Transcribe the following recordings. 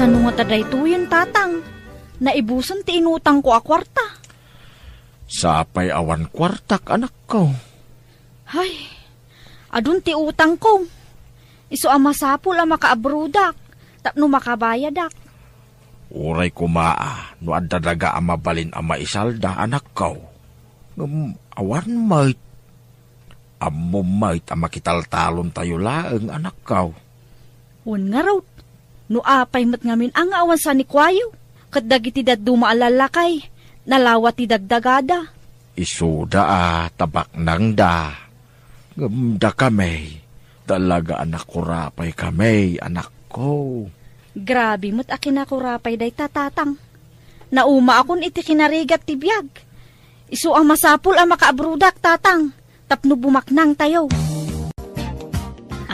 Sano nga taday to yun, tatang? Naibusan ti inutang ko a kwarta. Sapay awan kwartak, anak ko. Ay, adun ti utang ko. Iso ang masapul ang makaabrudak, tapno makabayadak. Uray kumaa, no adadaga ang mabalin ang maisalda, anak ko. Awan mait. Amo mait ang makitaltalon tayo laeng, anak ko. Wan nga raw, no apay mat ngamin ang awan sa ni Kwayo. Kat dagiti daduma alalakay, nalawat ti dagdagada. Isuda tabak nang da. Gamda kami. Talaga anak ko rapay kami, anak ko. Grabe mo't akin ako rapay day tatatang. Nauma akon iti kinarigat ti biyag. Isu ang masapul ang makaabrudak, tatang. Tapno bumaknang tayo.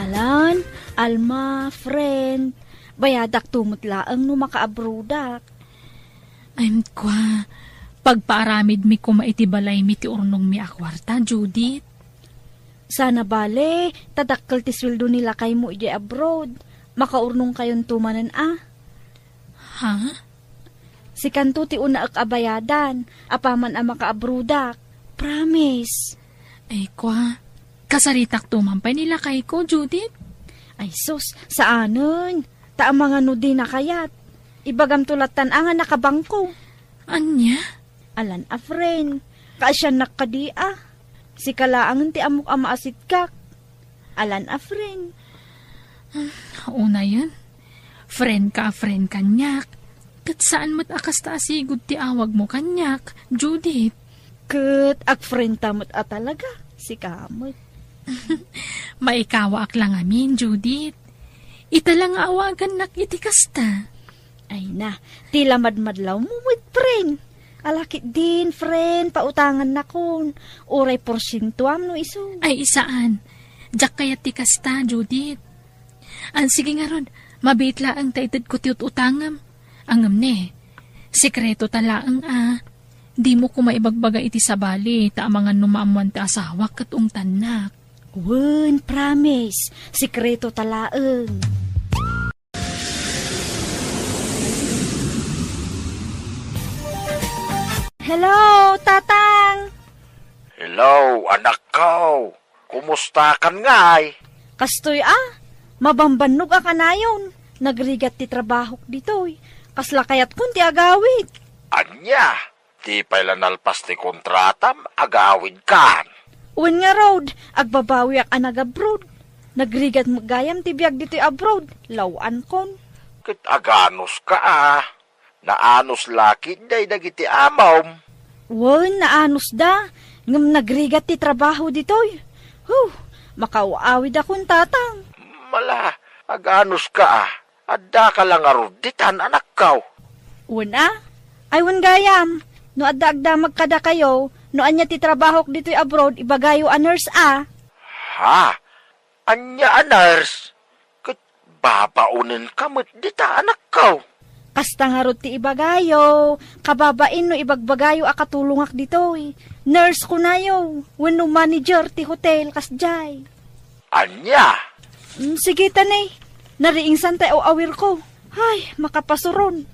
Alan, Alma, friend. Bayadak tumutlaang no makaabrudak. I'm kwa. Pagpaaramid mi kumaitibalay mi ti urnong mi akwarta, Judith. Sana bale, tadakkel ti sweldo nila kay mo ije abroad. Makaurnong kayon tumanan Ha? Si kanto ti una ak abayadan, apaman ang makaabrudak. Promise. Ay kwa. Kasaritak tumampay nila kay ko, Judith. Ay sus, saanon? Taang mga nudi na kayat. Ibagam tulatan ang nakabangko. Anya? Alan a friend, kaasyan nakadia. Si kalaangan ti amok ama asit kak. Alan a friend. Una yan. Friend kanyak. Kat saan mo't akas taasigod ti awag mo kanyak, Judith? Kat ag friend tamot a talaga, si kamot. Maikawa ak lang amin, Judith. Italang awagan nak iti kasta. Ay na, tila madmadlaw mo with friend. Alakit din, friend, pautangan na kon. Uray porsyento no iso. Ay isaan. Diyak kaya ti kasta, Judith. Ang sige nga ron, mabitla ang taitid ko tiyot utangam. Angam ne, sekreto talaang di mo ko maibagbaga iti sabali, ta mga numaamuan ti asawa kat tanak. Wen, promise, sekreto talaang. Hello, tatang! Hello, anak ko. Kumusta kan ngay? Kastoy mabambanog ka na yun. Nagrigat ti trabaho dito. Kasla kayat kun ti agawid. Anya, di pala nalpas ti kontratam, agawid kan. Uwan nga road, agbabawi ak anag-abroad. Nagrigat magayam ti biyag dito abroad. Lawan kon. Kit aganos ka Naanos laki day dagiti amawm. Wan, naanos da. Ngam nagrigat ti trabaho dito. Makauawid akong tatang. Mala, aganos ka Adda ka lang aruditan, anak ko. Una? Ay wan gayam. No adda magkada kayo, no anya ti trabaho dito'y abroad, ibagayo a nurse Ha? Anya a nurse? Kat babaunin kamot dita, anak ko. Kasta nga ro ti ibagayo, kababain no ibagbagayo a katulungak dito'y. Nurse ko na yo, wenno manager ti hotel kasjay. Anya? Sige tanay. Nariing santay o awir ko. Ay, makapasuron.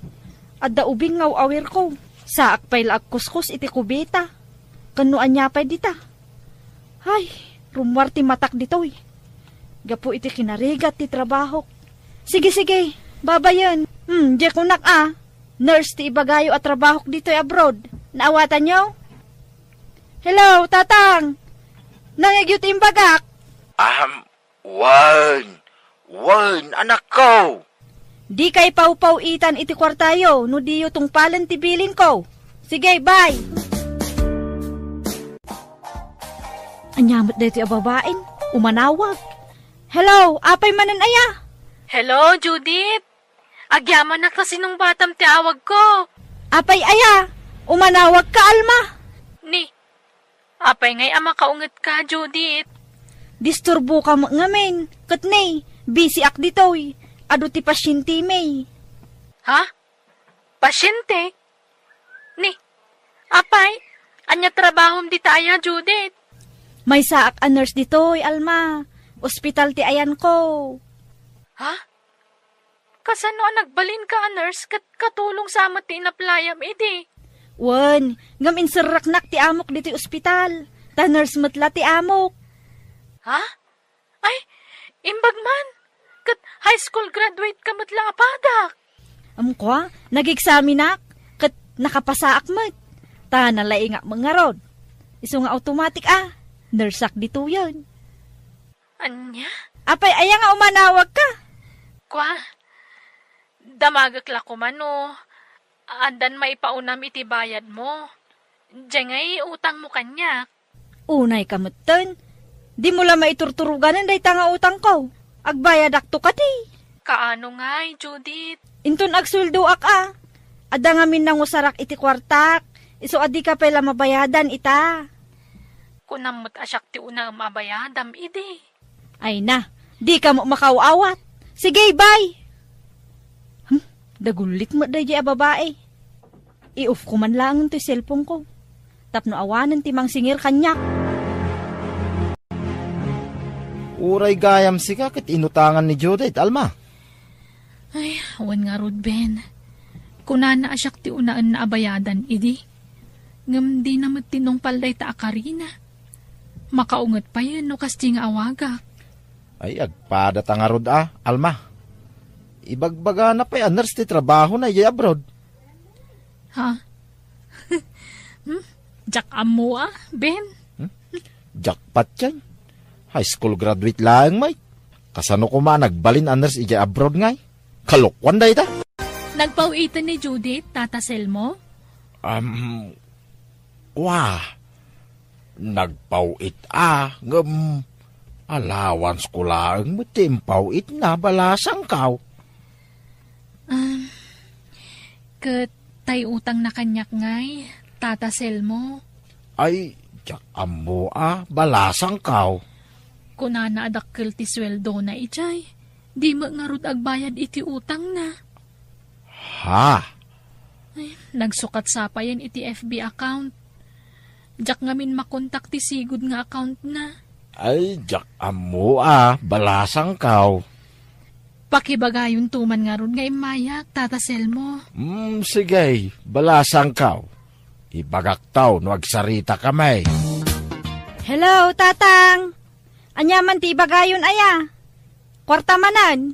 Adda ubing nga o awir ko. Saak pa'y laag kuskus iti kubeta. Kanuan niya pa'y dita. Ay, rumwar ti matak dito'y. Gapo iti kinarigat ti trabaho. Sige, babayan. Di ko nurse ti ibagayo at trabaho dito'y abroad. Naawatan niyo? Hello, tatang. Nangyag ti imbagak. Wan, anak ko. Di kay pau-itan iti kwartayo, no diyo tong palan ti bilin ko. Sige, bye! Anyamot na iti ababain, umanawag. Hello, apay manan aya? Hello, Judith. Agyaman na kasi nung batam ti awag ko. Apay aya, umanawag ka, Alma. Ni, apay ngay ama kaungat ka, Judith. Disturbo ka ngamin, katnay, busy ak ditoy. Ado ti pasyente may. Ha? Pasyente? Ni, apay, anya trabahom di taya, Judith. May saak a nurse ditoy, Alma. Ospital ti ayan ko. Ha? kasano nagbalin ka, nurse, katulong sa amat ti inaplayam, iti. Wan, ngam insaraknak ti amok dito ospital. Ta nurse matla ti amok. Ha? Ay, imbag man. Kat high school graduate ka matla apadak. Amukwa, nag-examinak. Kat nakapasaak mat. Ta nalaingak mga rod. Iso nga automatic Nursak dito yun. Anya? Apay, aya nga umanawag ka. Kwa? Damagak la ko mano. Andan maipaunam iti bayad mo. Diyan ngay utang mo kanya. Unay kamutan. Di mo lang maiturturuganan day tanga utang ko. Agbayad akto ka di. Kaano ngay, Judith? Inton agsuldo Ada nga min nang usarak iti kwartak. Iso adi ka pala mabayadan ita. Kunamot asyak ti una mabayadam, idi. Ay na, di ka mo makauawat. Sige, bye. Dagulit mo day a babae. I-off ko man lang ito cellphone ko. Tapno awanan ti mang singir kanyak. Uray gayam si kakit inutangan ni Judith, Alma. Ay, awan nga rod, Ben. Kunana asyak ti unaan na abayadan, idi. Ngam di naman tinong palday ta akarina. Makaungat pa yan, no kasti nga awaga. Ay, agpada ta nga rod Alma. Ibagbaga na pa nurse ti trabaho na abroad. Ha? Jack amo Ben? Jackpot yan. High school graduate lang, may. Kasano ko nagbalin nurse abroad ngay. Kalokwan da ita. Nagpauitan ni Judith, tatasel mo? Nagpauit allowance ko lang matimpauit na balasang kaw. Tay utang na kanyak ngay, tatasel mo? Ay, jak amo balasang kaw. Kunana adakkel ti sweldo na ichay, di mo nga rod agbayad iti utang na. Ha? Ay, nagsukat sa pa yan iti FB account. Jak ngamin makontak ti sigud nga account na. Ay, jak amo balasang kaw. Pakibagayon tuman nga ron nga imayak, tatasel mo. Sige, balasang kaw. Ibagak taw no agsarita kamay. Hello, tatang. Anyaman ti ibagayon Kwarta manan.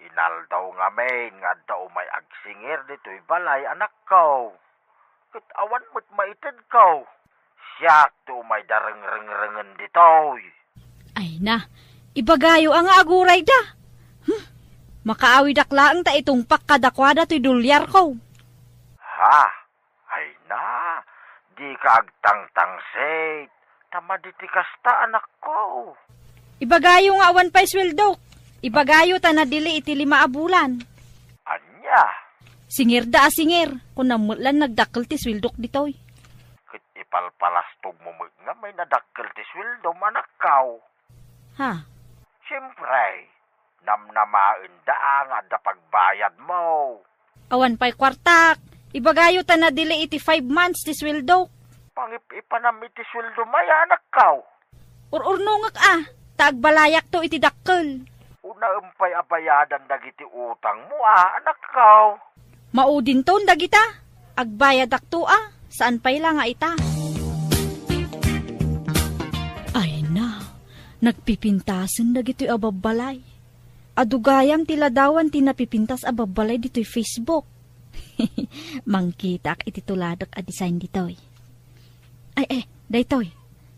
Inaldaw nga main, nga daw may agsingir dito'y balay anak ko. Kat awan mo't maitid ko. Siyak to may dareng-reng-rengen dito'y. Ay na, ibagayo ang aguray da. Makaawi daklaan ta itong pakkadakwada to'y dolyar ko. Ha? Ay na, di ka agtang-tang set. Tamaditikas ta anak ko. Ibagayo nga awan pa'y sweldo. Ibagayo ta na dili iti 5 bulan. Anya? Singir singir. Kung namulan nagdakkel ti swildok ditoy. Kit ipalpalastog mo nga may nadakkel ti sweldo manakaw. Ha? Siyempre, namnamain nga da pagbayad mo. Awan pa'y kwartak. Ibagayo ta na dili iti 5 months ti sweldo. Pangip-ipanam iti sweldo maya anakaw. Ur-urnungak Taagbalayak to iti dakkel. Una umpay abayadan dagiti utang mo anakaw. Maudin ton dagita. Agbayad akto Saan pa'y lang nga ita? Ay na. Nagpipintasan dagito'y ababalay. Adugayam tiladawan tinapipintas ababalay dito'y Facebook. Mangkitak iti tuladak a design dito'y. Ay daytoy.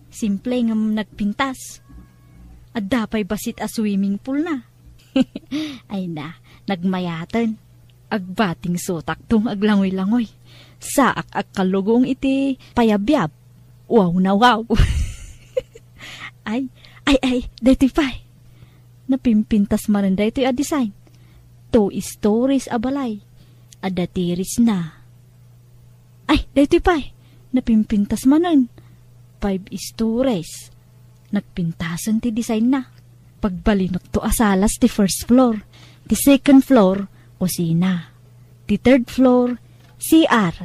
Simple nga nagpintas. At dapay basit a swimming pool na. Ay na, nagmayatan. Agbating sotak tong aglangoy-langoy. Saak kalugong iti payabyab. Wow na wow. ay, daytoy pay. Napimpintas maranda ito'y a design. 2 stories a balay. Ada tiris na. Ay, daytoy pay. Napimpintas manan. 5 stories. Nagpintasan ti design na. Pagbalinot to asalas ti first floor. Ti second floor, kusina. Ti third floor, CR.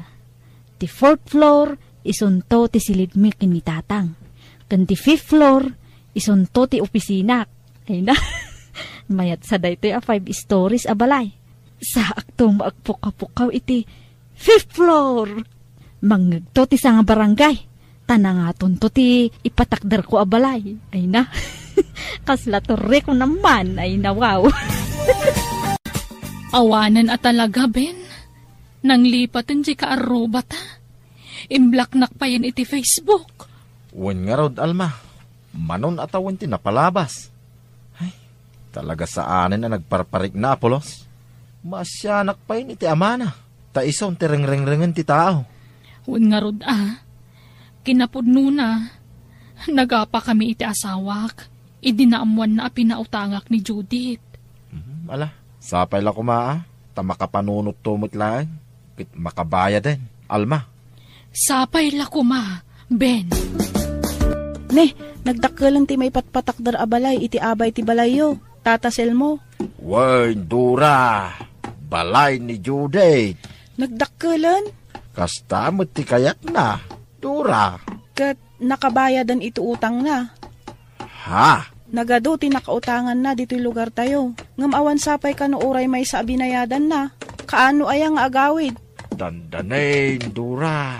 Ti fourth floor, isunto ti silidmi kinitatang. Kan ti fifth floor, isunto ti opisina. Ay na, mayat sa daytoy 5 stories a balay. Sa akto maagpukapukaw iti 5th floor. Mangagto ti sa nga barangay. Tanangaton to ti ipatakdar ko abalay. Ay na, kasla torre ko naman. Ay na, wow. Awanan at talaga, Ben. Nang lipatin di ka aruba ta. Imblaknak pa yan iti Facebook. Wen nga rod, Alma. Manon atawan ti napalabas. Ay, talaga sa anin na nagparparik na, Apolos. Masyanak pa yun iti amana. Ta isaw ti ring-ring-ringen ti tao. Wen nga rod kinapudno na. Nagapa kami iti asawak. Idinaamuan na pinautangak ni Judith. Ala, sapay la kumaa. Ta makapanunot tumot lang. Kit makabaya din. Alma. Sapay la kuma, Ben. Ne, nagdakkelan ti may patpatakdar abalay iti abay ti balayo. Tatasel mo. Wen, Dura. Balay ni Judith. Nagdakkelan? Kasta mo ti kayat na. Dura. Kat nakabayadan ito utang na. Ha? Nagado ti nakautangan na dito'y lugar tayo. Ngam awan sapay ka no uray may sa binayadan na. Kaano ayang agawid? Dandanain, Dura.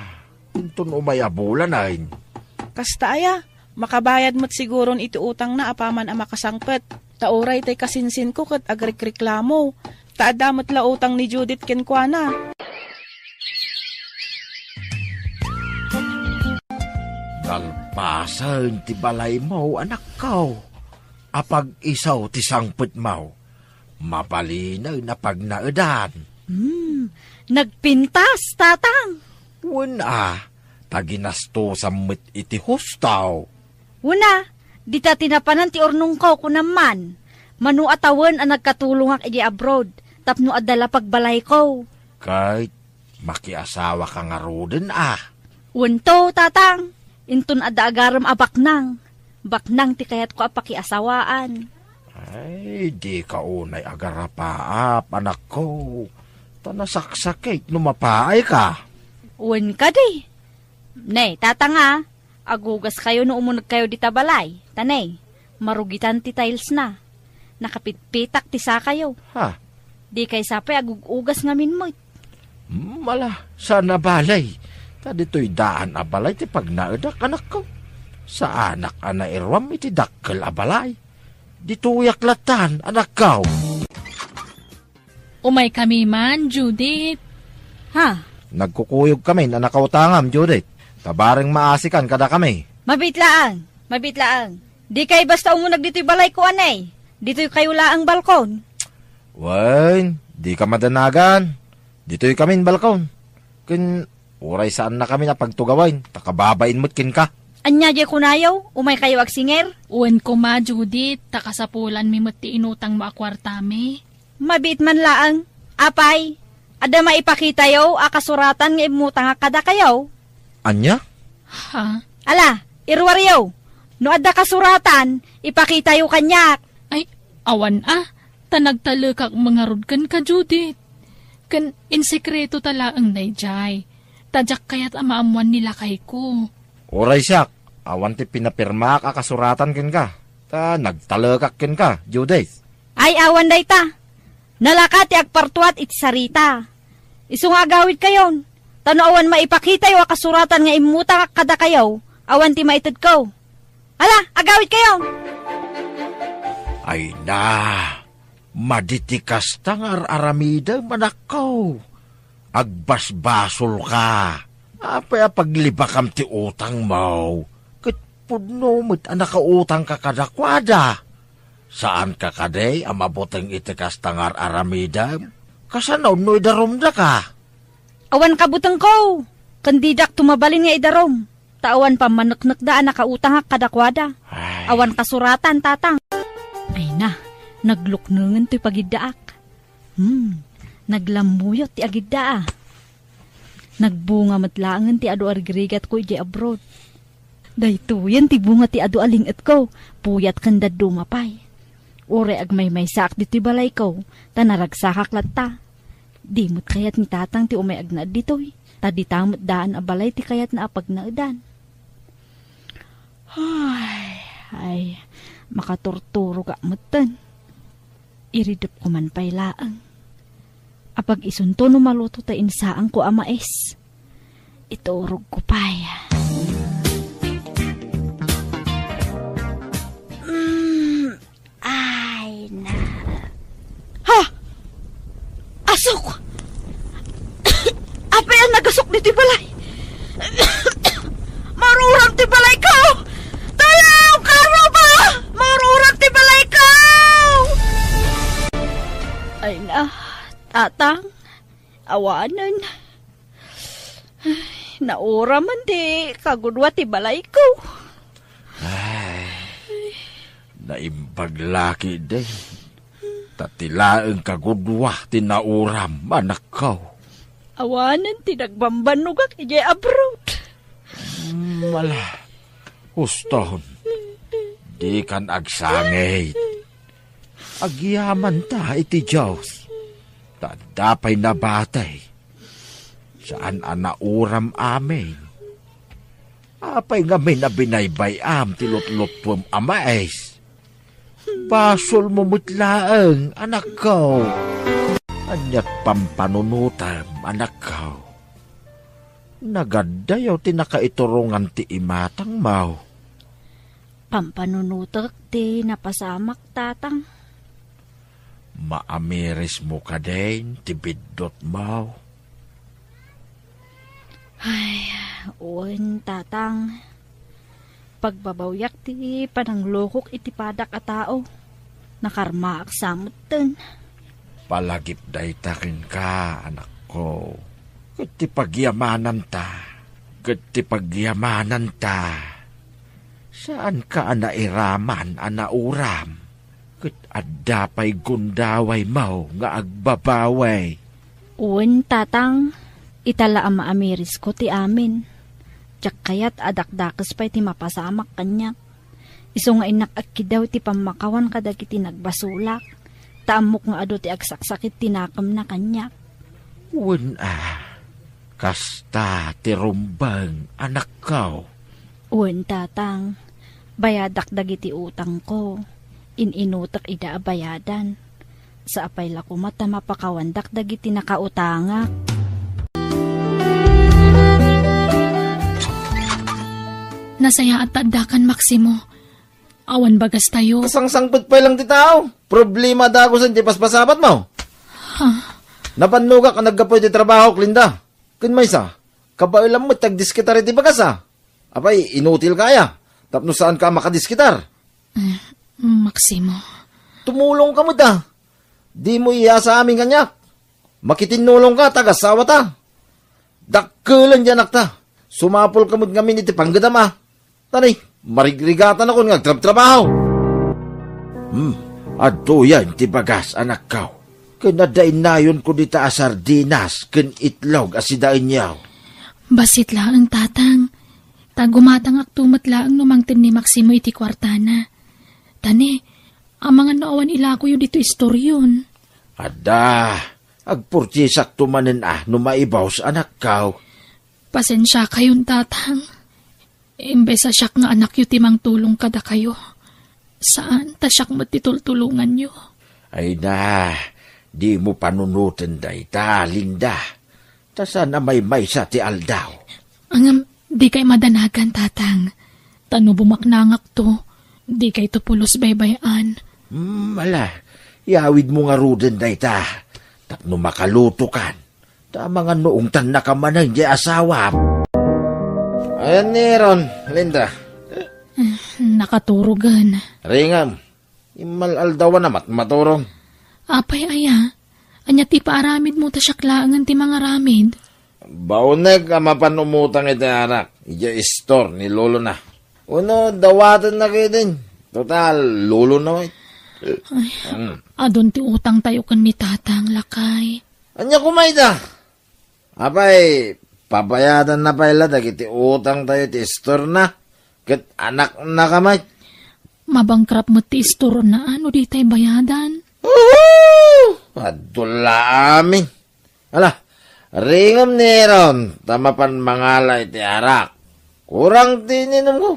Untun umayabulan ay. Kasta aya, makabayad mo't siguron iti utang na apaman ang makasangpet. Tauray tay kasinsin ko kat agrekreklamo. Taadamot la utang ni Judith kenkwana. Dalpasan ti balay mo, anak ko. Apag isaw ti sangpet mo. Mabalinaw na pag naadan. Nagpintas, tatang. Wala, taginasto sa mit iti hustaw. Una, di ta tinapanan ti ornong ko kunaman. Manu atawan ang nagkatulong ak iti abroad. Tapno adala pagbalay ko. Kahit makiasawa ka nga rodin Wento, tatang. Intun adda agaram abaknang. Baknang ti kayat ko apakiasawaan. Ay, di ka unay agarapaap, anak ko. Tanasaksakit, numapaay ka. Wen ka di. Nay, tatanga. Agugas kayo no umunag kayo di tabalay. Tanay, marugitan ti tiles na. Nakapitpitak ti sa kayo. Ha? Di kay sapay agugugas ngamin mo. Mala, sana balay. Ta dito'y daan abalay ti pagnaadak, anak ko. Sa anak ana irwam iti dakkel abalay. Dituyak latan, anak ko. Umay kami man, Judith. Ha? Nagkukuyog kami na nakautangam, Judith. Tabaring maasikan kada kami. Mabitlaang. Di kay basta umunag dito'y balay ko, anay. Dito'y kayo laang balkon. Wen, di ka madanagan. Dito'y kamin balkon. Kin, uray saan na kami na pagtugawain. Takababain mo't kin ka. Anya di kunayaw, umay kayo agsinger. Uwan ko ma, Judith. Takasapulan mi mati inutang maakwartami. Mabit man laang. Apay, ada maipakita yaw, akasuratan nga imutang kada kayaw. Anya? Ha? Ala, irwar yaw. No ada kasuratan, ipakita yaw kanyak. Ay, awan tanagtalakak mga rudkan ka, Judith. Kan insekreto tala ang dayjay. Tadyak kaya't amaamuan nila kay ko. Uray siyak, awan ti pinapirma ka kasuratan kin ka. Ta nagtalakak kin ka, Judith. Ay awan day ta. Nalaka ti agpartuat iti sarita. Isu nga agawid kayon. Tano awan maipakita yung kasuratan nga imuta kada kayaw. Awan ti maitid ko. Ala, agawid kayon. Ay na, maditikas tangar aramida manakaw. Agbasbasol ka. Apay paglibakam ti utang mo. Kitpudno mo't anakautang ka kadakwada. Saan ka kaday amaboteng itikas tangar aramida? Kasanaw no idaromda ka. Awan kabutang ko. Kandidak tumabalin nga idarom. Taawan pa manaknak daan nakautang kadakwada. Ay. Awan kasuratan, tatang. Ay na, nagluknungan to'y pagiddaak. Naglamuyot ti agiddaa. Nagbunga matlaangan ti adu argrigat ko iti abroad. Daytoyan ti bunga ti adu alingat ko. Puyat kandad dumapay. Ure agmay may saak dito'y balay ko. Tanaragsakak latta. Dimot kayat ni tatang ti umay agnaad dito'y. Taditamot daan abalay ti kayat na apag naadan. Ay, makaturturo ka matan. Iridop ko man pay laang. Apag isunto no maluto ta insaan ko amais. Iturog ko paya. Ay na. Ha! Asok! Apa yan nagasok ni Tibalay? Marurang Tibalay ka! Tayaw! Karo ba? Marurang Tibalay ka! Ay na, tatang, awanan. Ay, naura man di, kagudwa Tibalay ko. Naimbaglaki din. Tatilaang kagudwa tinauram, anak ko. Awanan, tinagbambanugak, ijay abroad. Mala, huston. Di kan agsangit. Agyaman ta iti Diyos. Tadapay na batay. Saan anauram amin? Apay nga may nabinaybayam tilutlutwam amais. Basol mo mutlaang, anak ko. Anyat pampanunutam, anak ko. Nagadayaw tinakaiturungan ti imatang mau. Pampanunutak ti napasamak, tatang. Maamiris mo ka din, ti bidot mau. Ay, uwan, tatang. Pagbabawyak ti pananglukok iti padak a tao. Nakarmaak samot ten. Palagip day takin ka, anak ko. Kat pagyamanan ta. Kat pagyamanan ta. Saan ka nairaman, anauram? Kat adapay gundaway mau nga agbabaway. Uwan, tatang. Itala ang maamiris ko ti amin. Tsak kayat adakdakas pa'y ti mapasamak kanya. Iso nga inakakid daw ti pamakawan kadag iti nagbasulak. Taamok nga ado ti agsaksakit tinakam na kanya. Uwan kasta ti rumbang, anak ko. Uwan, tatang. Bayadak dagiti utang ko. Ininutak ida bayadan. Sa apay la kumata mapakawandak dagiti nakautangak. Nasaya at tadakan, Maximo. Awan bagas tayo. Kasangsangpit pa lang ti tao. Problema da ako sa di paspasabat mo. Napanuga ka naggapoy ti trabaho, Linda. Kun may sa, kabailam mo tagdiskitar iti bagas ha. Apay, inutil kaya. Tapno saan ka makadiskitar? Maximo. Tumulong ka mo da. Di mo iya sa aming kanyak. Makitinulong ka, tagasawa ta. Dakkelan dyan akta. Sumapol ka mo ngamin iti panggadam ha. Tanay, marigrigatan ako nga trabaho. Ado yan ti bagas, anak ko. Kanadain nayon ko dita a sardinas, ken itlog asidain yaw. Basit laang, tatang. Tagumatang aktumat laang numangtin ni Maximo iti kwartana. Tani, ang mga naawan ilako yun dito istoryon. Ada, agpurtisak tumanin numaibaw sa anak ko. Pasensya kayon, tatang. Imbes sa siyak nga anak yu timang tulong kada kayo. Saan ta siyak matitultulungan yu? Ay na, di mo panunutin day ta, Linda. Ta sana may sa ti aldaw. Angam, di kay madanagan, tatang. Tano bumaknangak to, di kay to pulos baybayan. Mala, yawid mo nga ruden day ta. Tapno makaluto kan. Ta mga noong tan nakamanang di asawa. Ayan ni Ron, Linda. Nakaturugan. Ringam, imalaldawan na maturong. Apay aya, anya ti paaramid mo ta syaklaangan ti mga ramid. Baunag ang mapanumutang iti anak. Iya istor ni lolo na. Uno, dawatan na kayo din. Total, lolo na. Adon ti utang tayo kan ni tatang lakay. Anya kumayda? Apay, papayadan na pala dagiti utang tayo ti istor na. Kat anak na kamay. Mabangkrap mo ti istoro na ano di tayo bayadan. Adula amin. Ala, ringam ni Ron. Tamapan mangala iti arak. Kurang tininom ko.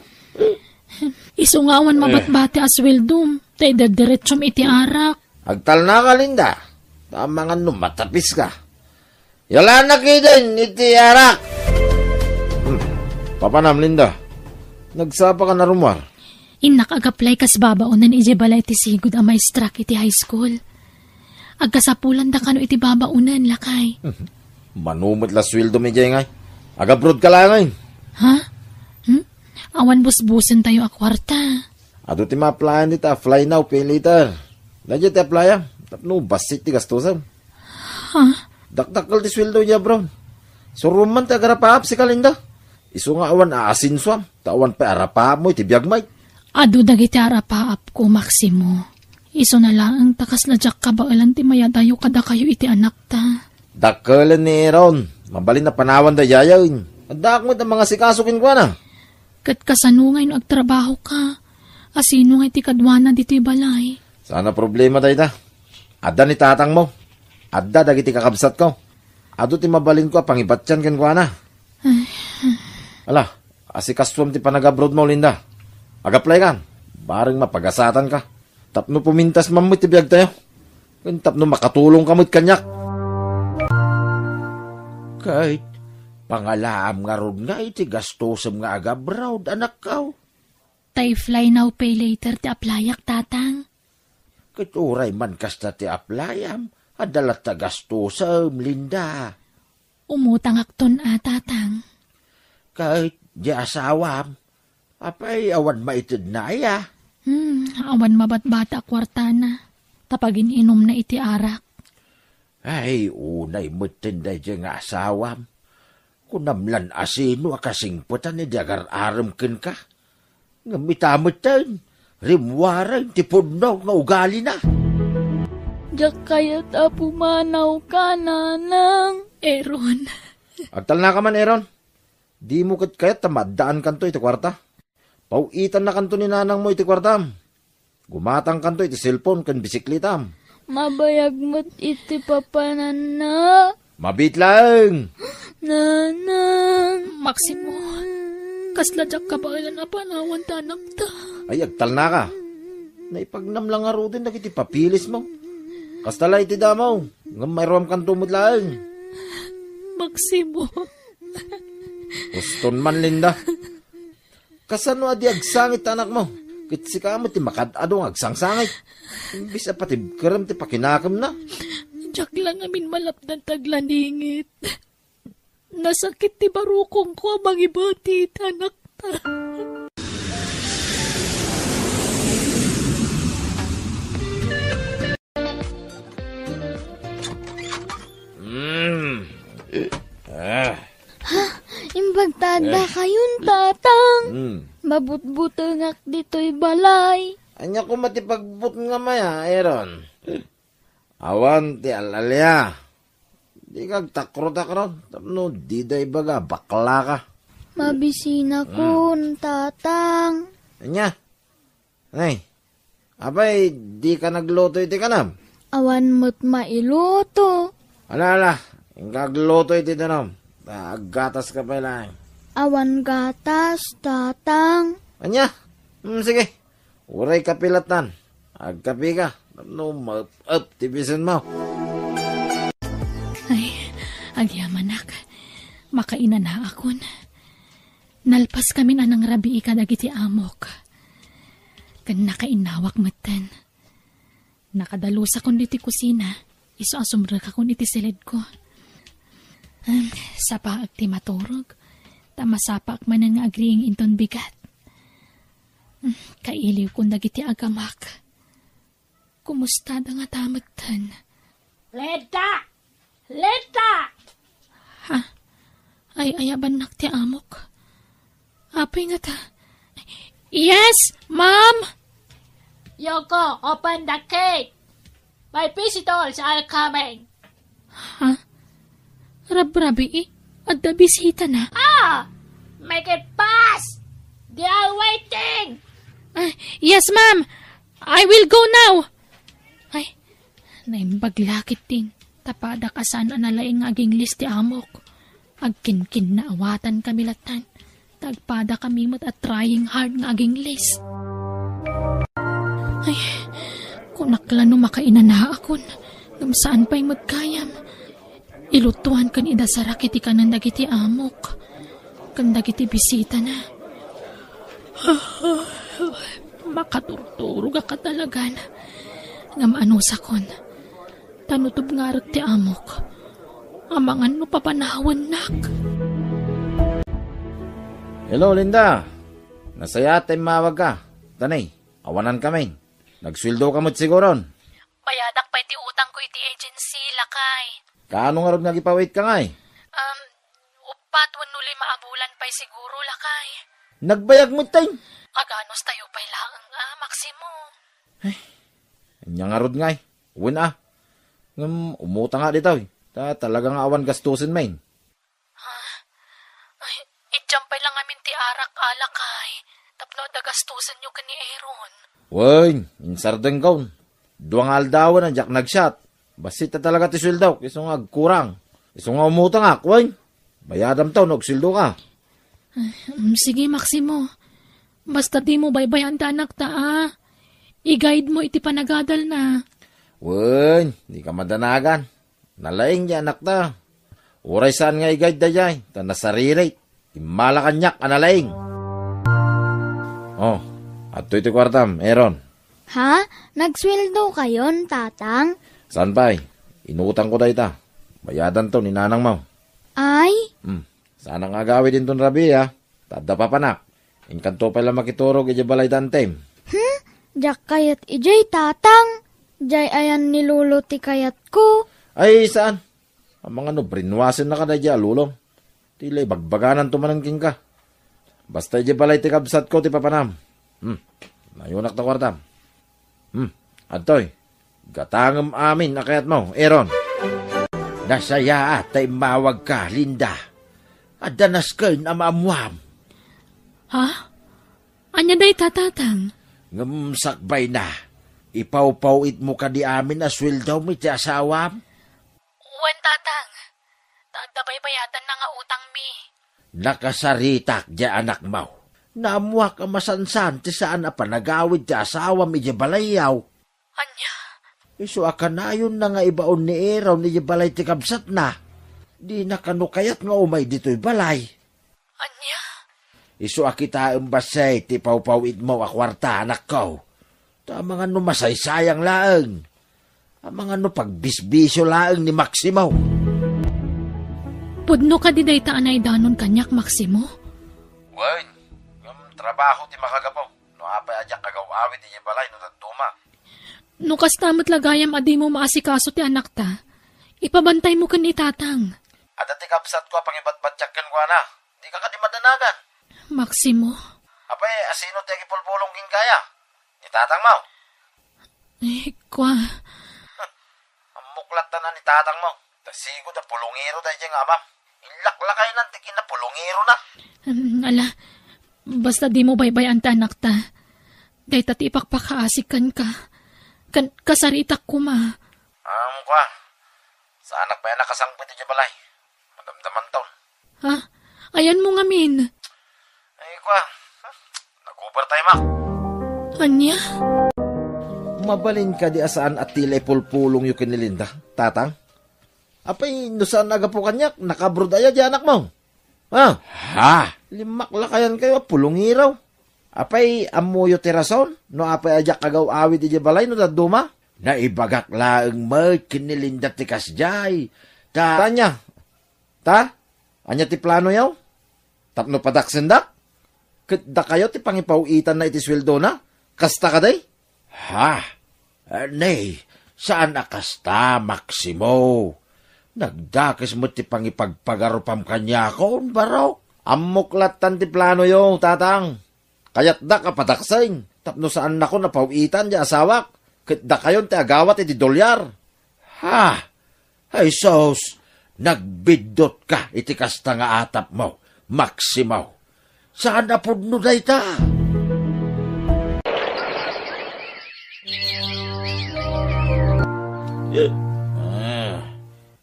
Isungawan mabatbati as wildum. Tayo dadiretsum iti arak. Agtal na ka, Linda. Tama nga no, matapis ka. Yala na din, iti arak. Papanam, Linda. Nagsapa ka na rumar. Inakagaplay kas babaunan iti balay ti sigud a maestra iti high school. Agkasapulan da kano iti babaunan, lakay. Manumot la sweldo mi jay ngay. Agabrod ka lang ngay. Ha? Awan busbusin tayo a kwarta. Ado ti ma-applyan dita, fly now, pay later. Nadya ti applyan. Tapno, basit ti gastusan. Ha? Dakdakal ti sweldo niya, bro. Suruman ti agarapahap si Kalinda. Iso nga awan aasin swam. Tawan pa arapahap mo, iti biyagmay. Ado dagiti arapaap ko, Maximo. Iso na lang ang takas na jak kabailan ti mayadayo kada kayo iti anak ta. Dakalan ni Aaron. Mabalin na panawan da yayawin. Adak mo mga sikasukin ko na. Kat kasanungay no agtrabaho ka. Asino nga iti kadwana dito balay. Sana problema tayo ta. Adda ni tatang mo. Adda dagiti kakabsat ko. Ado ti mabalin ko pangibatyan kan ko na. Ala, asikaswam ti panag-abroad mo, Linda. Agaplay kan. Bareng mapagasatan ka. Tapno pumintas mamut ti biyag tayo. Tapno makatulong kamut kanyak. Kahit pangalaam nga ron nga iti gastosam nga agabroad, anak kaw. Tay fly now pay later ti aplayak, tatang. Kahit uray man kasta ti aplayam, adalat ta gastosam, Linda. Umutang akton tatang. Kahit di asawam, apay awan maitid na iya. Awan mabatbata kwarta na. Tapagin inom na iti arak. Ay, unay mutinday di nga asawam. Kunamlan asino akasingputan ni diagar aram ken ka. Ngamitamatan, rimwaran ti punong nga ugali na. Diyak kaya't pumanaw ka, nanang. Aaron. Agtal na ka man, Aaron. Di mo kayat tamadaan kanto iti kwarta. Pauitan na kanto ni nanang mo iti kwartam. Gumatang kanto iti cellphone kan bisiklitam. Mabayag mo't iti papanan na. Mabit lang. Nanang. Maximo. Kasla jak kabailan na panawan tanak ta. Ay, agtal na ka. Naipagnam lang nga rin na kiti papilis mo. Kastala iti damaw. Nga mayroam kanto mo't lang. Maximo. Uston man, Linda. Kasano adi agsangit anak mo? Kit si kamo ti makadado ng agsangsangit. Imbis na pati karam ti pakinakam na. Jak lang amin malapdan taglaningit. Nasakit ti barukong ko abang ibati tanak ta. Imbagtada kayon, tatang. Mabutbutengak dito'y balay. Anya ko matipagbut nga maya, Aaron. Awan ti alalya. Di kag takro-takro. Tapno, di day baga, bakla ka. Mabisina kun, tatang. Anya? Ay, abay, di ka nagluto iti kanam. Awan mo't mailuto. Ala, ingagluto iti tanam. Agatas ka pa lang. Awan gatas, tatang. Anya? Sige. Uray kapilatan. Agkapi ka. No, up, tibisan mo. Ay, agyamanak. Makainan na akon. Nalpas kami na ng rabi ikadagiti amok. Kan nakainawak matan. Nakadalusa kon diti kusina. Iso asumra ka kon iti silid ko. Sa paag ti maturog. Tamasapak man nga agriing inton bigat. Kailiw kung dagiti agamak. Kumusta da nga tamagtan? Leta! Leta! Ha? Ay ayaban nak ti amok. Apay nga ta. Yes, ma'am! Yoko, open the gate. My visitors are coming. Ha? Rabrabi at da bisita na. Make it fast. They are waiting. Yes, ma'am. I will go now. Ay, naimbaglakit din. Tapada ka saan analaing aging list ti amok. Agkinkin na awatan kami latan. Tagpada kami mat at trying hard nga aging list. Ay, kunaklano makainan na akon. Ngam saan pa'y magkayam? Ilutuan kan ida sa rakiti ka ng dagiti amok. Kan dagiti bisita na. Makaturturog ka talaga na. Ngam ano sakon. Tanutob nga rin ti amok. Amangan no papanawan nak. Hello, Linda. Nasaya tayo mawag ka. Tanay, awanan kami. Nagsweldo ka mo't siguron. Bayadak pa iti utang ko iti agency, lakay. Kaano nga rin nagipawait ka nga eh? Upat, wanuli maabulan pa'y siguro, lakay. Nagbayag mo tayo. Aganos tayo pa'y laang, Maximo. Anya nga rin nga eh. Uwin umuta nga dito eh. Talagang awan gastusin main. Ay, itjam pa'y lang amin ti arak, alakay. Tapno dagastusan nyo ka ni Aaron. Woy, insardeng kaun. Duwang aldawan ang jak nagshot. Basit na talaga ti sweldo. Iso nga kurang. Iso nga umuta nga, woy. Bayadam taw, nagsweldo ka. Sige, Maximo. Basta di mo baybayan ta anak ta, I-guide mo iti panagadal na. Woy, di ka madanagan. Nalaing niya anak ta. Uray saan nga i-guide da jay. Ta nasaririt. Imalakanyak analaing. Oh, at ito kwartam, Aaron. Ha? Nagsweldo kayon, tatang? Saan pa Inutang ko da ita. Bayadan to ni nanang mo. Ay? Sana nga gawin din ton rabi Tada pa panak. Inkanto pa lang makiturog balay dantem. Diyak kayat ijay, tatang. Jay ayan nilulo ti kayat ko. Ay, saan? Ang mga brinwasin na ka na dya, lulong. Tilay, bagbaganan tumanangking ka. Basta dya balay ti kabsat ko ti papanam. Nayunak na kwartam. Antoy, gatangam amin na kayat mo, Aaron. Nasaya atay mawag ka, Linda. Adanas kayo na maamuam. Ha? Anya day tatatang? Ngamsakbay na. Ipaw-pawit mo ka di amin na sweldaw mo ti asawam. Uwan tatang. Tagdabay-bayatan na nga utang mi. Nakasaritak di anak mo. Naamuak ang masansan ti saan na panagawid ti asawam iti balayaw. Anya? Iso akanayon na nga ibaon ni Eraw ni balay ti kabsat na. Di na kanukayat nga umay dito'y balay. Anya? Iso akita basay ti pawpawid mo akwarta anak ko. Ta mga masaysayang laeng. Ang mga pagbisbisyo laeng ni Maximo. Pudno ka di day taanay danon kanyak, Maximo? Wen, yung trabaho ti makagapaw. No apay adyak kagawawid ti balay no tagtuma. No kastamot lagayam adi mo maasikaso ti anak ta, ipabantay mo kan itatang. Ada ti kapsat ko pangibat-batyakan ko na. Di ka di madanagan. Maximo? Apay, asino ti agipulpulong king kaya? Itatang mo. Kwa? Ang muklat na ni tatang mo. Tasigo na pulungiro dahil dyan nga ba? Ilaklakay ng tikin na pulungiro na. Ala, basta di mo baybayan ta anak ta. Day tati ipakpakaasikan ka. Kasaritak ko ma. Kwa. Sa anak pa yan nakasangpit dyan balay. Madamdaman to. Ha? Ayan mo nga min. Ay, kwa. Nag-uber tayo, Mak. Anya? Mabalin ka di asaan at tilay pulpulong yung kinilinda, tatang? Apay, no saan nagapo kanyak, nakabrod aya di anak mo. Ha? Limaklakayan kayo, pulungiraw. Apay, amuyo tirason, no apay ajak agaw awit di balay no daduma. Naibagak laeng may kinilinda ti kasjay. Tanya, anya ti plano yaw? Tapno padaksendak? Kada kayo ti pangipawitan na iti sweldo na? Kasta ka day? Nay, saan nakasta, Maximo? Nagdakis mo ti pangipagpagarupam kanya ko, barok. Amuklatan ti plano yung tatang. Kayat da kapadaksing. Tapno saan na ko napawitan di asawak. Kada kayon ti agawat iti dolyar. Ay sos, nagbidot ka iti kasta nga atap mo, Maximo. Saan na pudno day ta?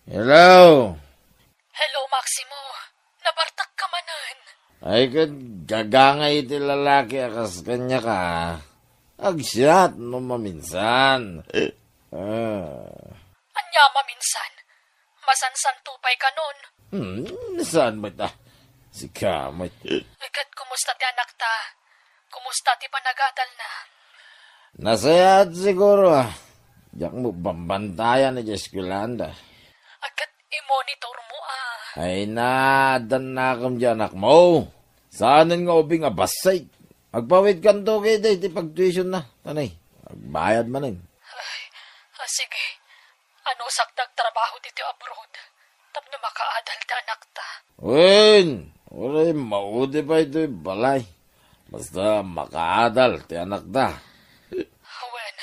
Hello? Hello, Maximo. Nabartak ka manan. Ay, gagangay iti lalaki akas kanya ka. Agsyat no maminsan. Anya maminsan. Masansan tupay ka nun. Saan ba ta? Si Kamay. Agad kumusta ti anak ta? Kumusta ti panagadal na? Nasayat siguro Diyak mo bambantayan na Diyos kulanda. Agad i-monitor mo Ay nadan na akong dyan anak mo. Saanan nga ubing abasay. Agpawid kanto kayo di pag-tuition na. Tanay, agbayad man Sige. Ano sakdag trabaho dito abroad? Tapno makaadal ta anak ta. Wen, oray maudi pa ito balay. Basta makaadal ti anak ta. Wen,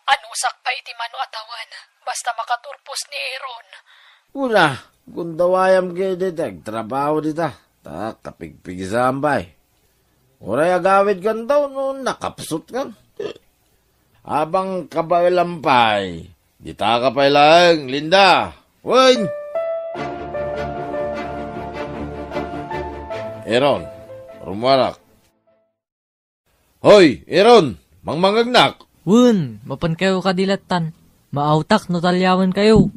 ano sakpa iti mano atawan? Basta makaturpos ni Aaron. Una, kung dawayam kayo dito, trabaho dito. Ta, kapigpigisambay. Oray agawid kan daw no nakapsut kan. Abang kabailampay. Dita ka pa lang, Linda. Wen! Aaron, rumarak. Hoy, Aaron, mangmangagnak. Wun, mapan kayo kadilatan. Maautak no talyawan kayo.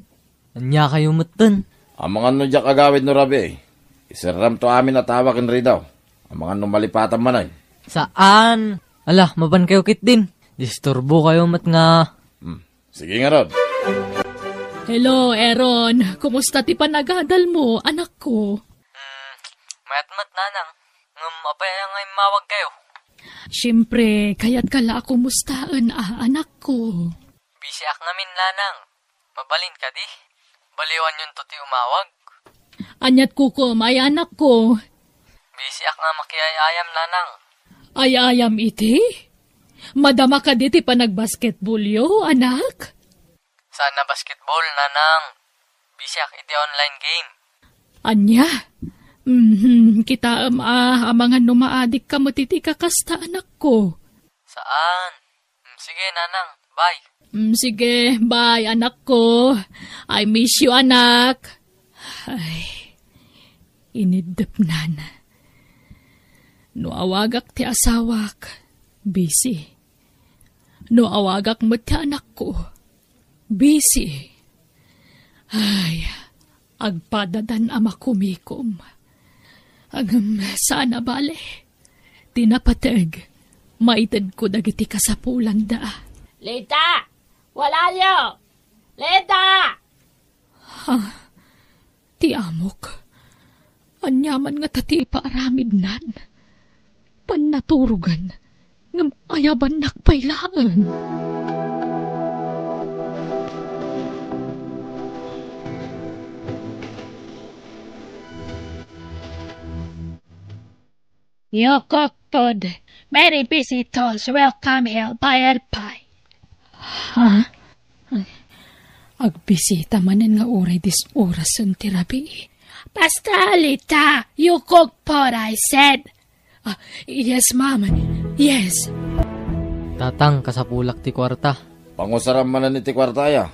Anya kayo mutten. Ang mga no diyak agawid no rabi. Isaram to amin at tawakin rin daw. Ang mga no malipatan manay. Saan? Ala, mapan kayo kit din. Disturbo kayo mat nga. Sige nga Rod. Hello, Aaron. Kumusta ti panagadal mo, anak ko? Mayat-mat nanang. Apaya nga mawag kayo. Siyempre, kaya't kala kumustaan anak ko. Bisiak namin nanang. Mabalin ka di. Baliwan yun to ti umawag. Anyat kuko, may anak ko. Bisiak nga makiyayayam nanang. Ay ayam iti? Madama ka diti pa nagbasketball yo, anak? Sana basketball, nanang. Bisiak iti online game. Anya? Kita amangan numaadik ka mo titi kakasta, anak ko. Saan? Sige, nanang. Bye. Sige, bye, anak ko. I miss you, anak. Ay, inidap nana. No awagak ti asawak, busy. No awagak mo ti anak ko, busy. Ay, agpadadan ama kumikom. Agam sana bale, tinapatag, maitad ko dagiti kasapulan da. Lita! Wala yo! Lita! Ti amok, anyaman nga tati paaramid nan. Panaturugan, ngam ayaban nakpailaan. Yokokpod, many visitors welcome here by Elpay. Agbisita manen nga oray dis orasan ti rabi. Basta, Lita, Yokokpod, I said. Yes, ma'am. Yes. Tatang, kasapulak ti kwarta. Pangusaram man ni ti kwarta ya.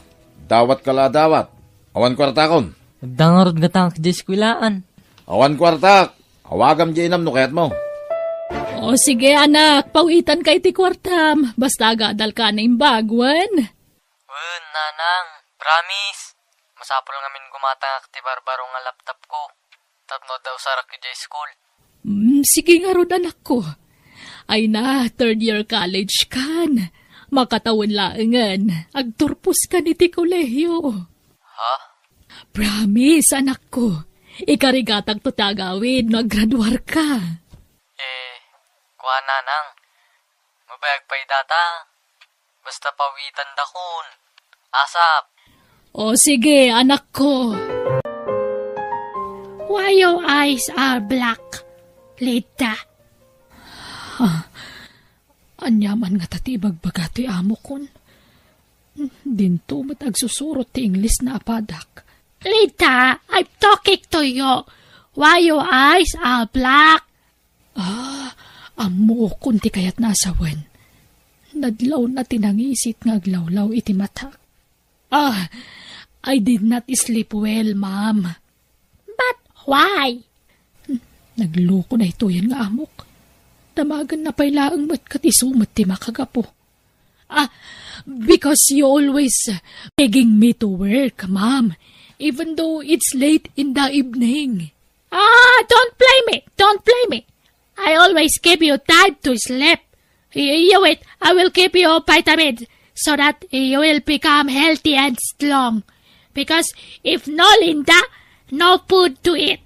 Dawat kala dawat. Awan kwarta kon. Dangarod nga tang kijiskwilaan. Awan kwarta. Awagam di inam no kayat mo. O sige anak, pawitan kay ti kwartam. Basta gadal ka na imbagwan. Nanang, promise. Masapol ngamin gumatang ti barbaro nga laptop ko. Tatno daw sarak yu jay school. Sige nga ron anak ko. Ay na, third year college kan. Makatawan laangan. Agturpos ka ni ti kolehiyo. Ha? Promise, anak ko. Ikarigatag to tagawid, naggraduar ka. Kuha nanang. Mabayag pa'y data. Basta pawitan da kun. Asap. O sige, anak ko. Why your eyes are black, Lita? Anyaman nga tati bagbagato'y amo kon. Dinto mat agsusurot ti English na apadak. Lita, I'm talking to you. Why your eyes are black? Amo kon ti kayat nasawen. Nadlaw na tinangisit nga aglawlaw iti mata. I did not sleep well, ma'am. But why? Nagloko na ito yan nga amok. Damagan na pailaang mat katisumat ti makagapo. Because you always begging me to work, Mom, even though it's late in the evening. Don't blame me. Don't blame me. I always give you time to sleep. You wait, I will give you vitamins so that you will become healthy and strong. Because if no Linda, no food to eat.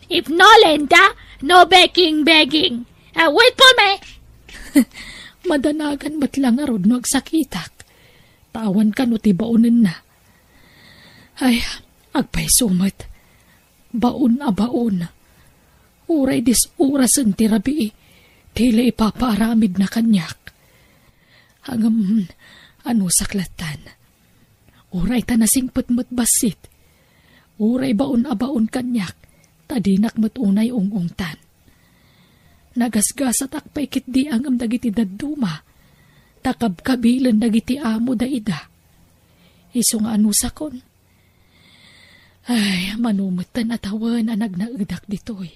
If no Linda, no begging. Wait for me. Madanagan matlang arod no agsakitak. Tawan ka no ti baunan na. Ay, agpay sumat. Baon a baon. Uray dis orasan ti rabi, tila ipapaaramid na kanyak. Hangam, ano saklatan. Uray ta nasingput-mut basit. Uray baon a baon kanyak, tadinak matunay ungungtan. Nagasgas at akpay kitdi angam dagiti daduma, takabkabilan dagiti amo da ida. Iso nga ano sakon. Ay, manumutan at hawan ang nagnaudak ditoy.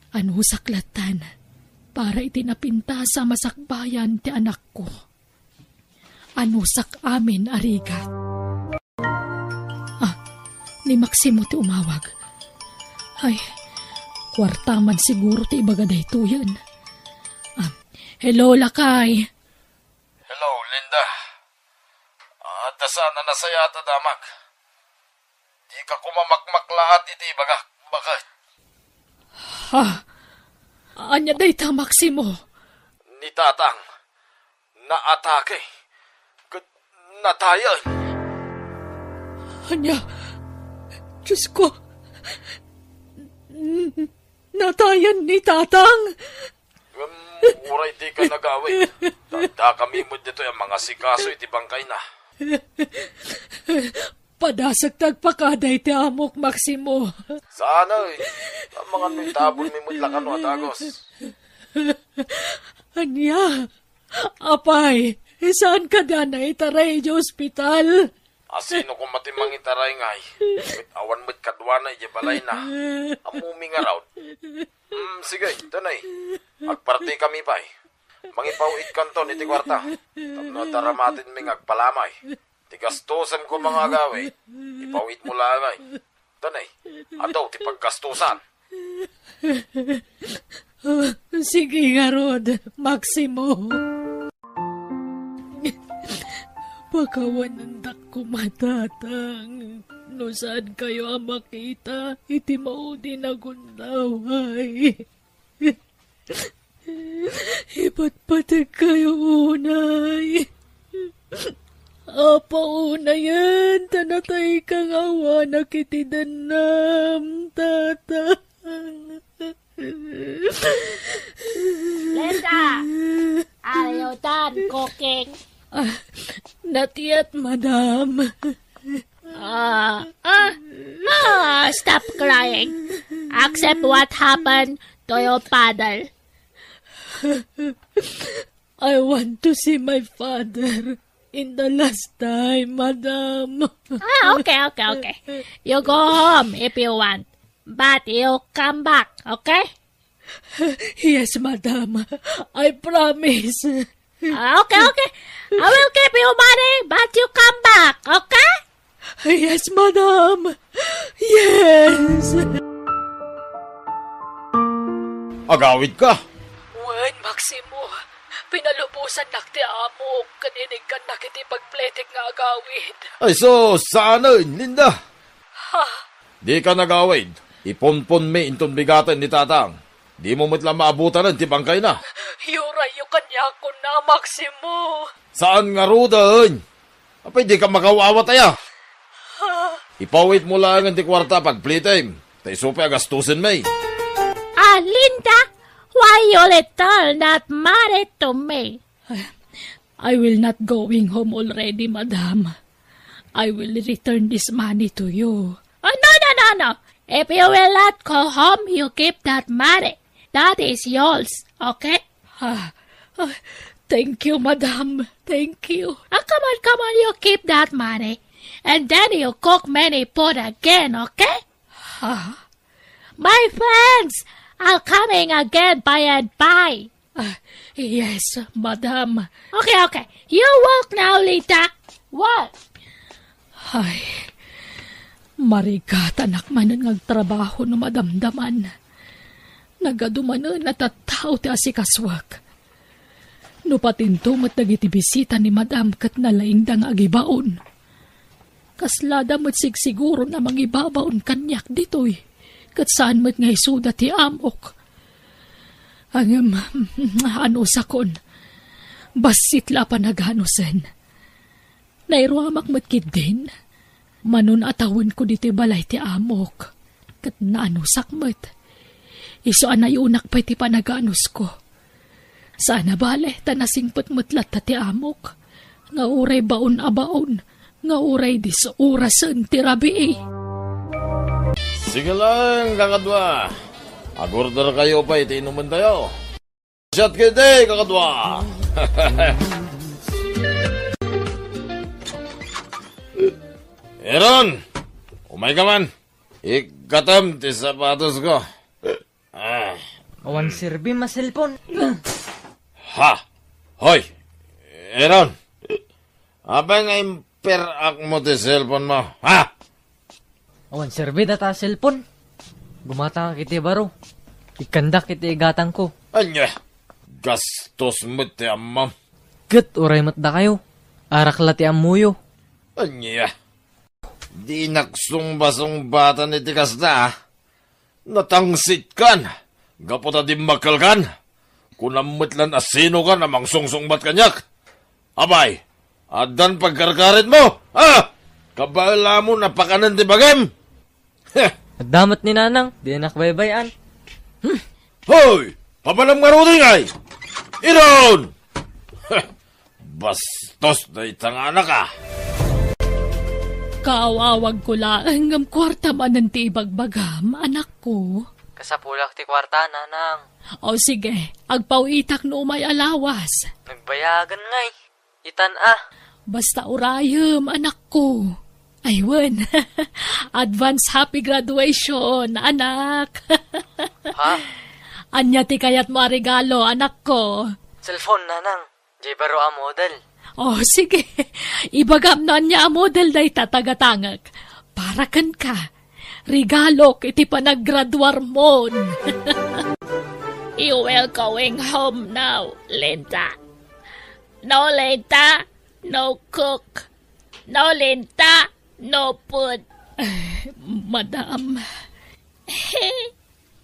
Ano saklatan, para itinapinta sa masakbayan ti anak ko. Ano sak amin arigat. Ni Maximo ti umawag. Ay, kwarta man siguro ti ibagaday to yan. Hello, Lakay. Hello, Linda. At sana nasayata damak. Di ka kumamakmaklaat iti bagak. Bakit? Anya day ta, Maximo? Ni Tatang, naatake. Natayan. Anya, Diyos ko, natayan ni Tatang. Uray di ka nagawin. Tanda kami mo dito yung mga sikaso iti bangkay na. Padasag tagpakaday ti amok, Maximo. Sana ang mga nuitabon may mutlakan o atagos. Anya, apay, saan ka da na itaray di ospital? Asino kung matimang itaray ngay, wait awan mo't kadwana iyabalay na, amuming araw. Sige, tanay, agparti kami pa Mangipawit kanton iti kwarta, tapno taramatin ming agpalamay. Tigastusan ko mga gawe, ipawit mo langay. Tanay, ataw ti paggastusan. Sige nga, Rod, Maximo. Pakawanandak ko matatang. No saan kayo ang makita, iti maudi na gundaway. Ipatpatag kayo unay. Apa una yan, tanatay kang awa na kitidanam, tatang. Linda, are you done cooking? Not yet, madam. Stop crying. Accept what happened to your father. I want to see my father in the last time, madam. Okay. You go home if you want. But you come back, okay? Yes, madam. I promise. Okay. I will give you money, but you come back, okay? Yes, madam. Yes. Agawid ka. Wen, Maximo. Pinalubusan nakti amo. Kaninig ka nakitipagpletik nga agawid. Ay so, sana, Linda. Di ka nagawid. Iponpon me inton bigatan ni Tatang. Di mo matla maabutan ti bangkay na. Yuray yung kanya ko na, Maximo. Saan nga rudan? Apay di ka makawawa taya. Ipawit mo lang ang ti kwarta pag playtime. Tay supe agastusin may. Linda, why you return that money to me? I will not going home already, madam. I will return this money to you. No. If you will not go home, you keep that money. That is yours, okay? Thank you, madam. Thank you. Come on, you keep that money. And then you cook many food again, okay? Ha? My friends are coming again by and by. Yes, madam. Okay. You walk now, Lita. Walk. Ay, marigat anak manan ngagtrabaho no madamdaman. Nagadumanan at tao ti asikaswak. No patintumat nagiti bisita ni madam kat nalaing dang agibaon. Kaslada mo't sigsiguro na mangibabaon kanyak ditoy. Kat saan mo't ngay suda ti amok. Ang ano sakon. Basit la pa naghanusen. Nairuamak matkid din. Manon atawin ko dito'y balay ti amok. Kat naanusak mat. Iso anay unak pa iti panaganos ko. Sana bale, tanasingpot mutlat ti amok. Nga uray baon abaon. Nga uray dis orasan ti rabi. Sige lang, kakadwa. Agorder kayo pa, iti inuman tayo. Shot kita, kakadwa. Eron, umay ka man. Ikatam ti sapatos ko. Awan sirbi maselpon. Ha! Hoy! Eron! Apa nga imperak mo ti cellphone mo? Ha? Awan sirbi data selpon. Gumata ka kiti baro. Ikandak kiti igatang ko. Anya! Gastos mo ti amam. Gat uray matda kayo. Arakla ti amuyo. Anya! Di naksumba-sumbata ni ti kasda. Natangsit kan. Gaputa di makal kan. Kunamutlan asino ka namang sungsungbat kanyak. Abay! Adan pagkarkarit mo! Ha? Kabala mo napakanan ti bagem! At damat ni nanang. Di nakbaybayan. Hoy! Papalam nga ruting ay! Iron! Bastos na itang anak ka! Kaawawag ko lang ang kwarta manan ti ibagbagam, anak ko. Kasapulak ti kwarta, nanang. O sige, agpawitak no may alawas. Nagbayagan ngay. Itan ah. Basta urayam, anak ko. Aywan, advance happy graduation, anak. Ha? Anya ti kayat mo regalo, anak ko. Cellphone, nanang. Di baro a model. Oh, sige. Ibagam na niya ang model day tatagatangag. Para kan ka. Regalo iti panaggraduar mon. You will going home now, Linda. No, Linda. No cook. No, Linda. No food. Madam.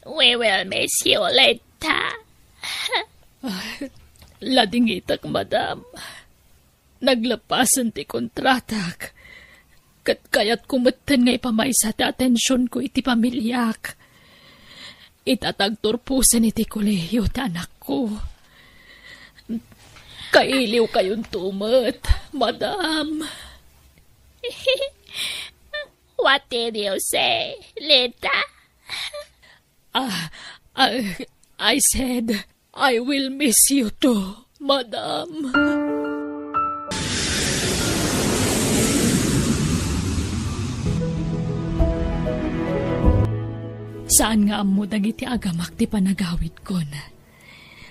We will miss you, Linda. Lading itak, madam. Naglapasan ti kontratak. Kat kayat kumatan nga ipamaysa ti atensyon ko iti pamilyak. Itatagturpusan iti kolehiyo ti anak ko. Kailiw kayong tumat, madam. What did you say, Linda? I said, I will miss you too, madam. Saan nga amo dagiti agamak ti panagawid ko na?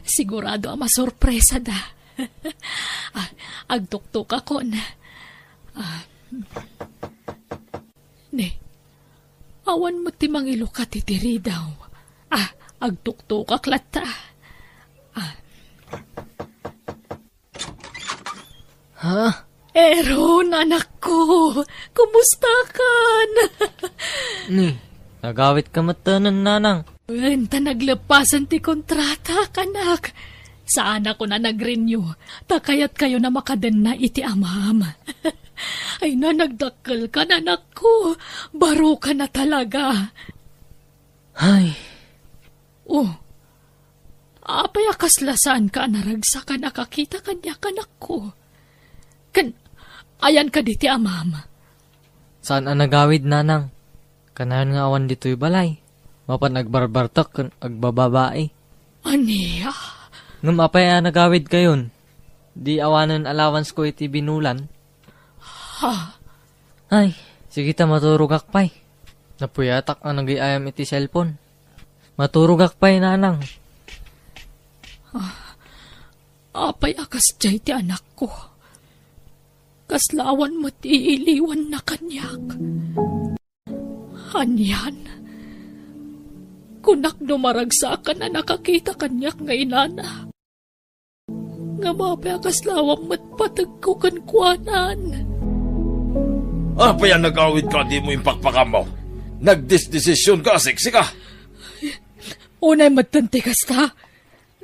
Sigurado ang masorpresa da. Agtuktok ako na. Ne, awan mo ti mangilo ka ti tiri daw. Agtuktok aklata. Ha? Eron, anak ko. Kumusta kan? Ni, nagawit ka matanan, nanang. Enta naglapasan ti kontrata, kanak. Saan ako na nag-renew? Takayat kayo na makaden na iti amam. Ay na, nagdakkel ka, anak ko. Baro ka na talaga. Ay. Oh, apay akaslasan ka naragsa ka nakakita kanya kanak ko. Ayan ka diti amam. Saan ang nagawid, nanang? Kanahan nga awan dito'y balay. Mapan nagbarbartak agbababae. Aniya? Ngam apay nagawid kayon. Di awanan allowance ko iti binulan. Ha? Ay, sige ta maturugak pay. Napuyatak ang nag-iayam iti cellphone. Maturugak pay, nanang. Apay akas jay ti anak ko. Kaslawan mo't iiliwan na kanyak. Anyan. Kunak numaragsakan na nakakita kanyak nga inana. Nga mapay akaslawang mo't patagkukan kuanan. Apa yan nag-awid ka, di mo impakpakam mo? Nagdesisyon ka, siksi ka. Unay matanti kasta.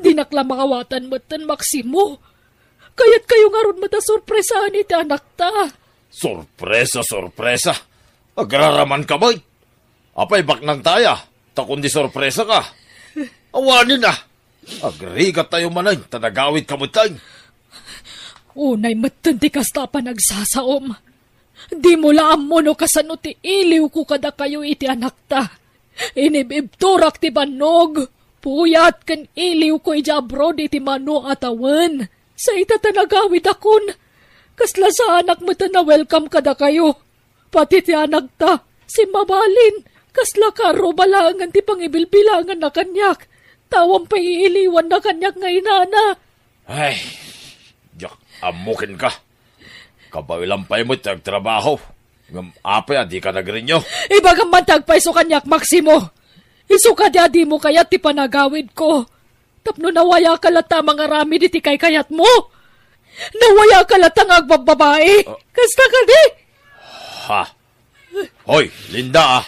Di nakla makawatan matan Maksimo. Kaya't kayo nga ron mata sorpresahan iti anak ta. Sorpresa. Agraraman ka ba? Apay baknang taya, takundi sorpresa ka. Awanin na. Agrigat tayo manay, tanagawid ka mo tayo. Unay matanti kasta pa nagsasaom. Di mo laam mo no kasano ti iliw ko kada kayo iti anak ta. Inibibturak ti banog. Puyat kan iliw ko ija abroad iti mano atawan. Sa itatanagawid akon. Kasla sa anak mo ta na welcome kada kayo. Pati ti anak ta, si Mabalin. Kasla karo balangan ti pangibilbilangan na kanyak. Tawang pa iiliwan na kanyak nga inana. Ay, yak amukin ka. Kabawilampay mo't nagtrabaho. Apay, di ka nagrinyo. Ibagang mantagpay so kanyak, Maksimo. Isuka di mo kayat ti panagawid ko. Tapno nawaya ka lata mga rami di ti kay kayat mo. Nawaya ka lata nga agbababae. Kasta ka di? Ha? Hoy, Linda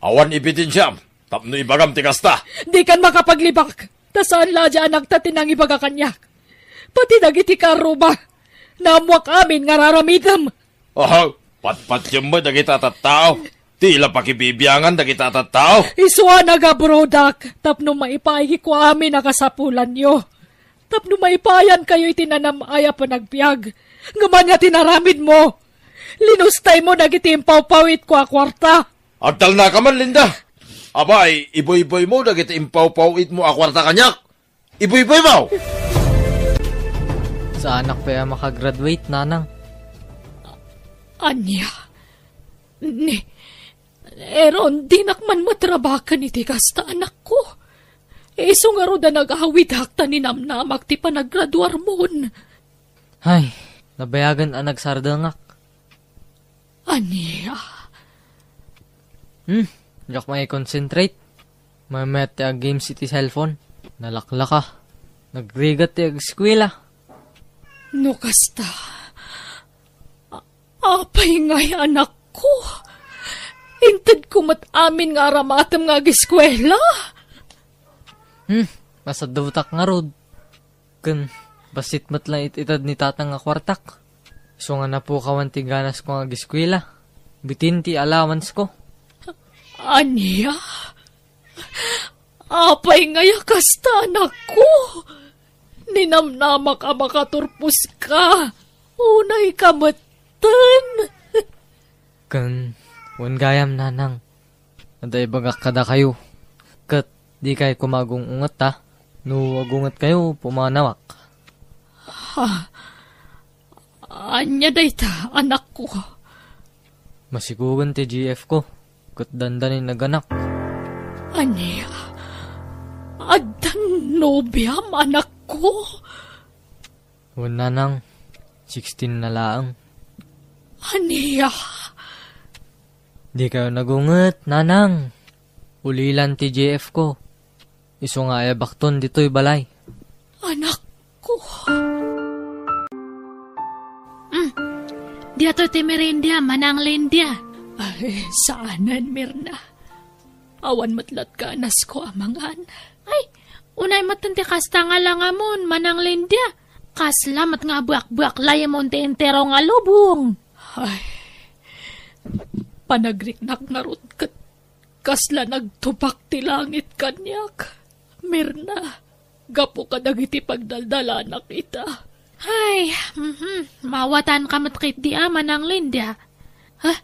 Awan ibitin siyam. Tapno ibagam ti kasta. Di kan makapaglibak. Tasaan la dyan ang tatinang ibaga kanyak. Pati nagiti karuba. Namuak amin nga raramidam. Oh, patpat yung mo dagita tattao. Tila pakibibiyangan dagita tattao. Iswa nagabrodak. Tapno maipahi ko amin nakasapulan nyo. Tapno maipayan kayo itinanam aya pa nagbiag. Ngaman nga tinaramid mo. Linustay mo nagitimpaw-pawit ko a kwarta. Agtal na ka man, Linda. Abay, iboy-boy mo nagitimpaw-pawit mo a kwarta kanyak. Iboy-boy mo! Sa anak pa yung makagraduate, nanang? Anya, eron, di nakman matrabakan iti kasta anak ko. Iso nga ro da nag-awid hakta ni namnamak ti panaggraduar mon. Ay, nabayagan ang nagsardangak. Anya. Diyak may concentrate. May met ti games iti cellphone. Nalakla ka. Nagrigat ti eskwela. No kasta. Apay nga'y anak ko. Intad ko amin nga ramatam nga giskwela. Masadutak nga rod. Kun, basit matlang ititad ni tatang nga kwartak. So nga na po kawan ti ganas ko nga giskwela. Bitin ti allowance ko. Anya? Apay ngaya kasta anak ko. Ninamnamak ka makaturpos ka. Unay kamatan. Kun, wan gayam nanang. Aday bagak kada kayo. Kat, di kayo kumagong ungat ta. No, agungat kayo, pumanawak. Anya dayta, anak ko. Masigugan ti GF ko. Kat dandanin naganak. Anya? Adan nobyam, anak ko. Wan nanang, 16 na laang. Anya? Di kayo nagungat, nanang. Ulilan ti GF ko. Iso nga ay bakton dito'y balay. Anak ko. Di ato ti merindia, manang lindia. Ay, saanan, Mirna? Awan matlat ka, anas ko amangan. Ay, unay matanti kasta nga lang amon, manang lindia. Kaslamat nga buak-buak layamon ti entero nga lubong. Ay, panagriknak nga rot kat kasla nagtubak ti langit kanyak. Mirna, gapo ka dagiti pagdaldala na kita. Ay, mawatan ka matkit di manang lindia. Ha?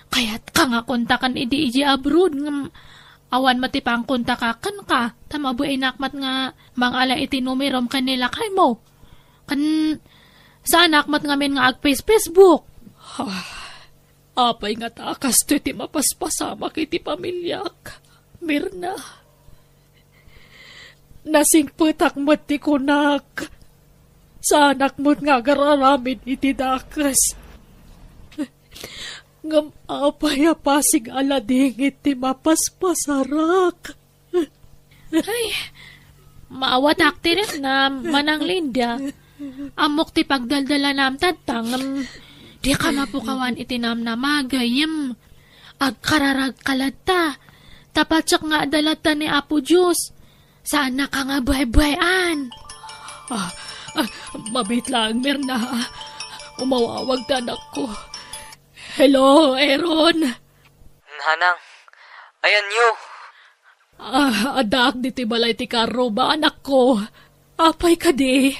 Kaya't ka nga kontakan iji abroad ng awan matipang kontakakan ka. Tamabu ay nakmat nga mangala iti numerom kanila kay mo. Kan sa nakmat nga men nga Facebook. Apay nga takas to iti mapaspasama kiti pamilyak. Mirna, nasing putak mati kunak. Sa anak mo't nga gararamin iti dakas. Ngam apay pasig alading iti mapaspasarak. Ay, maawat aktiret na manang Linda. Amok ti pagdaldala nam tatang. Di ka mapukawan iti nam na magayim. Agkararag kalata. Tapatsak nga adalata ni Apo Diyos. Sana ka nga buhay-buhayan. Mabit lang, Mirna. Umawawag na anak ko. Hello, Aaron. Nanang, ayan yo. Adak diti balay ti karo ba, anak ko? Apay ka di.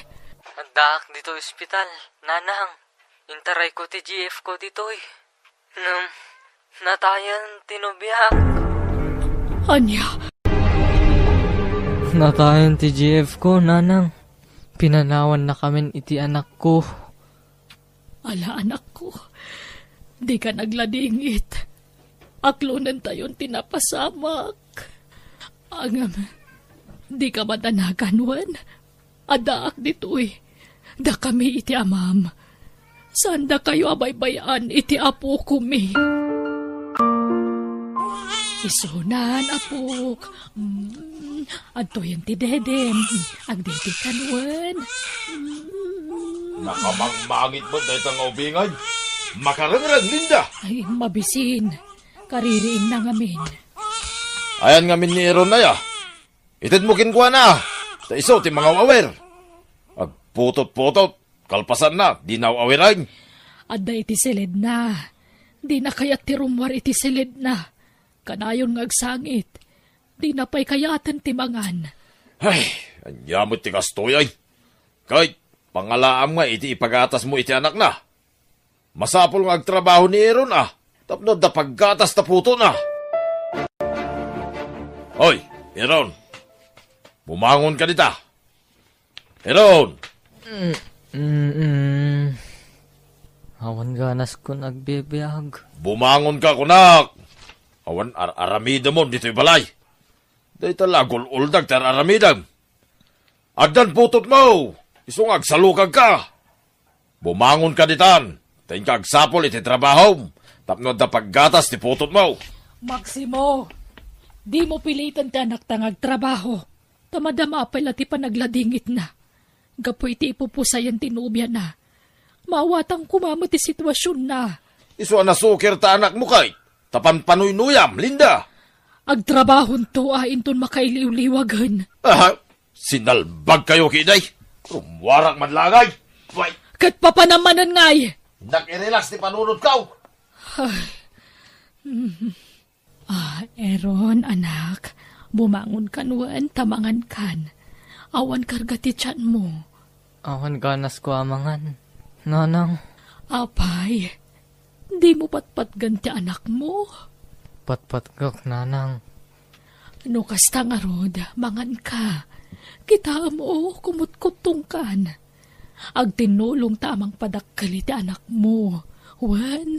Andak dito ospital, nanang. Intaray ko ti GF ko ditoy. Natayan tinubiyak. Anya? Natayan ti GF ko, nanang. Pinanawan na kamin iti anak ko. Ala, anak ko. Di ka nagladingit. Aklunan tayon tinapasamak. Angam, di ka matanagan, wan. Adaak dito'y. Da kami iti amam. Saan da kayo abaybayan iti apo kumi? Isunan, apok. Adto yan ti dedem. Agdede kanwan. Nakamangmangit mo dahil ang ubingay. Makarangrang, Linda. Ay, mabisin. Kaririin na ngamin. Ayan ngamin ni Aaron na ya. Itid mo kinkuha na. Ta iso ti mga wawer. Agputot-putot. Kalpasan na. Di na waweran. Adda iti silid na. Di na kayat ti rumwar iti silid na. Kanayon ngagsangit. Di na pa'y kayatan ti mangan. Ay, anyamot ti kastoy ay. Kahit pangalaam nga iti ipagatas mo iti anak na. Masapol nga agtrabaho ni Aaron Tapno da paggatas na puto na. Hoy, Aaron. Bumangon ka dita. Aaron. Awan ganas ko nagbibiyag. Bumangon ka, kunak. Awan aramida mo dito'y balay. Day talagol uldag tar aramidam. Agdan putot mo. Isong agsalukag ka. Bumangon ka ditan. Tayin ka agsapol iti trabaho. Tapno da paggatas ti putot mo. Maximo, di mo pilitan ti anak tangag trabaho. Tamadama pala ti panagladingit na. Gapoy ti ipupusayan tinubya na. Mawatang kumamo ti sitwasyon na. Iso nasukir ta anak mo kay. Tapan panuynuyam, Linda. Agtrabahon to inton makailiw-liwagan. Sinalbag kayo kiday. Rumwarak man lagay. Why? Kat papanamanan ngay. Nag-irelax ti panunod kaw. Aaron, anak. Bumangon kanwan, tamangan kan. Awan karga ti tiyan mo. Awan ganas ko amangan. Nanang. Apay, di mo patpatgan ti anak mo. Patpatgak, nanang. No kasta nga rod, mangan ka. Kita mo, kumutkutong kan. Agtinulong tamang padakkali ti anak mo. Wan?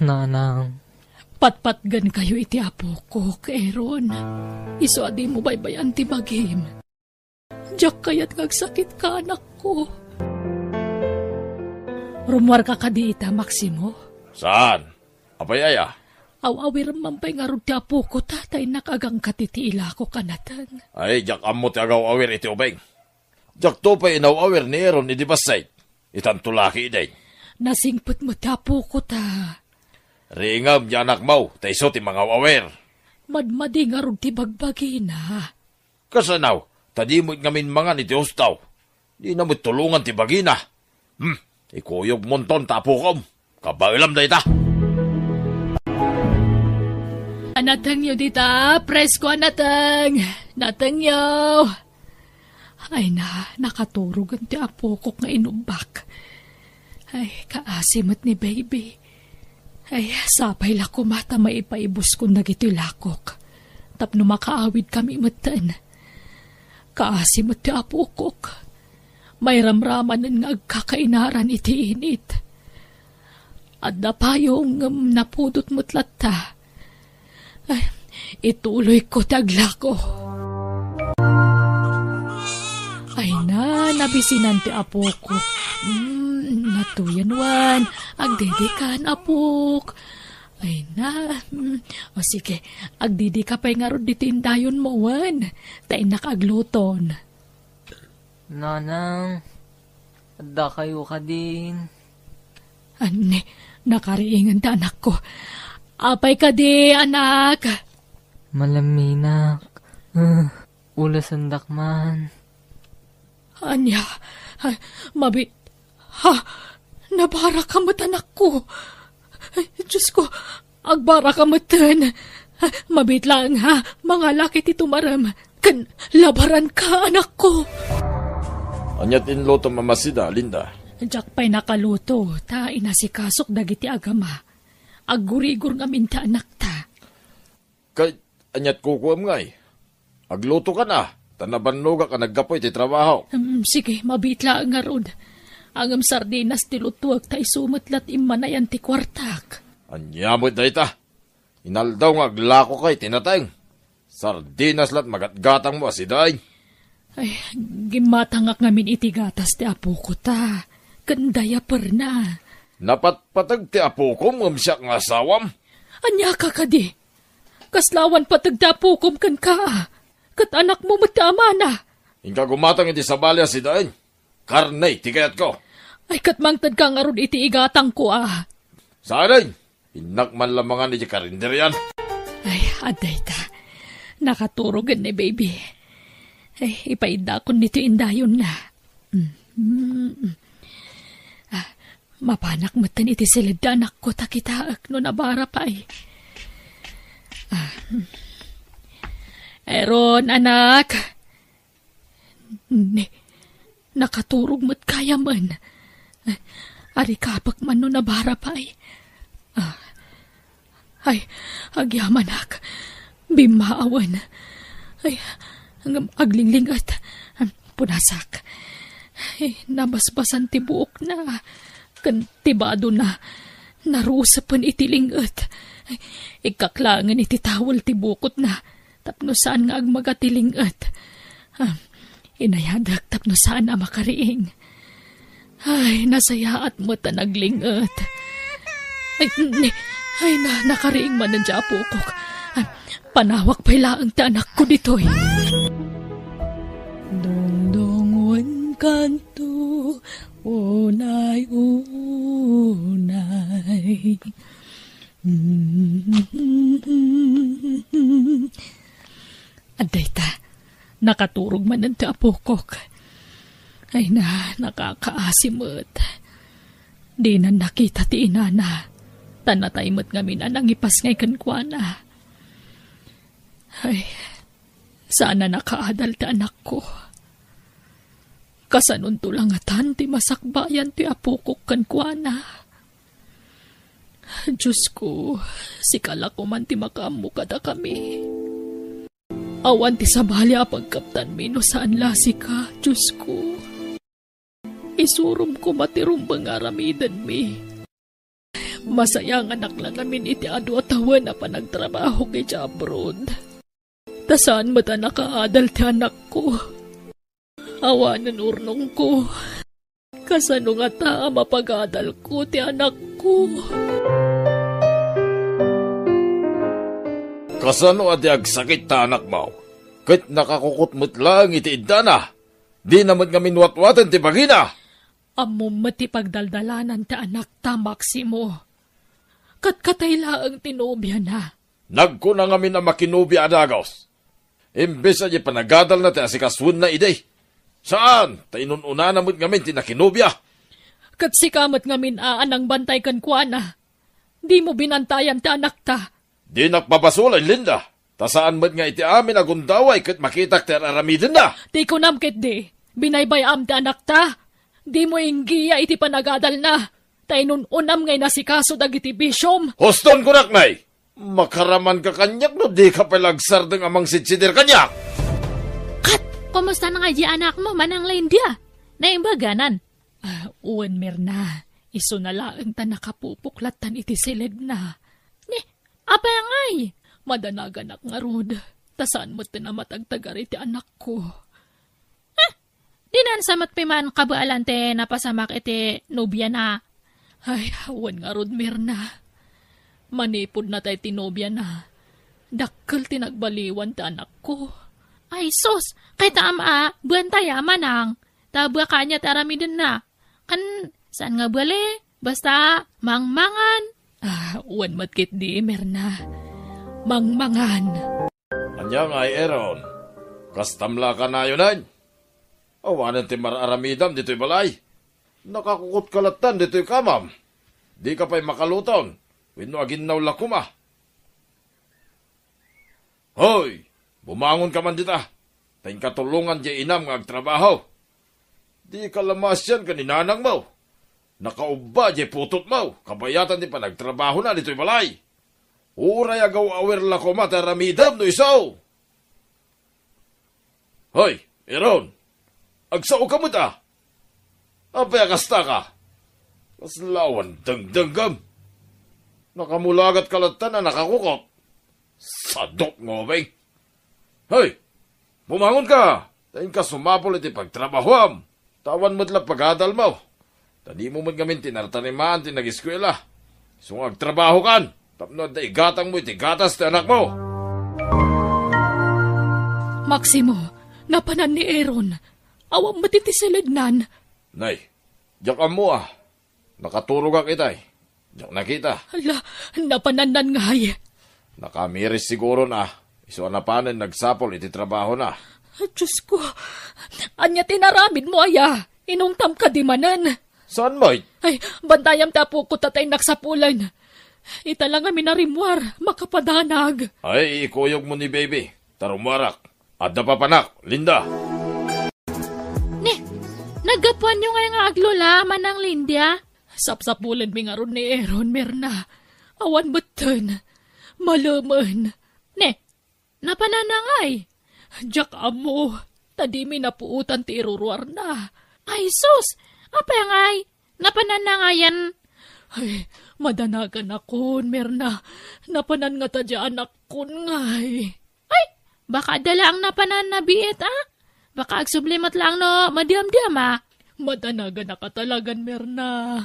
Nanang. Patpatgan kayo iti apo ko, Aaron. Iso adi mo baybayan ti bagim. Diyak kayat ngagsakit ka, anak ko. Rumwar ka kadiita, Maximo? Saan? Apay aya? Aw-awir mampay nga rod ti apo ko, tatay nakagang katitiila ko kanatan. Ay, jak amo ti agaw awir iti ubeng. Jak to pa inaw awir ni Aaron iti basay. Itantulaki iday. Nasingput mo ti apo ko ta. Ringam di anak mau, taiso ti mga awir. Madmadi nga rod ti bagbagi na. Kasanaw, tadi mo't ngamin mga ni Diyos tao. Di na mo't tulungan ti bagina. Ikuyog monton tapo kom. Kabailam da ita. Anatang yo dita, presko anatang. Natang yo. Ay na, nakaturog ang ti apo ko nga inumbak. Ay, kaasimat ni baby. Ay, sapay la ko mata maipaibos ko nagiti lakok. Tapno makaawid kami matan. Kaasimat ti apo ko. May ramramanan nga agkakainaran iti init. At napayong napudot mutlat ta. Ay, ituloy ko tagla ko. Ay na, nabisinan ti apok ko. Natuyan wan, agdidikan apok. Ay na, o sige, agdidi ka pa'y nga ron dito indayon mo wan. Ta'y nakagluton. Nanang, adda kayo ka din. Ane, nakariingan ta anak ko. Apay ka di, anak. Malaminak. Ulasandak man. Anya, mabit. Nabara ka mat anak ko. Ay, Diyos ko, agbara ka matan. Mabit lang ha, mga laki ti tumaram. Kan labaran ka anak ko. Anyat inloto mamasida, Linda. Jack pa'y nakaluto, ta inasikasok dagiti agama. Aggurigur nga minta anak ta. Kay, anyat kukuam ngay. Agluto ka na. Tanabanloga ka naggapoy ti trabaho. Sige, mabitla nga rod. Angam sardinas ti lutuag ta isumatlat imanayan ti kwartak. Anyamot na ita. Inaldaw nga aglako kay tinateng. Sardinas lat magatgatang mo asiday. Ay, gimatangak ngamin iti gatas ti apo ko ta. Kandaya per na. Napatpatag ti apo ko siya nga asawam. Anya ka kadi. Kaslawan patag ti apo kom kan ka. Kat anak mo matama na. Inka gumatang iti sabali asiday. Karnay, tikayat ko. Ay, katmangtad ka nga ron iti igatang ko Saaday, pinakman lamangan iti karinderian. Ay, aday ta. Nakaturogan ni baby. Ay, ipaida ko nito indayon na. Mapanak matan iti silid anak ko takitaak no nabara pa ay. Eron, anak. Nakaturog mo't kaya man. Ari kapak man no nabara pa ay. Ay, agyaman ak. Bimaawan. Ay, aglingling at punasak. Ay, nabasbasan ti buok na. Kantibado na. Narusapan itilingat. Ay, ikaklangan iti tawal ti bukot na. Tapno saan nga agmagatilingat. Inayadak tapno saan na makariing. Ay, nasayaat mo ta naglingat. Ay, nakariing man ang japo ko. Panawak pa'y laang ta anak ko dito'y. Dongdongon kanto, unay. Aday ta, nakaturog man ang taapokok. Ay nakakaasimot. Di na nakita ti inana. Tanatay mo't ngamin anang ipas ngay kankwana. Ay, sana nakaadal ti anak ko. Kasanon tulangatan ti masakbayan ti apokok kankwana. Diyos ko, sikala ko man ti makamu kada kami. Awan ti sabali apagkaptan mi no saan lasi ka, Diyos ko. Isurum ko matirum bangaramidan mi. Masayang anak lang amin iti adu atawan na panagtrabaho kay abroad. Tasaan mo ta nakaadal ti anak ko. Awanan urnong ko. Kasano nga ta mapagadal ko ti anak ko. Kasano adi agsakit ta anak mo? Kahit nakakukutmut lang iti idana. Di naman nga minwatwatan ti bagina. Amom mati pagdaldalanan ti anak ta, Maximo. Katkatay laang tinobya na. Nagkuna nga na makinubya adagos. Imbes na di panagadal na ti asikaswun na iday. Saan? Ta inununa namot ngamin ti nakinubya. Kat sikamat ngamin aanang bantay kan kuana. Di mo binantayan ti anak ta. Di nakpabasulay, Linda. Ta saan mo't nga iti amin agundaway kat makitak ti aramidin na. Di ko namkit di. Binaybayam ti anak ta. Di mo inggiya iti panagadal na. Ta inununam ngay nasikaso dagiti bisyom. Hoston ko naknay. Makaraman ka kanyak no di ka palagsar ng amang sitsidir kanyak. Kat, kumusta na nga di anak mo manang lain dia? Naimbaganan. Uwan merna. Iso na laang ta nakapupuklatan iti silid na. Apa yang ay? Madanagan ak nga rod. Tasaan mo na matagtagar iti anak ko. Dinan samat piman kabaalante napasamak iti nobya na. Ay, awan nga rod, Mirna. Manipod na tayo tinobya na. Dakkel tinagbaliwan ta anak ko. Ay, sus, kay taama, buwan tayo manang. Tabwa kanya taramidin na. Kan, saan nga bali? Basta, mangmangan. Uwan matkit di, Mirna. Mangmangan. Anya nga Aaron, kastamla ka na yun ay. Awanan ti mararamidam dito'y balay. Nakakukot kalatan dito'y kamam. Di ka pa'y makaluton. Wino agin naw lakuma. Hoy! Bumangon ka man dita. Taing katulungan di inam nga agtrabaho. Di ka lamas yan kaninanang mo. Nakauba di putot mo. Kabayatan di pa nagtrabaho na dito'y balay. Uray agaw awer lakuma taramidam no isaw. Hoy! Aaron! Agsao ka mo ta. Apay akasta ka. Kaslawan dangdanggam. Nakamulagat kalatan na nakakukot. Sadok mo, beng. Hoy! Bumangon ka! Tayin ka sumapol iti pagtrabahoam. Tawan mo't lang pagadal mo. Tadi mo man gamin tinartanimaan tinag-eskwela. So agtrabaho kan. Tapno da igatang mo iti gatas ti anak mo. Maximo, napanan ni Aaron. Awang matitisaladnan. Nay, diyak mo ah. Nakaturog ang itay. Diyak nakita. Hala, napananan nga ay. Nakamiris siguro na. Iso na panin nagsapol iti trabaho na. Diyos ko, anya tinaramid mo aya. Inungtam ka di manan. Saan mo? Ay, bantayam tapo ko tatay naksapulan. Ita lang kami narimwar, makapadanag. Ay, ikuyog mo ni baby. Tarumarak. Adda pa panak, Linda. Nagapuan nyo nga nga aglola, manang Lindia. Sapsapulan mi nga ron ni Aaron, Mirna. Awan batan. Malaman. Ne, napananangay. Diyak amo. Tadi mi napuutan ti iruruar na. Ay, sus! Apay ngay, napananangayan. Ay, madanagan akon, Mirna. Napanan nga tadya anak kon ngay. Ay, baka dala ang napanan na biit, ah? Baka agsublimat lang no, madiam-diam, ah. Madanagan na katalagan, Mirna.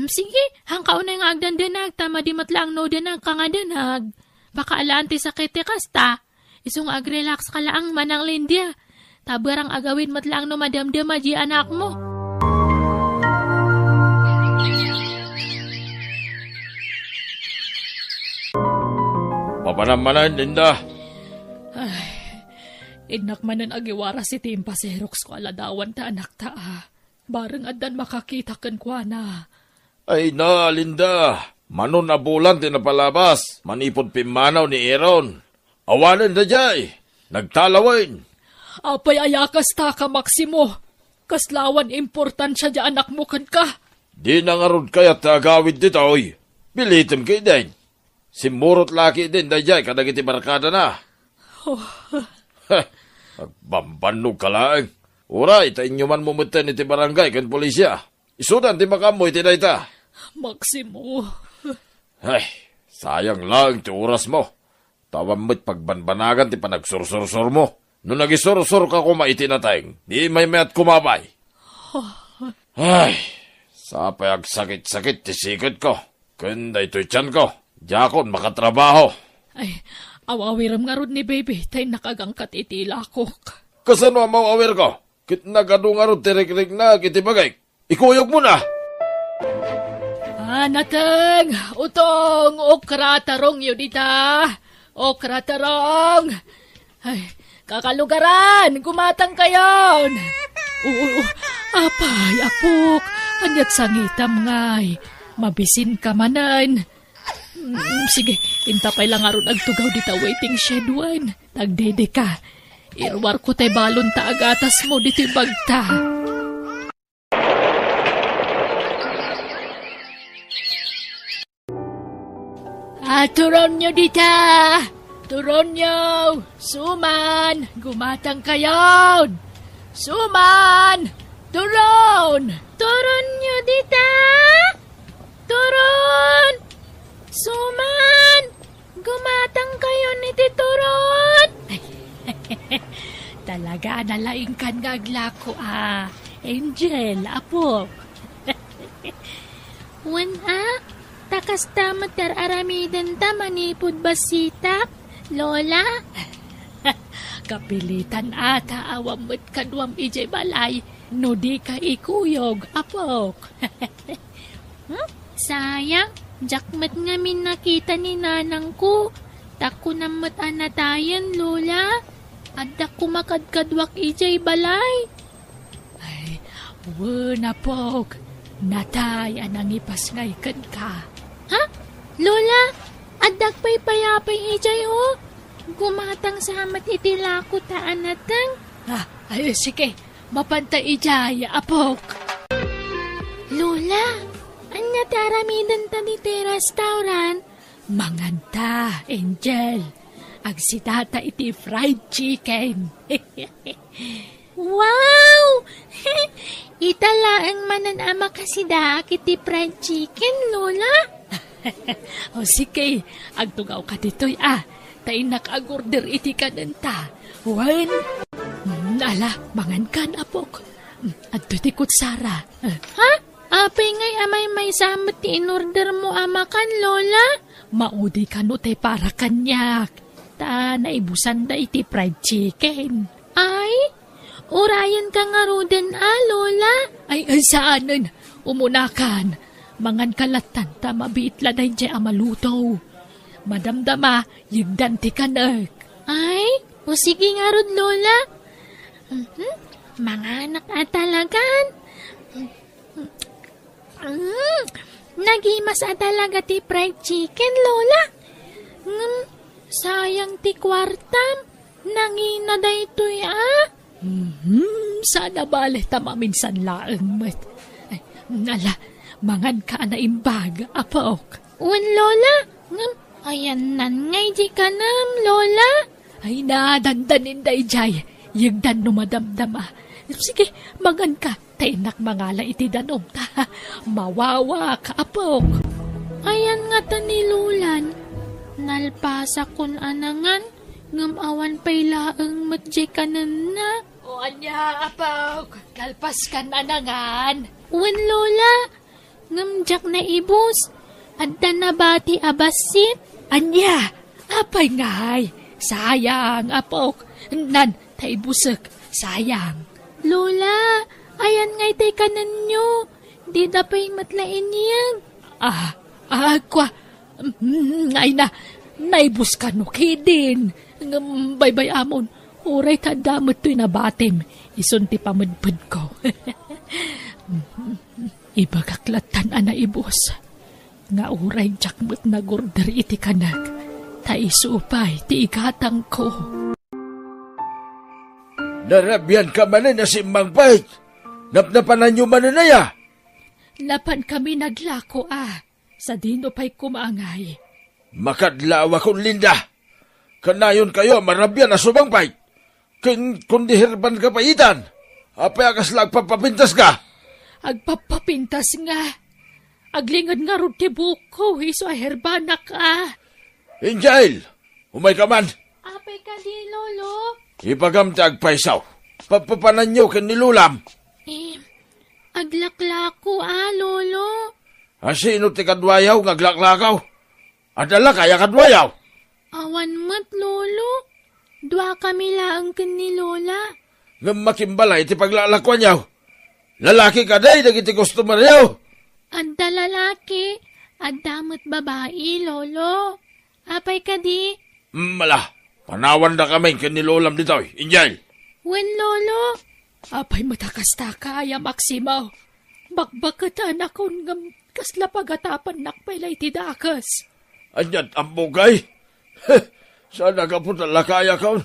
Sige, hangkaw na yung agdandanag, tamadimat lang no danag ka nga danag. Baka alanti sakit ti kasta. Isong agrelax ka lang manang Lindia. Tabarang agawin matlang no madam-dam di anak mo. Papanamanan, Linda. Ay, inak manan agiwara si Timpa Serox ko aladawan ta anak ta. Bareng adan makakita kan kwa na. Ay na, Linda. Manon na bulan tinapalabas. Manipod pimanaw ni Aaron. Awanan na jay. Nagtalawin. Apay ayakas ta ka, Maximo. Kaslawan importansya di anak mo kan ka. Di na nga ron kaya tagawid dito, oy. Bilitim kayo din. Simurot laki din, dayay, kadagiti barkada na. Agbambanog ka lang. Uray, tainyo man mumutin iti barangay kan polisya. Isudan, di makamoy tinayta. Maximo. Ay, sayang lang ti oras mo. Tawam mo't pagbanbanagan ti panagsursur mo. Nung nagisursur ka kumaitinatayng, di may mayat kumabay. Ay, sapay agsakit-sakit ti sikot ko. Kanda ito'y tiyan ko. Diyakon makatrabaho. Ay, awawiram nga ron ni baby, tay nakagangkat iti lakok. Kasano ang mawawir ko? Kit nagado nga ron tirik-rik na kitibagay. Ikuyog mo na. Nateng, utong, okra tarong yun dita. Okra tarong. Ay, kakalugaran, gumatang kayon. Apay, apok, anyat sangitam ngay. Mabisin ka manan. Sige, intapay lang aron agtugaw dita waiting shed one. Tagdede ka. Irwar ko tay balon ta agatas mo dito bagta. Turon nyo dita. Turon nyo. Suman. Gumatang kayon. Suman. Turon. Turon nyo dita. Turon. Suman. Gumatang kayo ni Tituron. Talaga nalaing kan ngaglako Angel, apo. Wan takas ta matararamidan ta manipod basita, Lola. Kapilitan ata awamot kadwam ijay balay, no di ka ikuyog, apok. Sayang, jakmat ngamin nakita ni nanang ko. Tako namat anatayan, Lola. Adda kumakadkadwak ijay balay. Ay, wala apok. Natay anang ipasngay kan ka. Ha? Lola, addak pa'y payapay ijay ho. Gumatang sa hamat itilako taan natang. Ay, sige. Mapantay ijay, apok. Lola, anya taramidan ta diti restaurant? Manganta, Angel. Agsidata iti fried chicken. Wow! Italaang manan ama kasida iti fried chicken, Lola. O sige, agtugaw ka dito'y tayo nakagorder iti kananta. One. Ala, mangan kan, apok. At tutikot Sara. Ha? Apay ngay amay may samot ti in-order mo ama kan, Lola? Maudi ka no tay para kanyak. Ta naibusan da iti fried chicken. Ay, urayan ka nga ruden Lola. Ay, saanan? Umunakan. Mangan kalatan ta mabiitla na hindi amaluto. Madamdama, yigdan ti kanak. Ay, o sige nga rod, Lola. Mga anak talagan. Nagimas talaga ti fried chicken, Lola. Sayang ti kwartam. Nangina da ito'y Sana bale tama minsan laang met. Nala, mangan ka na imbag, apok. Wan, Lola. Ayan nan ngay di ka nam, Lola. Ay na, dandanin da ijay. Yagdan no madamdama. Sige, mangan ka. Tainak mangala iti danom ta. Mawawa ka, apok. Ayan nga ta ni Lulan. Nalpasa kun anangan. Ngamawan pa'y laang matjay ka na. O anya, apok. Kalpas ka na nangan. Wan, Lola. Ngamjak na ibus. Adda na bati abasit. Anya, apay ngay. Sayang, apok. Nan, tay busek. Sayang. Lola, ayan ngay tay kanan nyo. Di da pa'y matlain yan. Kwa. Ngay na, naibus ka no kidin. Baybay amon. Uray tadamot to'y nabatim. Isunti pamadpad ko. Ibagaklatan ana ibus. Nga uray jakmut na gurder iti kanag. Taisupay ti ikatang ko. Narabyan ka manin na si Mang Pait. Napnapanan nyo mananaya. Lapan kami naglako sa dino pa'y kumangay. Makadlawa kong Linda. Kanayon kayo marabyan na subang Pait. Kundi herban ka paitan. Apay akas lang papapintas ka. Agpapapintas nga. Aglingad nga rin ti buko, iso aherbanak Angel, umay ka man. Apay ka di, Lolo. Ipagamta agpaisaw. Papapanan nyo ken nilulam. Aglaklako Lolo. Sino ti kadwayaw ngaglaklakaw? Adala kaya kadwayaw. Awan mat, Lolo. Dua kami laang ken ni Lola. Ngamakimbalay ti paglalakwan yaw. Lalaki ka day, dagiti customer yaw. Adda lalaki, adamot babae, Lolo. Apay ka di? Mala, panawan na kami kanilulam dito, Angel. Wen, Lolo? Apay matakastaka, ya Maximaw. Bakbakatan akong kasla pagatapan nakpailay tidakas. Anyat ang bugay. Sana ka po talakaya kaon.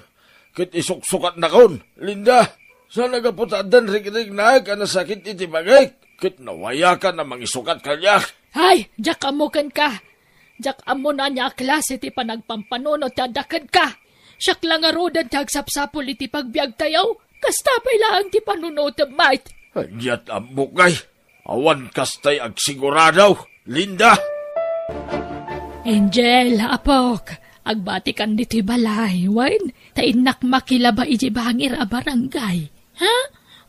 Kit isuksukat na kaon, Linda. Sana ka po tadan rig-rig na ka na sakit iti bagay. Kit nawaya ka na mangisukat kanyak. Hay, jak amukan ka. Jak amo na niya klase ti panagpampanono tadakad ka. Siyak lang arodan tagsapsapol iti pagbiag tayaw. Kastapay lang ti panunotab mait. Anyat ang bugay. Awan kastay agsiguradaw, Linda. Angel, apok. Agbati kan dito'y balay, wan. Tainak makilaba iji bangir a barangay. Ha?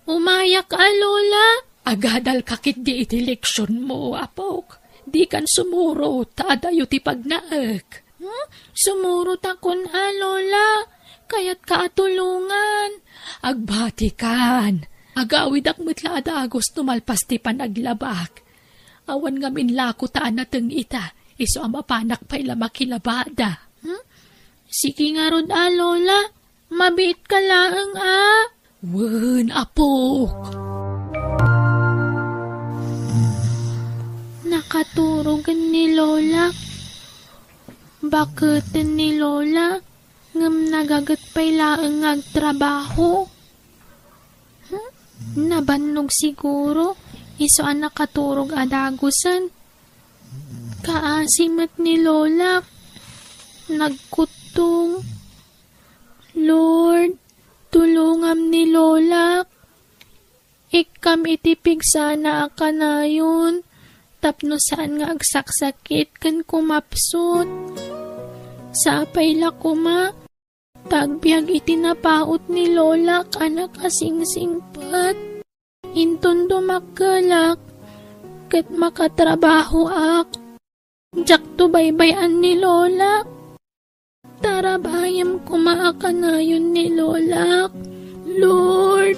Umayak ka, Lola? Agadal kakit di iti leksyon mo, apok. Di kan sumuro, taadayo ti pagnaek. Sumurot akon Lola. Kaya't kaatulungan. Agbati kan. Agawid akmitla adagos tumalpas ti panaglabak. Awan nga minlako taan nateng ita. Iso ang mapanak pa ila makilabada. Sige nga rod Lola. Mabit ka laang Wen, apok. Nakaturugan ni Lola. Bakit ni Lola? Ngam nagagat pa'y laang agtrabaho. Nabannog siguro. Iso ang nakaturog adagusan. Kaasimat ni Lola. Nagkutong. Lord, tulungam ni Lola. Ikam itipig sana akanayon. Tapno saan nga agsaksakit kan kumapsot. Sapay la kuma. Tagbiag itinapaot ni Lola anak asingsingpat. Inton dumakalak. Kat makatrabaho ak. Jak to baybayan ni Lola. Tarabayam kumaakanayon ni Lola. Lord.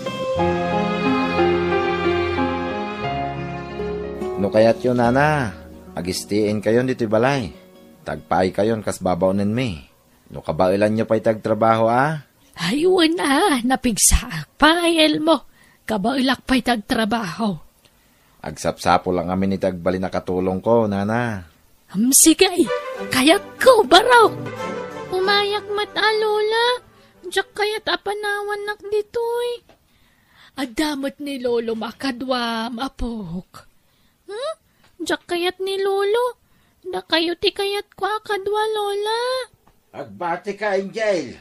No kayat yun, nana. Agistiin kayon dito'y balay. Tagpaay kayon kas babaunin mi. No kabailan nyo pa'y tagtrabaho, Ayun napigsaak pa, Elmo. Kabailak pa'y tagtrabaho. Agsapsapo lang kami ni tagbali na katulong ko, nana. Sigay, kayak ko, baraw. Umayak mata, Lola. Diyak kaya't apanawan nak dito'y. Adamot ni Lolo makadwam, apok. Diyak kaya't ni Lolo. Da kayo ti kayat ko akadwa, Lola. Agbati ka, Angel.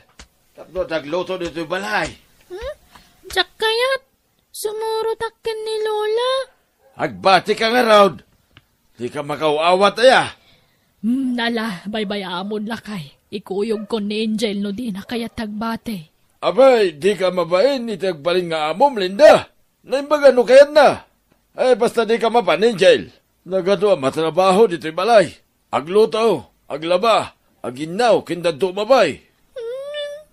Tapno tagluto dito'y balay. Diyak kayat. Sumurot akin ni Lola. Agbati ka nga, Rod. Di ka makauawat, Nala, baybayamon lakay. Ikuyog ko ni Angel no di na kaya tagbate. Abay, di ka mabain ni tagbalin nga amom, Linda. Naimbaga no kayat na. Ay, basta di ka mapan, Angel. Nagado ang matrabaho dito'y balay. Agluto, aglaba, aginaw, kindadto mabay.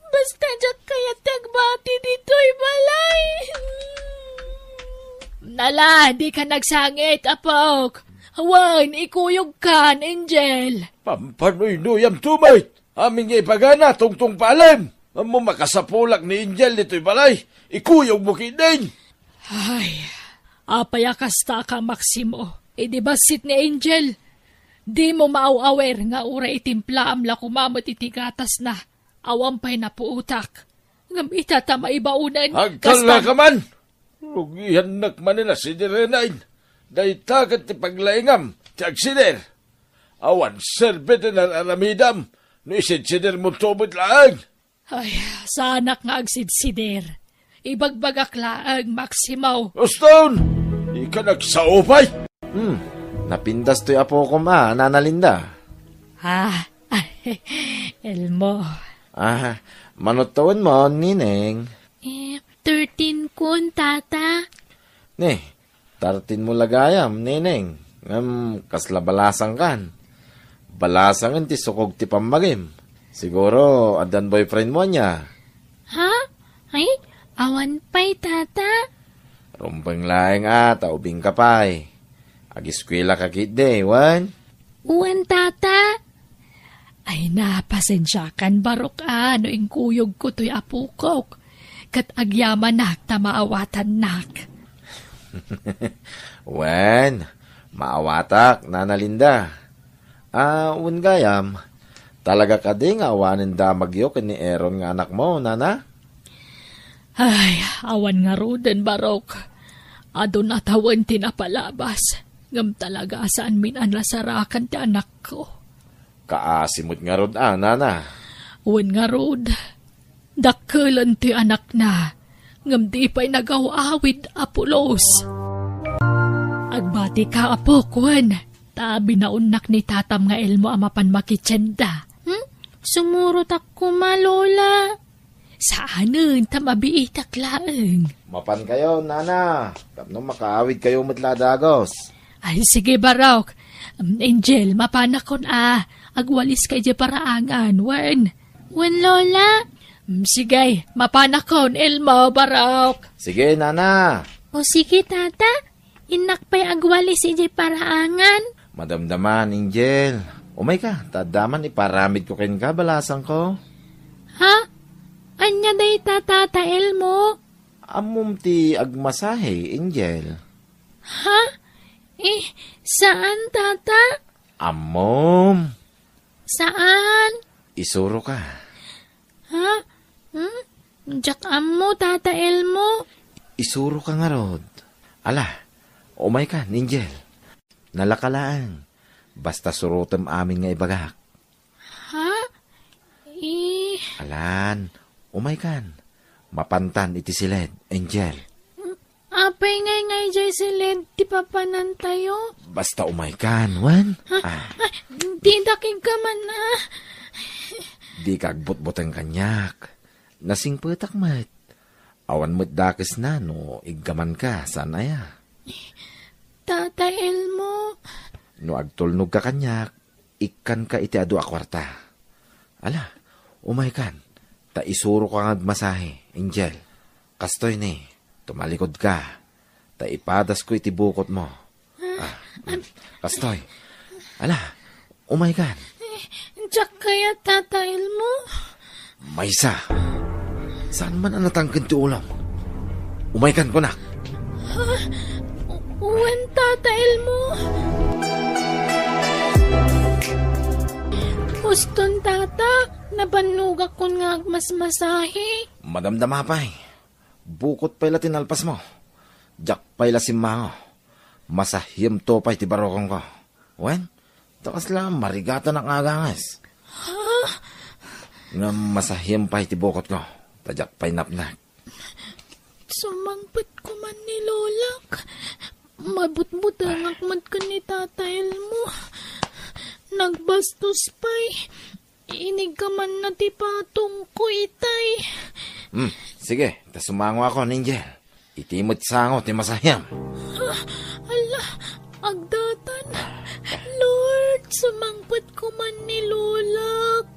Basta diyak kaya tagbati dito'y balay. Nala, di ka nagsangit, apok. Hawan, ikuyog kan, Angel. Pampanoy nuyam tumait. Aming ipagana, tungtung palim. Amo makasapulak ni Angel dito'y balay. Ikuyog mo kinin. Ay, apayakasta ka, Maximo. Idibasit ni Angel. Di mo maawawer nga ura itimpla amla kumamot itigatas na. Awampay na puutak. Ngam itatama ibaunan. Hagkala ka man. Rugihan nakmanila si Direnain. Day takat ti paglaingam. Tiyag sider. Awan serbete na aramidam. No isidsider mo tubot laang. Ay, sanak nga agsidsider. Ibagbagak laang, Maximo. Oston! Di ka nagsaupay. Napindas to'y apo ko, Nana Linda. Elmo. Manutawan mo, Nineng. 13 kun, tata. 13 mo lagayam, Nineng. Kasla balasang kan. Balasang ti sukog ti pamagim. Siguro, adan boyfriend mo niya. Ha? Ay, awan pa'y, tata. Rumpang laing taubing ka pa'y. Agiskwela ka kitde, wan? Uwan, tata. Ay napasensyakan barok no ingkuyog ko to'y apukok. Kat agyaman nak ta maawatan nak. Wen, maawatak, Nana Linda. Un gayam, talaga ka ding awanin damagyo ni Aaron nga anak mo, Nana? Ay, awan nga ruden barok. Adon atawan tinapalabas. Ngam talaga saan minanlasarakan ti anak ko. Kaasimot nga rod, Nana. Uwan nga rod. Dakkelan ti anak na. Ngam di pa'y nagawawid apulos. Agbati ka apok, Wan. Ta binaunak ni tatam nga Elmo amapan makitsenda. Sumurot ako Lola. Saanen tamabiitak laeng. Mapan kayo, nana. Tapno makaawid kayo matladagos. Ay sige Barok. Angel, mapanakon agwalis kay di paraangan, wen. Wen Lola. Sige, mapanakon, Elmo, Barok. Sige, nana. O sige tata, inakpay agwalis iti paraangan. Madamdaman, Angel. Umay ka, tadaman iparamid ko kin ka, balasang ko. Ha? Anya day tata Elmo? Amum ti agmasahe, Angel. Ha? Saan tata? Amom. Saan? Isuro ka. Ha? Diyak mo tata Elmo? Isuro ka nga rod. Ala, umay ka, Angel. Nalakalaan. Basta surutem amin nga ibagak. Ha? Alan, umay kan. Mapantan iti silid, Angel. Apay ngay jay silid, ti papanan tayo. Basta umay kan, wan. Di daking ka man na. Di kagbot-botang kanyak. Nasing petak mat. Awan mo't dakis na no, iggaman ka, sanaya. Tata Elmo. No agtulnog ka kanyak, ikan ka iti adu akwarta. Ala, umay kan. Ta isuro ka nga masahe, Angel. Kastoy ni, tumalikod ka. Ta ipadas ko iti bukot mo. Kastoy. Ala, umay kan. Diyak kaya tata Elmo? Maysa. Saan man ang natangkin ti ulam? Umay kan ko na. Uwan tata Elmo? Uston tata, nabanuga ko nga mas masahe. Madamdama pa'y. Bukot pa'y la tinalpas mo. Diyak pa'y la simmango. Masahim to pa'y ti barokong ko. Wen, takas lang marigata ng agangas. Ha? Nga masahim pa'y ti bukot ko. Tadyak pa'y napnak. Sumangpit ko man ni Lolak. Mabut-butangak man ka ni Tata Elmo. Nagbastos pa'y. Inig ka man na ti patong ko itay. Sige, tasumango ako, Angel. Itimot sango ti masahim. Ala, agdatan. Lord, sumangpit ko man ni Lolak.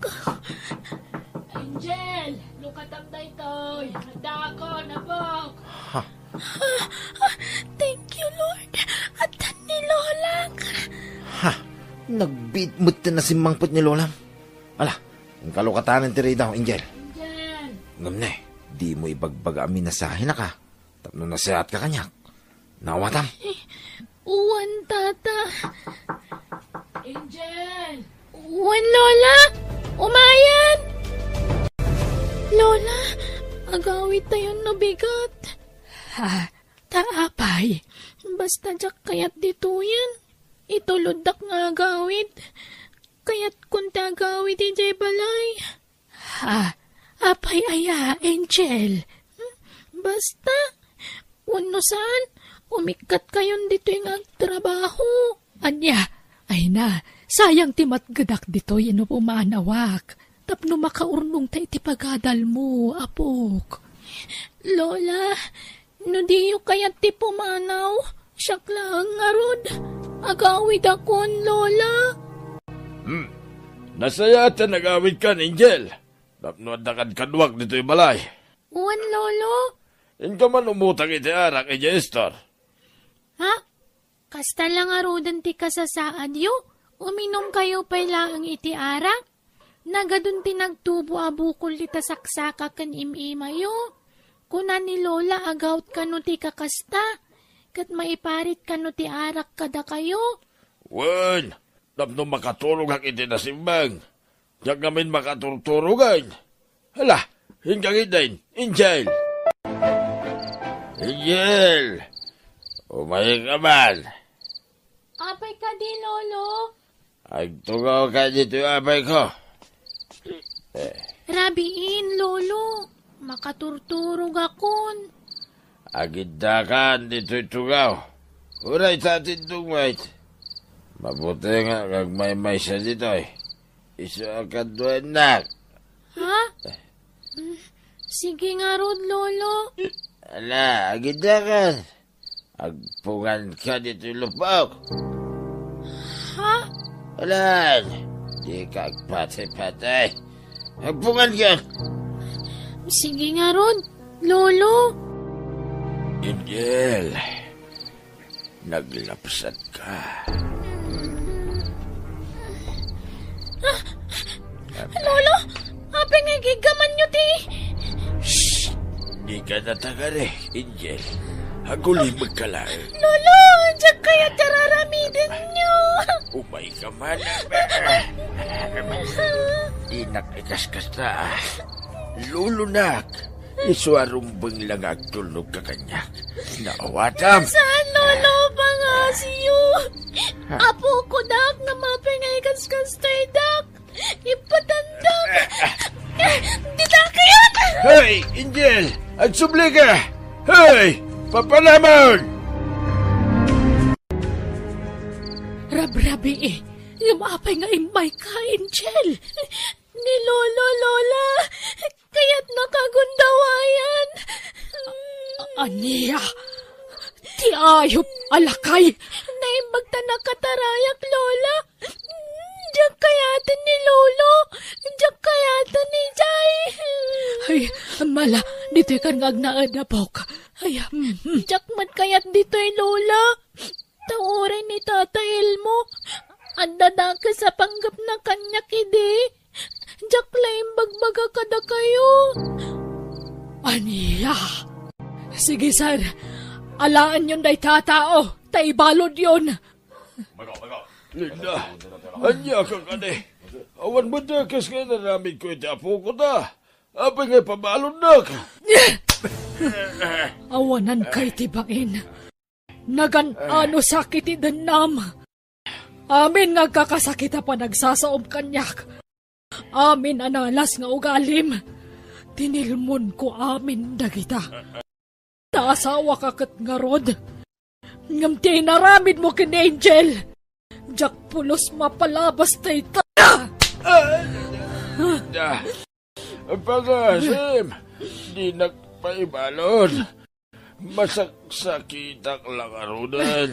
Angel, lukatam da ito'y. Handa ako, nabok. Thank you, Lord. At ni Lolak. Nagbitmut na simangpot ni Lolam. Ala, ang kalukatanan ti daw, Angel. Angel. Ngam ne, di mo ibagbag amin na sahin na ka. Tapno na siya at kakanyak. Nawatam. Uwan, tata. Angel. Uwan, Lola. Umayan. Lola, agawit tayo na bigat. Taapay. Basta jak kayat dito yan. Ituludak nga agawit. Kayat kunta agawit ijay balay. Apay aya, Angel. Basta, uno saan, umikat kayon dito yung agtrabaho. Anya, ay na, sayang ti matgadak dito yun pumanawak. Tapno makaurnong ta iti pagadal mo, apok. Lola, no diyo kayat ti pumanaw, siyak lang nga rod. Agawid akon, Lola. Nasaya at nag-awid ka, Angel. Tapno at nakadkadwak dito yung balay. Uwan, Lolo. In ka man umutang iti arak, Esther. Ha? Kasta lang arudan ti kasasaan yo. Uminom kayo pala ang iti arak. Nagadun ti nagtubo abukol ti tasaksaka kan imimayo. Kuna ni Lola agawt kano ti kakasta. Kat maiparit kano ti arak kada kayo. Wen, tapno makatulog ang iti nasimbang. Diyak namin makaturturugan. Hala, hinggang din, Angel. Angel! Umayin ka man. Apay ka di, Lolo. Agtugaw ka dito, apay ko. Rabiin, Lolo. Makaturturog akon. Agidakan dito tugaw. Uray sa atin tungwait. Mabuti nga kag may siya dito eh. Isa ka doon, nak. Ha? Sige nga rod, lolo. Ala, agida ka. Agpungan ka dito lupok. Ha? Ala, di ka agpatay-patay. Agpungan ka. Sige nga rod, lolo. Angel, naglapsat ka. Lolo, apeng nga gigaman nyo ti. Shh! Di ka natagari, Angel. Haguli magkalain. Lolo, diyan kaya tararamidin nyo. Umay ka man. Inak ikaskas na. Lulunak. Isuarumbang lang agtulog ka kanyak. Naawatam. Saan, lolo, pangasiyo? Apo ko, dak, na mapengay kaskas tayo, dak. Ipatandak. Ditakiyan! Hey, Angel! Agsubli ka! Hey! Papalamon! Rabrabi eh. Lumapay nga imbay ka, Angel. Ni lolo, lola. Kaya't nakagundawayan. Aniya. Ti ayop alakay. Naimbag ta nakatarayak, lola. Diyak kayatan ni lolo. Diyak kayatan ni Jay. Ay, mala, dito'y kan ngagnaadapok. Ay, Diyak man kayat dito'y lola. Tauray ni Tata Elmo. Andada ka sa panggap na kanya kidi. Diyak laing bagbaga kada kayo. aniya. Sige, sir. Alaan yun day tatao. Taibalod yun. Linda, anya ka kani. Awan mo na kas nga naramid ko itapo ko na. Apa nga pabalon na ka. Awanan kay tibain. Nagan-ano sakit idanam. Amin nga kakasakita pa nagsasaom kanyak. Amin analas nga ugalim. Tinilmon ko amin dagita. Taasawa ka kat nga rod. Ngam tinaramid mo kin Angel. Jak pulos mapalabas tay ta. Pagasim, di nagpaibalon. Masaksakitak lang arunan.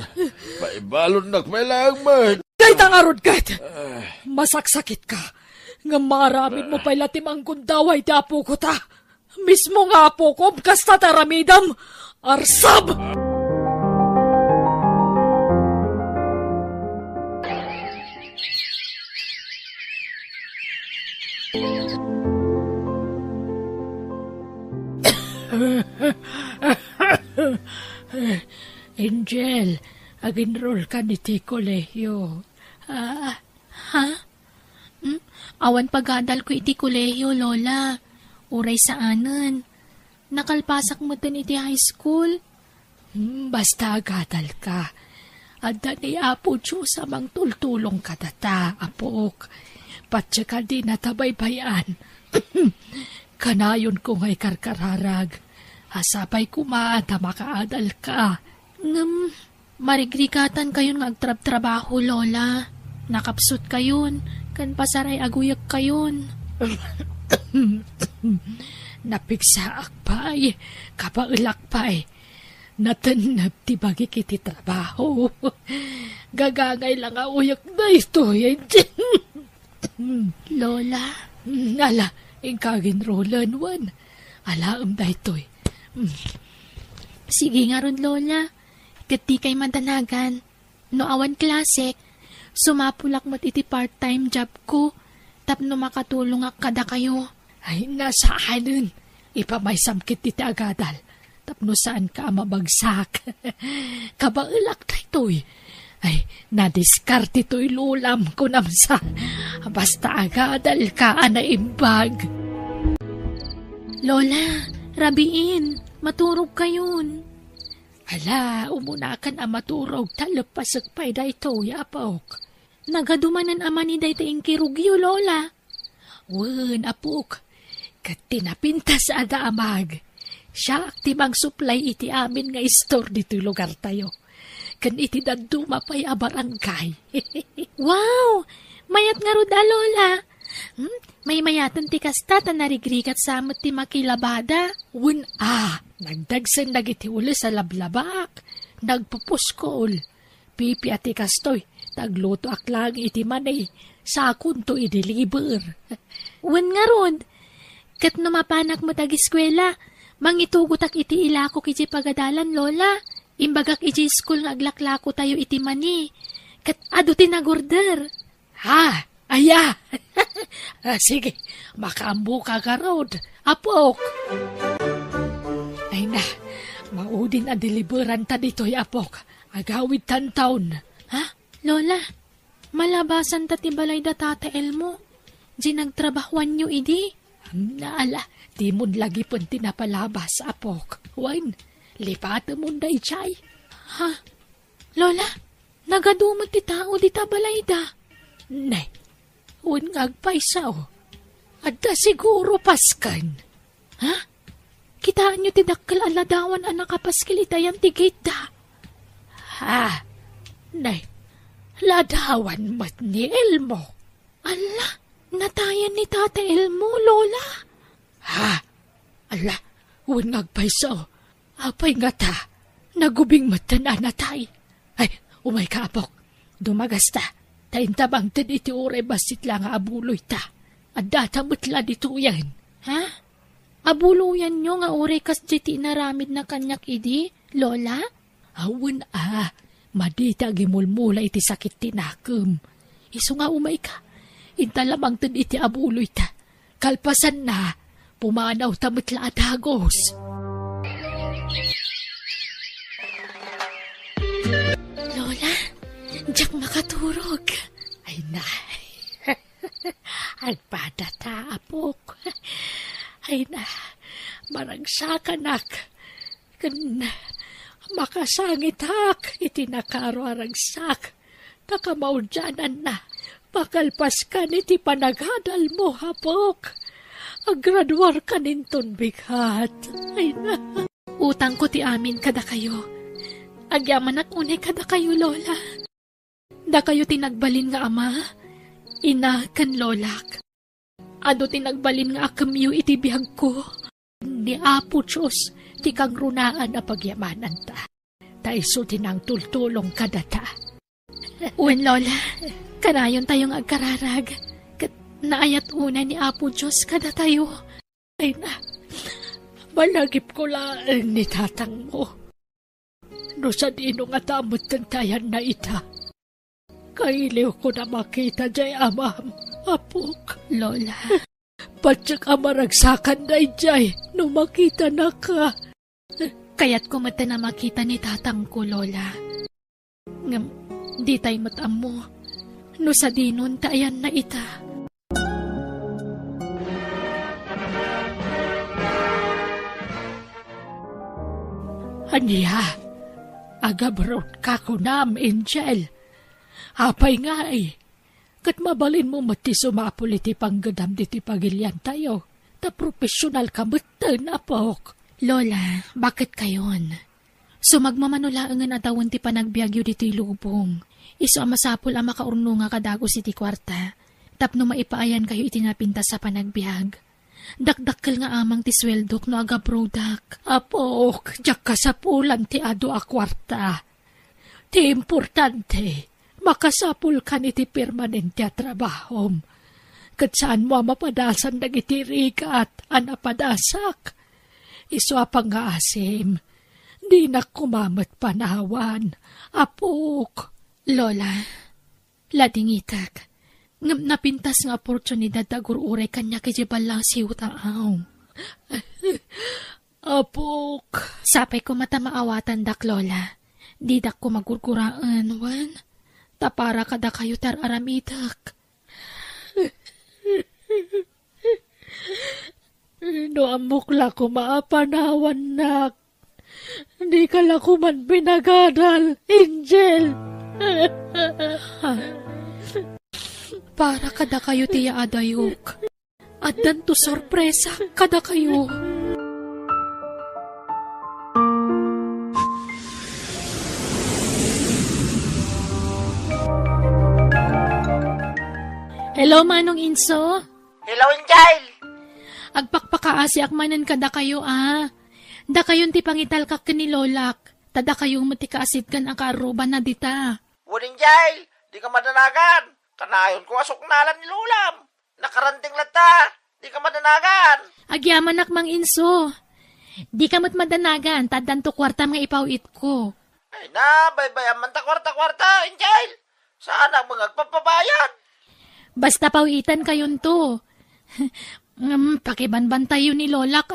Paibalon nakmailang man. Kay tangarod kat. Masaksakit ka. Nga maramid mo pa'y latim ang kundaway dapo ko ta. Mismo nga po ko, kasta taramidam. Arsab! Angel, aginroll ka ni Tico Lehio. Ha? Awan pagadal ko iti kolehiyo, lola. Uray sa anan. Nakalpasak mo din iti high school. Basta agadal ka. Adda ni Apo Diyos amang tultulong katata, apok. Patya ka di natabaybayan. Kanayon ko ngay karkararag. Hasabay kumaada makaadal ka. Marigrikatan kayon nga agtrab-trabaho, lola. Nakapsut kayon. Kan pasaray aguyak kayon. Napigsaak pa ay, kapailak pa ay. Natanap ti bagi kiti trabaho. Gagangay lang uyak na ito. Lola? Ala, ingkagin rolan wan. Alaam na ito. Sige nga ron, lola. Kati kay madanagan. No awan klase, sumapulak mo't iti part-time job ko. Tapno makatulong ak kada kayo. Ay, nasaanan. Ipamay-samkit iti agadal. Tapno saan ka mabagsak. Kabailak na ito'y. Ay, nadiskarte ito'y lulam ko namsa. Basta agadal ka na imbag. Lola, rabiin. Maturog kayon. Ala, umunakan ang maturog. Talapasag pa'y da ito'y apok. Nagadumanan ama ni daytaing kirugyo, lola. Wen, apok. Kat tinapinta sa ada amag. Siya aktimang supply iti amin nga store dito lugar tayo. Kan iti daduma pa'y abarangkay. Wow! Mayat nga ruda, lola. May mayatan ti kasta ta narigrigat samot ti makilabada. Nagdagsan nagiti uli sa lablabak. Nagpupuskol. Pipi ati kastoy. Tagluto aklang iti manay. Sakon to i-deliver. Wen nga rod. Kat numapanak mo tag-eskwela, mangitugot ak iti ilako kiti pagadalan, Lola. Imbagak iti school nga aglaklako tayo iti mani. Kat ado tinagorder. Aya! Sige, makaambo ka ka rod. Apok! Ay na, maudin ang deliveran ta dito'y apok. Agawid taon. Lola, malabasan ta ti balay da Tata Elmo. Di nagtrabahuan nyo idi. Naala, di mo lagi pun tinapalabas, apok. Wan, lipata mo day chay. Lola, nagadumot ti tao di ta balay da. Nay, wan ngagpaisaw. Adda siguro paskan. Kitaan nyo ti dakkel aladawan ang nakapaskil itayan ti gate da. Nay, ladawan mat ni Elmo. Ala, natayan ni Tata Elmo, Lola. Ala, wan ngagpaisaw. Apay nga ta, nagubing mata na natay. Ay, umay ka, apok. Dumagas ta. Taintabang tin iti ure basit lang abuloy ta. At datamutla dito yan. Abuluyan nyo nga ure kas jiti naramid na kanyak idi, Lola? Awan madita gimulmula iti sakit tinakam. Iso nga umay ka. Intalamang tin iti abuloy ta. Kalpasan na, pumanaw tamutla at hagos. Lola, diyak makaturog. Ay na, agpada ta, apok. Ay na, maragsakan kan makasangit iti nakaro aragsak. Nakamaudyanan na, pakalpas ka iti panagadal mo, apok. Agradwar ka ninton bigat. Ay na. Utang ko ti amin kada kayo. Agyaman at unay kada kayo, Lola. Da kayo tinagbalin nga ama, ina kan lolak. Ado tinagbalin nga akamyo iti bihag ko. Ni Apo Diyos, ti kang runaan na pagyamanan ta. Taiso tinang tultulong kadata. Uwen, Lola, kanayon tayong agkararag. Kat naayat una ni Apo Diyos kada tayo. Ay na, malagip ko lang ni tatang mo. No sa dino nga tamot tantayan na ita. Kailiw ko na makita jay amam, apok. Lola. Patsak amaragsakan na jay, no makita na ka. Kaya't kumata na makita ni tatang ko, Lola. Ngam, di tayo matam mo. No sa dinon tayan na ita. Anya, agabrot ka ko nam, Angel. Apay nga kat mabalin mo mati sumapol iti panggadam diti pagilyan tayo. Ta profesional ka matan, apok. Lola, bakit kayon? Sumagmamanulaangan atawan ti panagbiagyo diti lubong. Iso amasapol ang makaurno nga kadagos iti kwarta. Tapno maipaayan kayo iti napintas sa panagbiag. Dakdakkel nga amang ti sweldok no aga product. Apok, jak kasapulan ti ado a kwarta. Ti importante, makasapul kan iti permanente a trabahom. Kat saan mo mapadasan dagiti rigat anapadasak. Iso apang nga asim, di na kumamat panawan. Apok. Lola, ladingitak. Ngam napintas nga oportunidad agur-uray kanya kajibal lang si utaaw. Apok. Sapay ko mata maawatan dak, Lola. Di dak ko magurguraan, wan. Tapara kada kayo tararamitak. No amukla ko maapanawan nak. Di ka la ko man binagadal, Angel. Para kada kayo tiya adayok. At danto sorpresa kada kayo. Hello, Hello, Manong Inso. Hello, Angel. Agpakpakaasi akmanan kada kayo, Da kayon ti pangital kak ni Lolak. Tada kayo matikaasit kan ang kaaruban na dita. Wuning Jay, di ka madanagan. Kanayon ko asok nalan ni Lulam. Nakaranting lata, di ka madanagan. Agyaman Mang Inso. Di ka madanagan, tadan to kwarta mga ipawit ko. Ay na, baybayan man ta kwarta-kwarta, Angel. Sana magpapabayad. Basta pawitan kayon to. Pakibanbantay yun ni Lolak,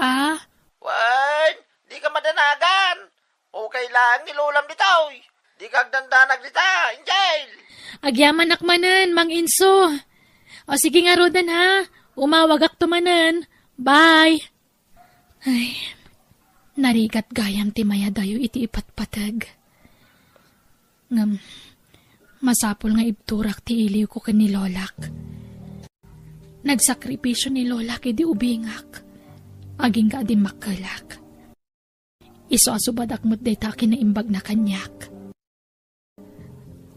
Wan, di ka madanagan. Okay lang ni Lulam ditaw. Di ka agdandanag dita, Angel. Agyaman akmanan, Mang Inso. O sige nga rodan umawagak tumanan. Bye. Ay, narigat gayam ti maya dayo iti ipatpatag. Masapol nga ibturak ti iliw ko kan ni Lolak. Nagsakripisyo ni Lolak iti ubingak. Aging ka di makalak. Iso asubadak mo't dayta kinaimbag na kanyak.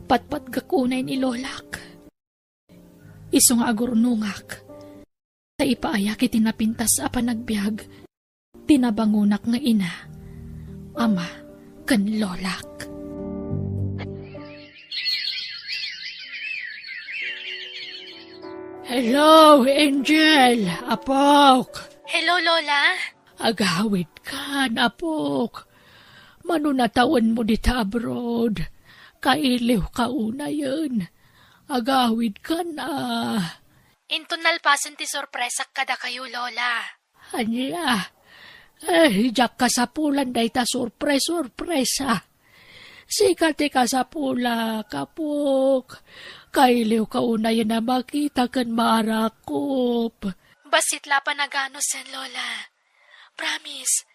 Patpat gakunay ni Lolak. Iso nga agurnungak. Sa ipaayak iti napintas a panagbiag. Tinabangunak nga ina. Ama kan Lolak. Hello, Angel! Apok! Hello, Lola. Agawid ka, Apok. Manunataon mo dita abroad. Kailiw ka una yun. Agawid ka na. Intunalpasan ti sorpresak kada kayo, Lola. Anya? Jak ka sa pulan day ta sorpresa. Sikat ka sa pula, Kapok. Kailiw ka una yun na makita kan marakop. Basit la pa nagano sen, Lola. Promise.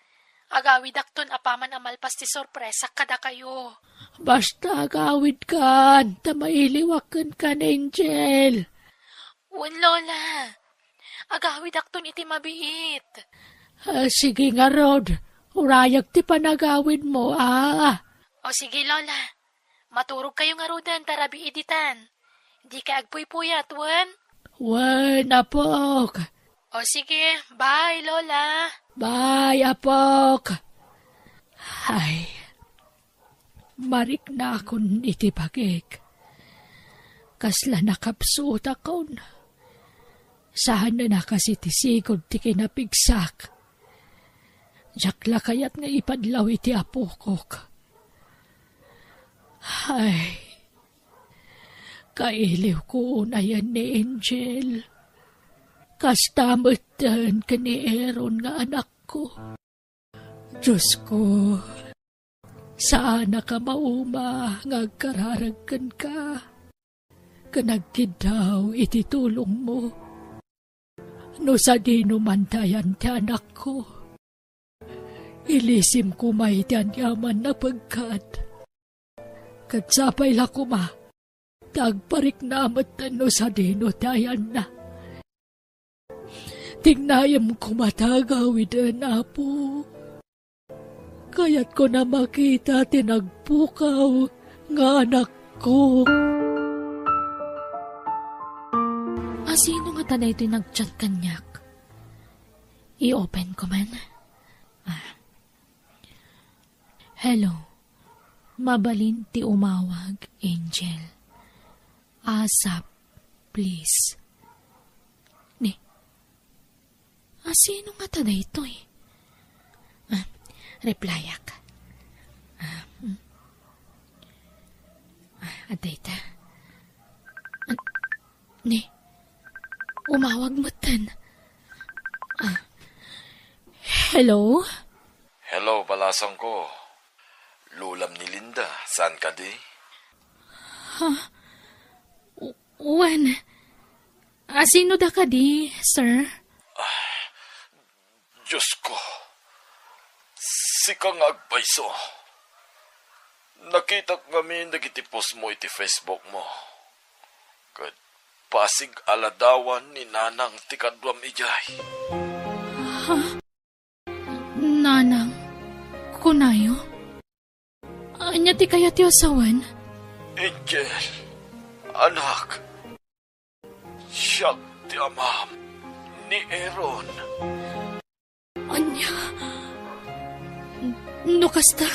Agawid akton apaman amalpas ti sorpresa kada kayo. Basta agawid ka. Tamailiwakan ka, Angel. Un, Lola. Agawid akton iti mabiit. Sige nga, Rod. Urayag ti panagawid mo, O sige, Lola. Maturog kayo nga rodan, tarabi editan. Di ka agpuy-puyat, Wan. Wan, Apok. O sige, bye, Lola. Bye, Apok. Ay, marik na akong iti bagik. Kasla nakapsuot akon. Saan na nakasi ti sigod ti kinapigsak. Jakla kayat nga ipadlaw iti apokok. Ay, kailiw ko na yan ni Angel. Kastamatan ka ni Aaron nga anak ko. Diyos ko, saan ka mauma nga kararagkan ka? Kanagkid daw iti tulong mo. No sa di numantayan ti anak ko. Ilisim ko may tiyan yaman na pagkat. Katsapay la kuma, tagparik na amatan no sa dino tayan na. Tingnayam ko matagawid na po. Kaya't ko na makita tinagpukaw nga anak ko. Sino nga taday ito nag-chat kanyak? I-open ko man. Hello. Mabalin ti umawag, Angel. Asap, please. Sino nga taday ito replyak. Adayta. Umawag mo tan. Hello? Hello, balasang ko. Lulam ni Linda, saan ka di? Wan. Sino da ka di, sir? Diyos ko. Sikang agpaiso. Nakita kami nagitipos mo iti Facebook mo. Kat pasig aladawan ni Nanang tikadwam ijay. Nanang? Kunayo? Anya ti kaya ti asawan? Angel, anak. Siya ti ama ni Aaron. Anya? No kasta?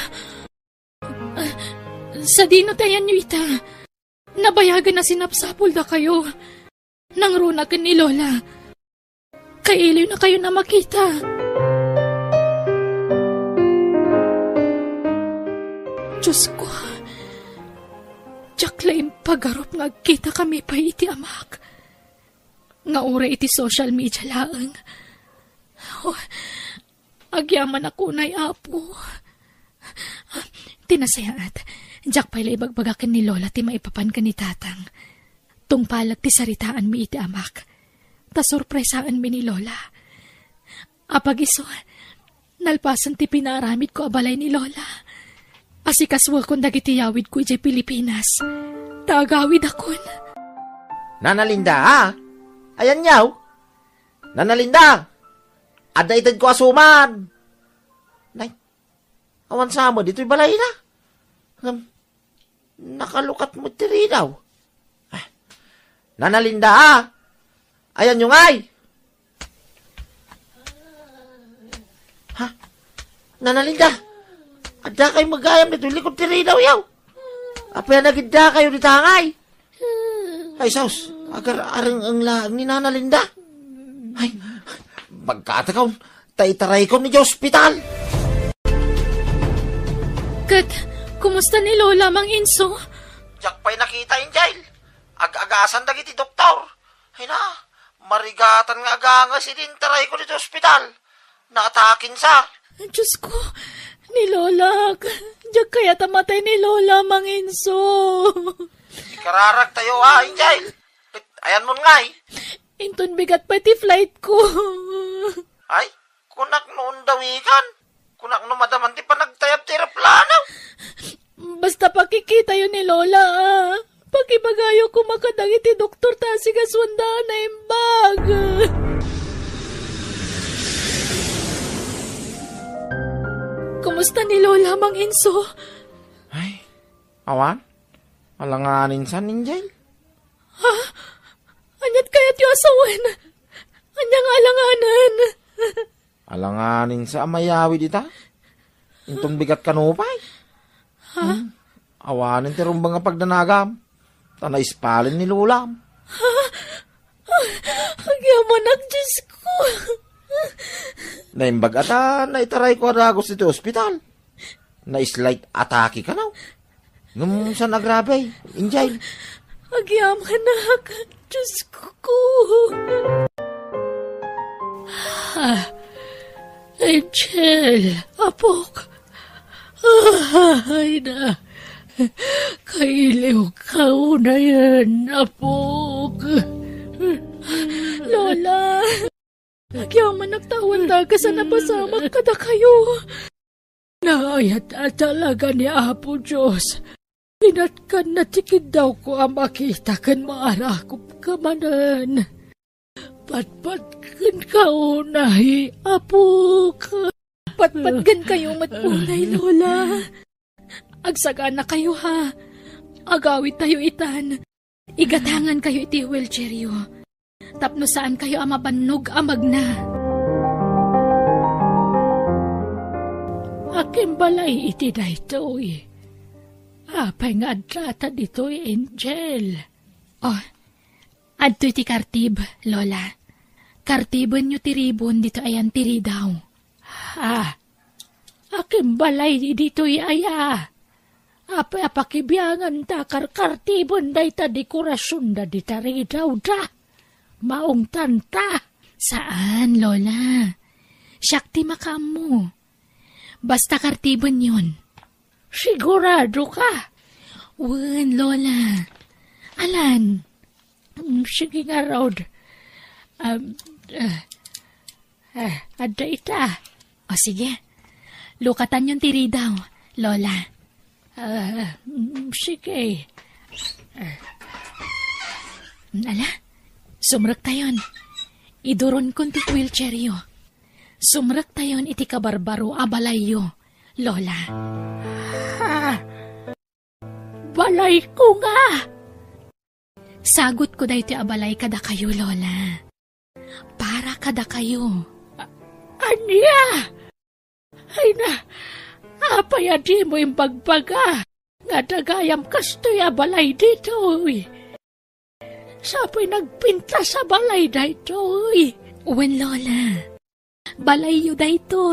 Sa dino tayan nyo ita, nabayagan na sinapsapol da kayo. Nang runa ka ni Lola. Kailiw na kayo na makita. Diyos ko, Jaklaim pagarop nga kita kami pa iti amak. Nga ura iti social media laang. Oh, agyaman ako na'y apo. Tinasayaat, jak pa'y ibagbagakan ni Lola ti maipapan ka ni tatang. Tungpalag ti saritaan mi iti amak. Ta sorpresaan mi ni Lola. Apag iso, nalpasan ti pinaaramid ko abalay ni Lola. Asikaswa kong dagiti yawid ko iti Pilipinas. Tagawid akon. Nana Linda, ha? Ayan yaw. Nana Linda, adaitad ko asuman. Nay, awan sa mo, dito'y balay na. Nakalukat mo tiri daw. Nana Linda, ha? Ayan yung ay. Ha? Nana Linda, ada kayo magayam nito, likod tiri daw yaw. Apaya nagida kayo di tangay. Ay, saus, agar arang ang laang ni Nana Linda. Ay, magkatakaw, taitaray ko ni hospital. Kat, kumusta ni Lola, Mang Inso? Jak pa'y nakita in jail. Ag-agasan dagiti doktor. Ay na, marigatan nga aganga si dintaray ko dito hospital. Naatakin sa. Diyos ko, ni Lola, diyak kaya tamatay ni Lola, Mang Inso. Ikararag tayo ha, in jail. Ayan mo nga eh. Inton bigat pa ti flight ko. Ay, kunak noon dawigan. Kunak no madaman ti panagtayap ti aeroplano. Basta pakikita yun ni Lola, ah. Pakibagayo ko makadagi ti doktor tasigas wandaan na imbag. Kumusta ni Lola, Mang Inso? Ay, awan? Alanganin sa ninjay. Ha? Anyat kaya't yung asawan? Anyang alanganan? Alanganin sa amayawi dita. Intong bigat kanupay. Ha? Awanin ti rumbang nga pagdanagam. Tanaispalin ni Lulam. Ha? Agyaman ang Diyos ko. Naimbag ata, naitaray ko adagos dito hospital. Naislight atake ka na. Ngum sa nagrabe, injay. Agyaman na Diyos ko. Angel, apok. Ay na. Kailiw ka na yan, apok. Lola, agyaman nagtawan taga sa napasamak kada kayo. Naayat at talaga ni Apo Diyos. Pinatkan na tikid daw ko ang makita kan maarakop ka manan. Patpatkan ka unay, apok. Patpatkan kayo matunay, Lola. Agsagaan na kayo ha. Agawit tayo itan. Igatangan kayo iti wheelchairyo. Tapno saan kayo amabanog amag na. Aking balay iti daytoy. Apay nga adrata dito'y Angel. Oh, adto iti kartib, Lola. Kartibon nyo tiribon dito ayan tiri daw. Ha? Aking balay dito'y aya. Apay apakibiyangan ta kartibon day ta dekorasyon da di tari daw da. Maong tanta. Saan, Lola? Syakti makamu. Basta kartibon yun. Sigurado ka? Wen, Lola. Alan. Sige nga, Rod. Ada ita. O sige. Lukatan yung tiri daw, Lola. Sige. Ala, sumrak tayon. Iduron kon ti wheelchairyo. Sumrak tayon iti kabarbaro abalayo, Lola. Ha? Balay ko nga. Sagot ko dahi ti abalay kada kayo, Lola. Para kada kayo. Anya? Ay na, apaya di mo yung bagbaga. Nga dagayam kastoy abalay dito. Sapoy nagpinta sa balay dito. Uwan, Lola. Balay yu dito.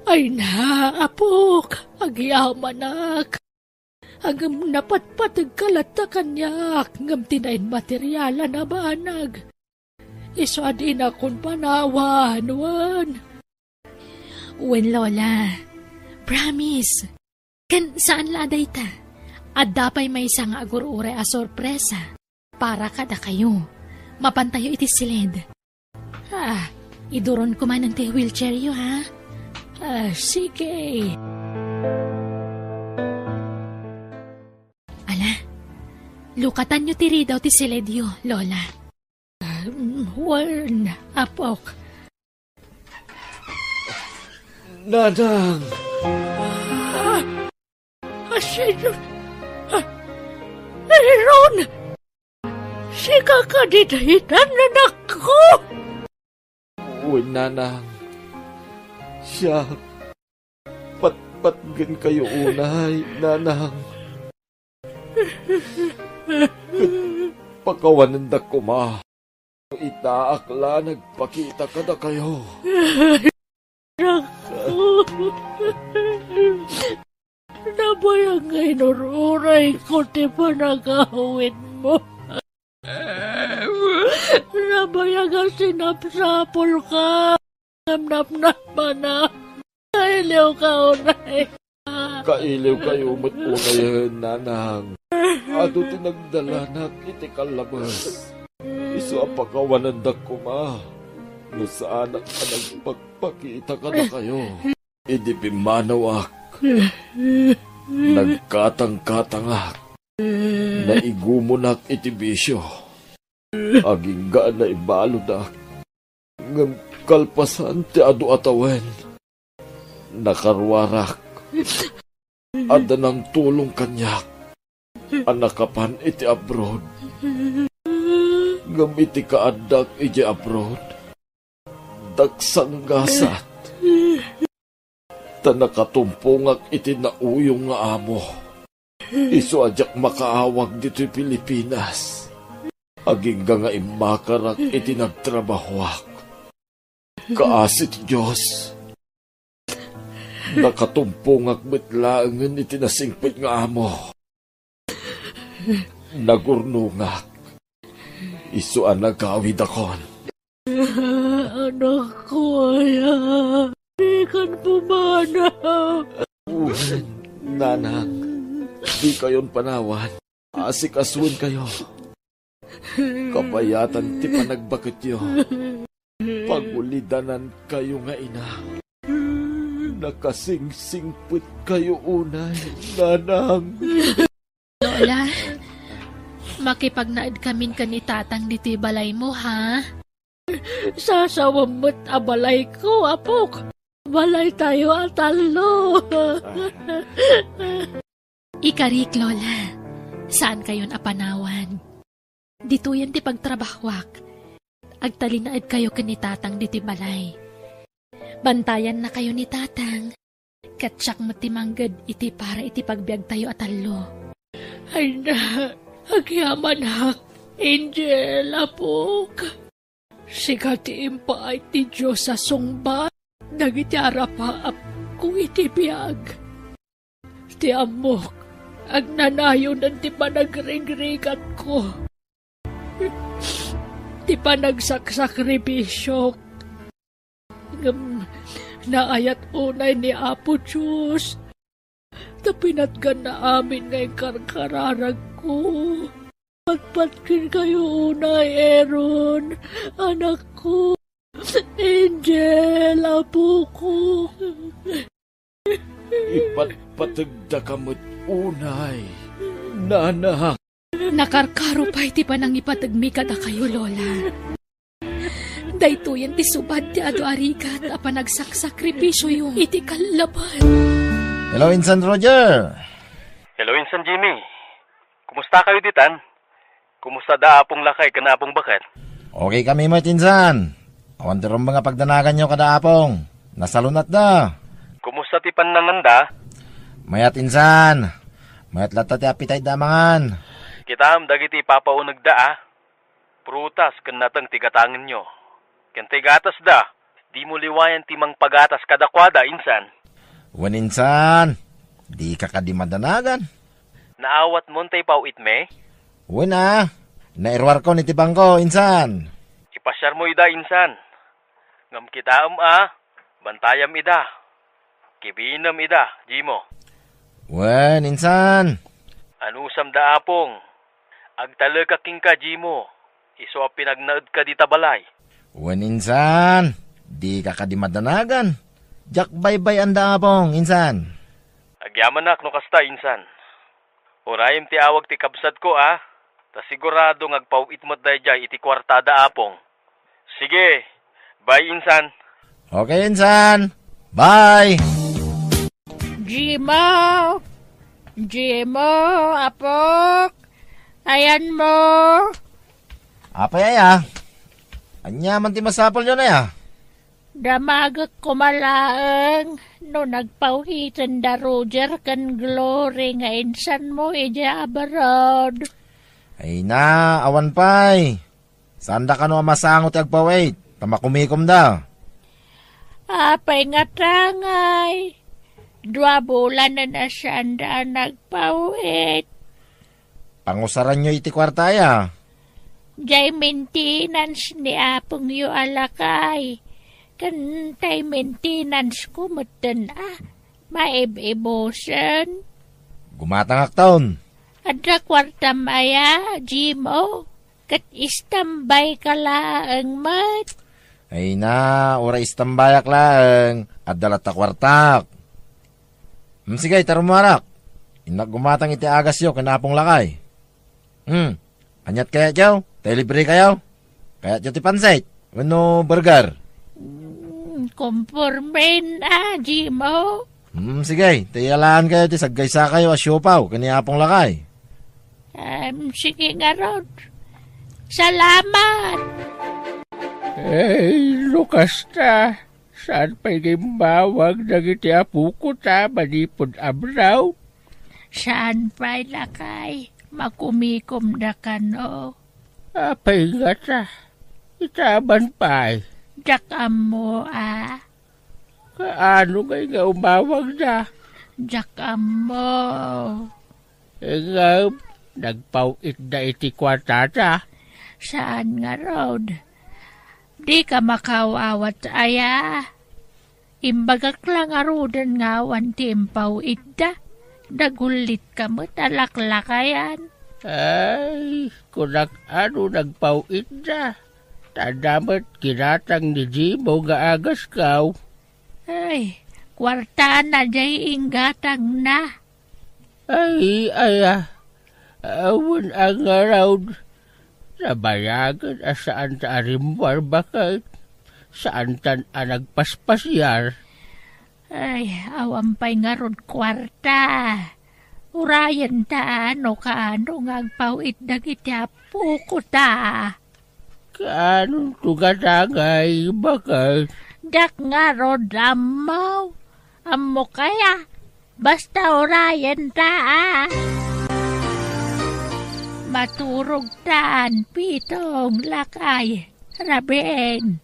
Ay na, apok, agyaman. Agam napatpatag kalata kanyak, ngam tinayin materyala na banag. Iso adin akong panawan, wan. Uwan, Lola. Promise. Kan saan laday ta? At dapay may isang agurure a sorpresa. Para kada kayo. Mapantayo iti silid. Iduron ko man ang wheelchair yu, ha? Sige. Lukatan nyo tiri daw ti Siledyo, Lola. Wan, apok. Nanang! Sino? Aaron! Si kakadidahitan na nako! Uy, Nanang. Siya. Patpatgan kayo unay, Nanang. Pakawanan da ko, ma. Itaakla, nagpakita ka na kayo. Nabayang ngay nururay ko ti panagawin mo. Nabayang nga sinapsapol ka. Namnap-napa na. Kailiw ka unay. Kailiw kayo unay, Nanang. Ato tinagdala na iti kalabas. Iso ang pakawanan da ko, ma. No saan ang nagpagpakita ka na kayo. Idi pimanawak. Nagkatang-katangak. Naigumunak iti bisyo. Aging gaan na ibaludak. Ngam kalpasan ti adu atawen. Nakarwarak. Ada ng tulong kanyak. Anakapan iti abroad. Ngam iti kaadak iti abroad. Dagsanggasat. Tanakatumpungak iti nauyong nga amo. Iso ajak makaawag dito'y Pilipinas. Aging nga imakarak iti nagtrabahwak. Kaasit Diyos. Nakatumpungak bitlaangan iti nasingpit nga amo. Nagurnungak. Iso ang nagawid akon. Anak ko, di kan pumanaw. Nanang, di kayon panawan. Asikaswin kayo. Kapayatan ti panagbakit yo. Pagulidanan kayo nga ina. Nakasingsingpit kayo unay, Nanang. Lola, makipagnaid kamin ka ni tatang diti balay mo, ha? Sasawamot abalay ko, apok. Balay tayo atalo. Ikarik, Lola. Saan kayon apanawan? Dito yan ti pagtrabahwak. Agtalinaid kayo kanitatang diti balay. Bantayan na kayo ni tatang. Katsak mo ti manggad iti para iti pagbiag tayo atalo. Ay na, agyaman hak. Angel, apok. Sigati impa ay ti Diyos sa sungba. Nagiti arapaap kung iti biyag. Ti amok, agnanayon ng ti panagrigrigat ko. Ti panagsaksakribisyo. Naayat unay ni Apo Diyos. Tapinatgan na amin ngayong karkararag ko. Patpatkin kayo unay, Aaron, anak ko. Angel, apo ko. Ipatpatagda kamot unay, Nanang. Nakarkaro pa iti panang ipatagmi kada kayo, Lola. Dayto yan ti subad ti ado arigat a panagsaksakribisyo yung iti kalaban. Hello, Insan Roger. Hello, Insan Jimmy. Kumusta kayo ditan? Kumusta da apong lakay kana apong bakat? Okay kami mo, tinsan. Awan dirong mga pagdanagan nyo kada apong. Nasalunat da. Kumusta ti pananganda? Mayat insan. Mayat lata ti apitay damangan. Kitam dagiti papaunag da Prutas ken natang tigatangin nyo. Ken tigatas da. Di mo liwayan ti mang pagatas kadakwada insan. Wan insan. Di ka kadimadanagan. Naawat mo tay pawit me? Wala. Nairwar ko ni tibang ko, insan. Ipasyar mo ida insan. Ngam kita bantayam ida. Kibinam ida, Jimo. Wan, insan. Anusam da apong. Agtalaka king ka, Jimo. Iso pinagnaud ka di tabalay. Wan, insan. Di ka kadimadanagan. Jak baybay anda apong, insan. Agyaman nak no kasta, insan. Urayim ti awag ti kabsat ko, Ta sigurado ngagpawit mo dayjay iti kwartada apong. Sige, bye insan. Okay, insan. Bye! Jimo! Jimo, apok! Ayan mo! Apay aya. Anya man ti masapol yun aya. Damagak kumalaang no nagpawhitan da Roger kan Glory nga insan mo ija abarod. Ay na, awan pay. Sanda ka no masangot agpawait. Tamakumikom da. Apay nga tangay. 2 bulan na sanda nagpawit. Pangusaran nyo iti kwartaya. Jay maintenance ni apong yu alakay. Kantay maintenance ko matan maib-ibosan. Gumatangak taon. Adra kwartam aya, Jimo. Kat istambay ka laang mat. Ay na, ora istambayak lang. At dalat kwartak. Sige, tarumarak. Inak gumatang iti agas yo, kanapong lakay. Anyat kaya jaw? Tayo libre kayo? Kaya jaw ti pansait? Ano burger? Kompormen Jimo. Sige, tayalaan kayo ti saggaysa kayo asyopaw, kanapong lakay. Sige nga Rod. Salamat! Lukas ta. Saan pa'y gimbawag nagiti apo ko ta, manipod abraw? Saan pa'y lakay? Makumikom na ka no? Apay nga ta. Itaban pa'y. Jakam mo Kaano kay nga umawag na? Jakam mo. Nga, nagpawit na iti kwatata. Saan nga Rod? Di ka makawawat aya. Imbagak lang arudan nga wantimpaw ida. Dagulit ka mo talaklakayan. Ay, kunak ano nagpawit na. Tadamat kinatang ni Jimo nga agas kaw. Ay, kwarta na jay inggatang na. Ay, awan ang around. Nabayagan saan ta arimwar bakit? Saan tan nagpaspasyar? Ay, awampay nga rod kwarta. Urayan ta ano kaano ngagpawit dagiti apo ko ta. Kaanong tugatagay bakit? Dak nga rod amaw. Amo kaya. Basta urayan ta Maturog taan, pitong, lakay, rabing.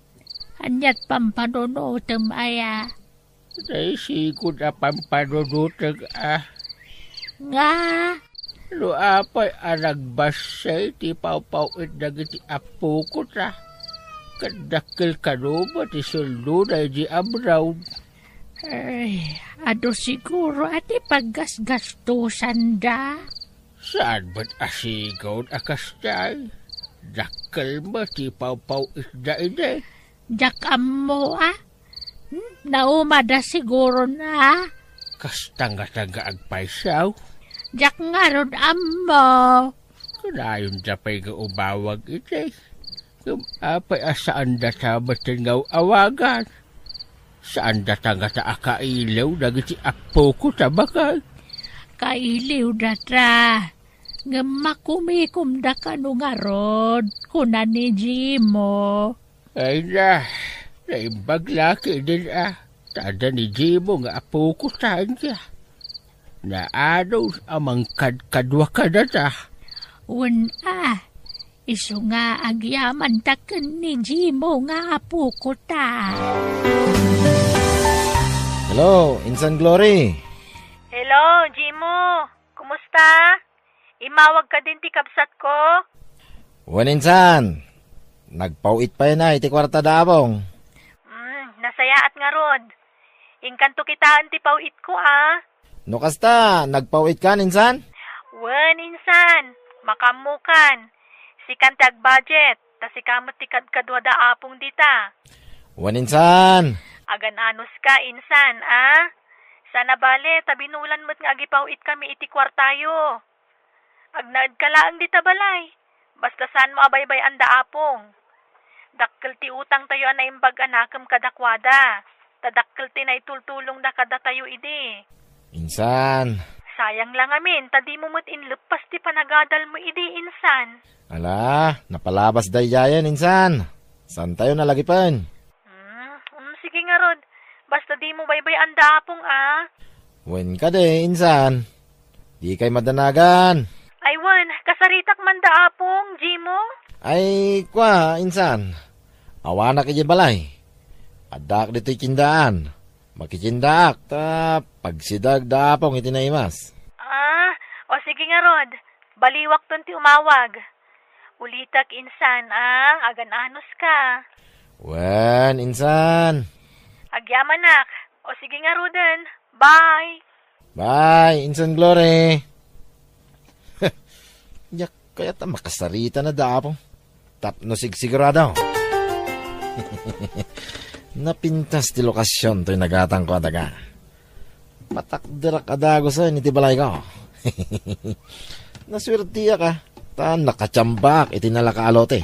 Anyat pampanunutem aya. Naisigod na pampanunutem Nga. No apay nagbasay ti pawpawid nagiti apo ko ta. Kadakil kanuma ti suldo na di abraw. Ay, ado siguro ati paggasgastusan da. Saan ba't asigaw akas day? Dakal mo ti pawpawid na ide. Jakam mo Naumada siguro na. Kastanga-tanga agpaysaw. Jak nga ron ammo. Kanayon da pa'y nga umawag ite. Apay asaan da ta matingaw awagan. Saan da ta nga ta akailaw nagiti apo ko tabakay. Kailiw da ta. nga makumikom da ka no nga rod, kuna ni Jimo. Ay na, naimbag laki din Tada ni Jimo nga apo ko saan siya. Na ano amang kadwa ka na ta. Iso nga agyaman taken ni Jimo nga apo ko ta. Hello, Insan Glory. Hello, Jimo. Kumusta? Imawag ka din ti kabsat ko? Wan Insan. Nagpauit pa na iti kwarta daabong. Nasayaat nga rod. Inkanto kitaan ti pauit ko No kasta, nagpauit ka, Insan? Wen, Insan. Makamukan. Si kantag budget. Ta si kamot ti kadkadwa da apong dita. Wan Insan. Agan-anos ka, Insan, Sana bale, tabinulan mo't nga agipauit kami iti kwartayo. Agnaad ka laang dita balay. Basta saan mo abaybay ang daapong. Dakkel ti utang tayo na imbag anakam kadakwada. Tadakkel ti na itultulong na kada tayo idi. Insan. Sayang lang amin, tadi mo mo't inlupas ti panagadal mo idi, Insan. Ala, napalabas dayayan, Insan. Saan tayo nalagipan? Sige nga rod. Basta di mo baybay ang daapong, Wen ka de, Insan. Di kay madanagan. Ay, wen, kasaritak man daapong, Jimo? Ay, kwa, Insan. Awanak iti balay. Adak dito'y kindaan. Makikindaak, ta pagsidag daapong iti naimas. O sige nga rod. Baliwak ton ti umawag. Ulitak, Insan, agan-anos ka. Wen, Insan. Agyamanak. O sige nga roden. Bye. Bye, Insan Glory. Yak, kaya ta makasarita na daapong. Tapno sigurado. Napintas ti lokasyon to'y nagatang ko adaga. Matakdirak adago sa iti balay ko. Naswertiya ka. Ta nakachambak iti nalakaalote.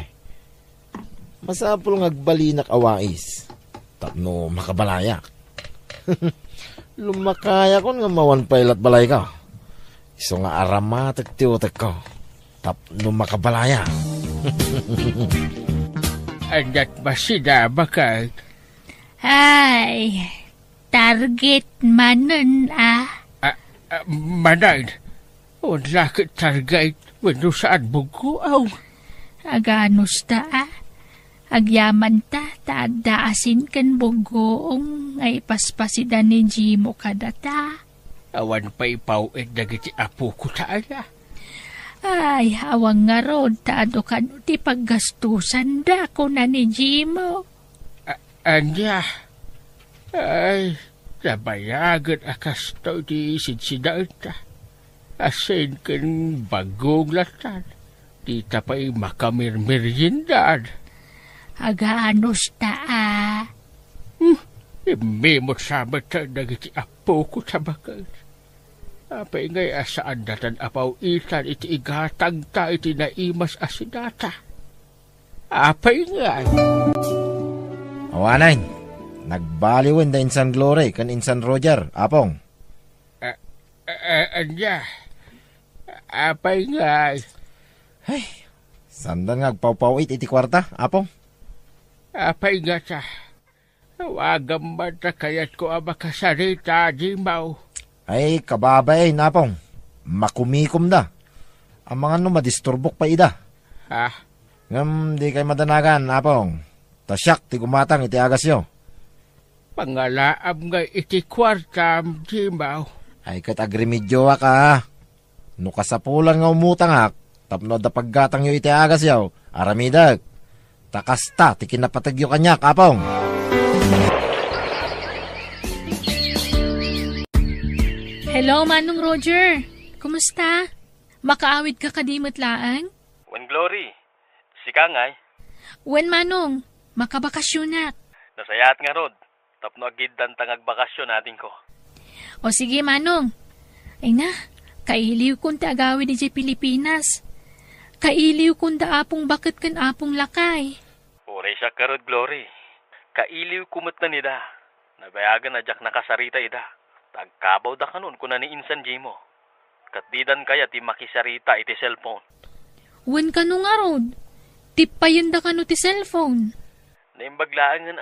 Masapul ngagbalinak awais. Tapno makabalayak. Lumakaya kon nga mawan pailat balay ka. Iso nga aramatek ti utek ko. Tapno makabalayak. Andat ba sida bakal? Ay, target manon Manay, wala ka target wano saan buguaw. Aganos ta Agyaman ta, taadaasin kan bugoong ay paspasida ni Jimo kadata. Awan pa ipauit dagiti apo ko taaya. Ay, awang nga rod, taado ka no ti paggastusan da ko na ni Jimo. Anya, ay, nabayagan akasto di sinsidaan ta. Asin kan bagong latan, di tapay makamirmiryindan. Agaanos ta Imimot sama ta nagiti apo ko sa bakal. Apay ngay asaan datan apaw itan iti igatang ta iti naimas asinata. Apay ngay. Awanay, nagbaliwin da Insan Glory kan Insan Roger, apong. Anya, apay ngay. Ay, sandan ngagpaw-pawit iti kwarta, apong. Apay nga sa, wagam ba ta kayat ko makasarita, Jimaw. Ay, kababay, napong. Makumikom da. Ang mga madisturbok pa ida. Ha? Ngam, di kay madanagan, apong. Tasyak, ti gumatang iti agasyo. Pangalaam nga iti kwartam, Jimaw. Ay, kat agrimidyo ka. No kasapulan nga umutangak, tapno da paggatang yo iti agasyo, aramidag. Takasta, ti kinapatagyo kanyak, apong. Hello, Manong Roger. Kumusta? Makaawid ka kadimot laang? Wen Glory, sika ngay. Wen Manong, makabakasyon na. Nasayat nga rod, tapno agid tangag bakasyon natin ko. O sige, Manong. Ay na, kailiw kong taagawid di Pilipinas. Kailiw kong daapong bakit kan apong lakay. Uray siya ka rod, Glory. Kailiw kumot na nida. Nabayagan na jak nakasarita ida. Tagkabaw da kanon kuna ni Insan Jimo. Katdidan kaya ti makisarita iti cellphone. Wan ka nung arod. Tipayan da ka no ti cellphone. Naimbaglaan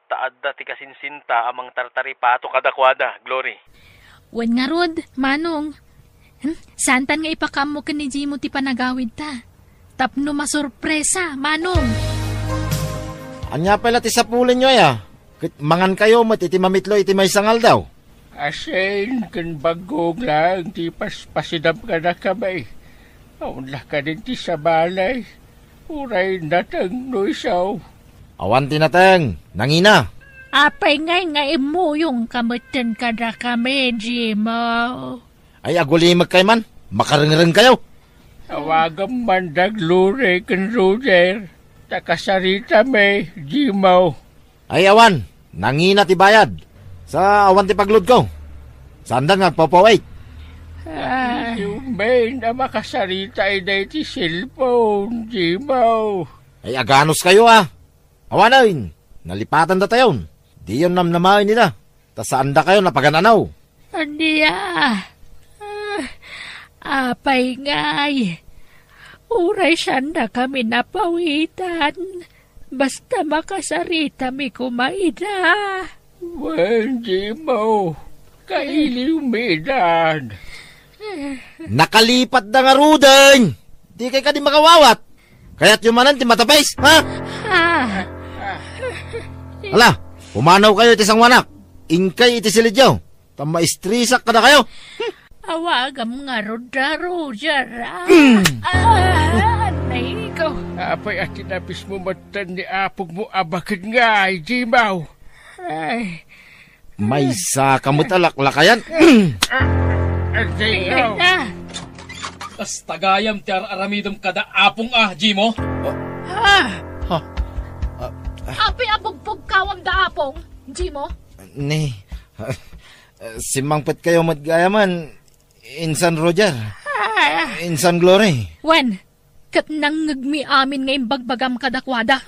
taadda ti kasinsinta amang tartaripato kadakwada, Glory. Wan nga rod, manong. Santan nga ipakam mo ka ni Jimo ti panagawid ta. Tapno masurpresa, manong. Anya pala ti sapulin nyo mangan kayo mat iti mamitlo iti may sangal daw. Asen, kan bagong lang, di pasidam ka na kamay. Aunla ka din ti sa balay. Uray natang no isaw. Awan tinateng, nangina. Apay nga imo yung kamutin ka na kami, Jimo. Ay agulimag kay man, makarengreng kayo. Awagam mandag lure kan Roger. Takasarita may, Jimo. Ay awan, nangina ti bayad. Sa awan ti paglod ko. Saan da nagpapawait? Yung may na makasarita ay na iti cellphone, Jimo. Ay aganos kayo Awanin, nalipatan da tayon. Di yun namnamain nila. Ta saan da kayo napagananaw? Andiya. Apay ngay. Uray sanda kami napawitan. Basta makasarita mi kumaida. Hindi mo. Kailiw medan. Nakalipat na nga rudeng. Di kay ka di makawawat. Kaya't yumanan ti matapais, ha? Hala, pumanaw kayo iti sangwanak. Ingkay iti silidyaw. Tamaistrisak ka na kayo. Awagam nga Roger. Naiko. Apay at tinapis mo matan ni apog mo abakad nga, Jimaw. Ay. May sa kamutalaklakayan. Jimaw. Tas tagayam ti aramidom kada apong Jimo. Api abugpog kawam da apong, Jimo. Ni, simangpet kayo matgayaman. Insan Roger. Insan Glory. Wen, kat nangagmi amin ngayon bagbagam kadakwada.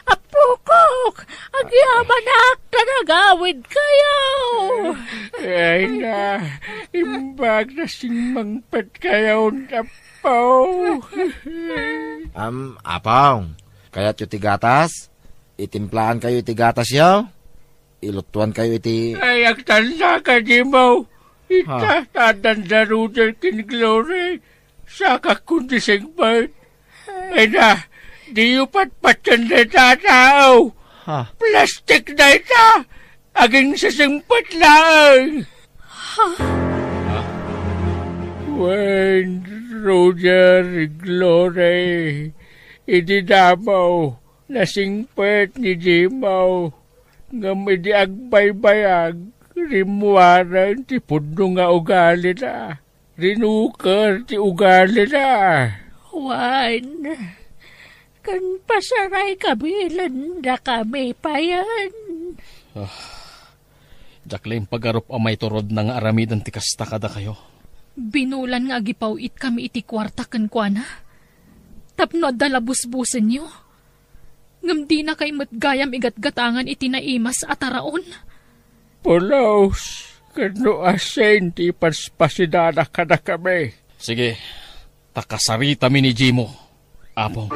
Apukok! Agyabanak tanagawid kayo! Ay na, imbag na singmangpet kayo napaw. Apaw, kaya't yung tigatas, itimplahan kayo itigatas yaw, ilutuan kayo iti... Ay, agtanda ka, Jimaw. Itatanda Roger kin Glory. Saka kundi singpet. Ay na, di yung patpatan na tataw. Plastic na ita. Aging sasingpet lang. When Roger Glory ididamaw nasingpet ni Jimaw ngam idi agbaybayag rimuaran ti puno nga ugali na. Rinukar ti ugali na. Wan, kan pasaray kabilan na kami pa yan. Jacqueline, pagarup amay turod ng aramidan ti kasta kada kayo. Binulan nga agipaw it kami iti kwarta kan kuana. Tapno dalabusbusan nyo. Ngam di na kay matgayam igatgatangan iti naimas at araon. Pulaos, kano asen ti paspasidana ka na kami. Sige, takasarita mi ni Jimo. Apong.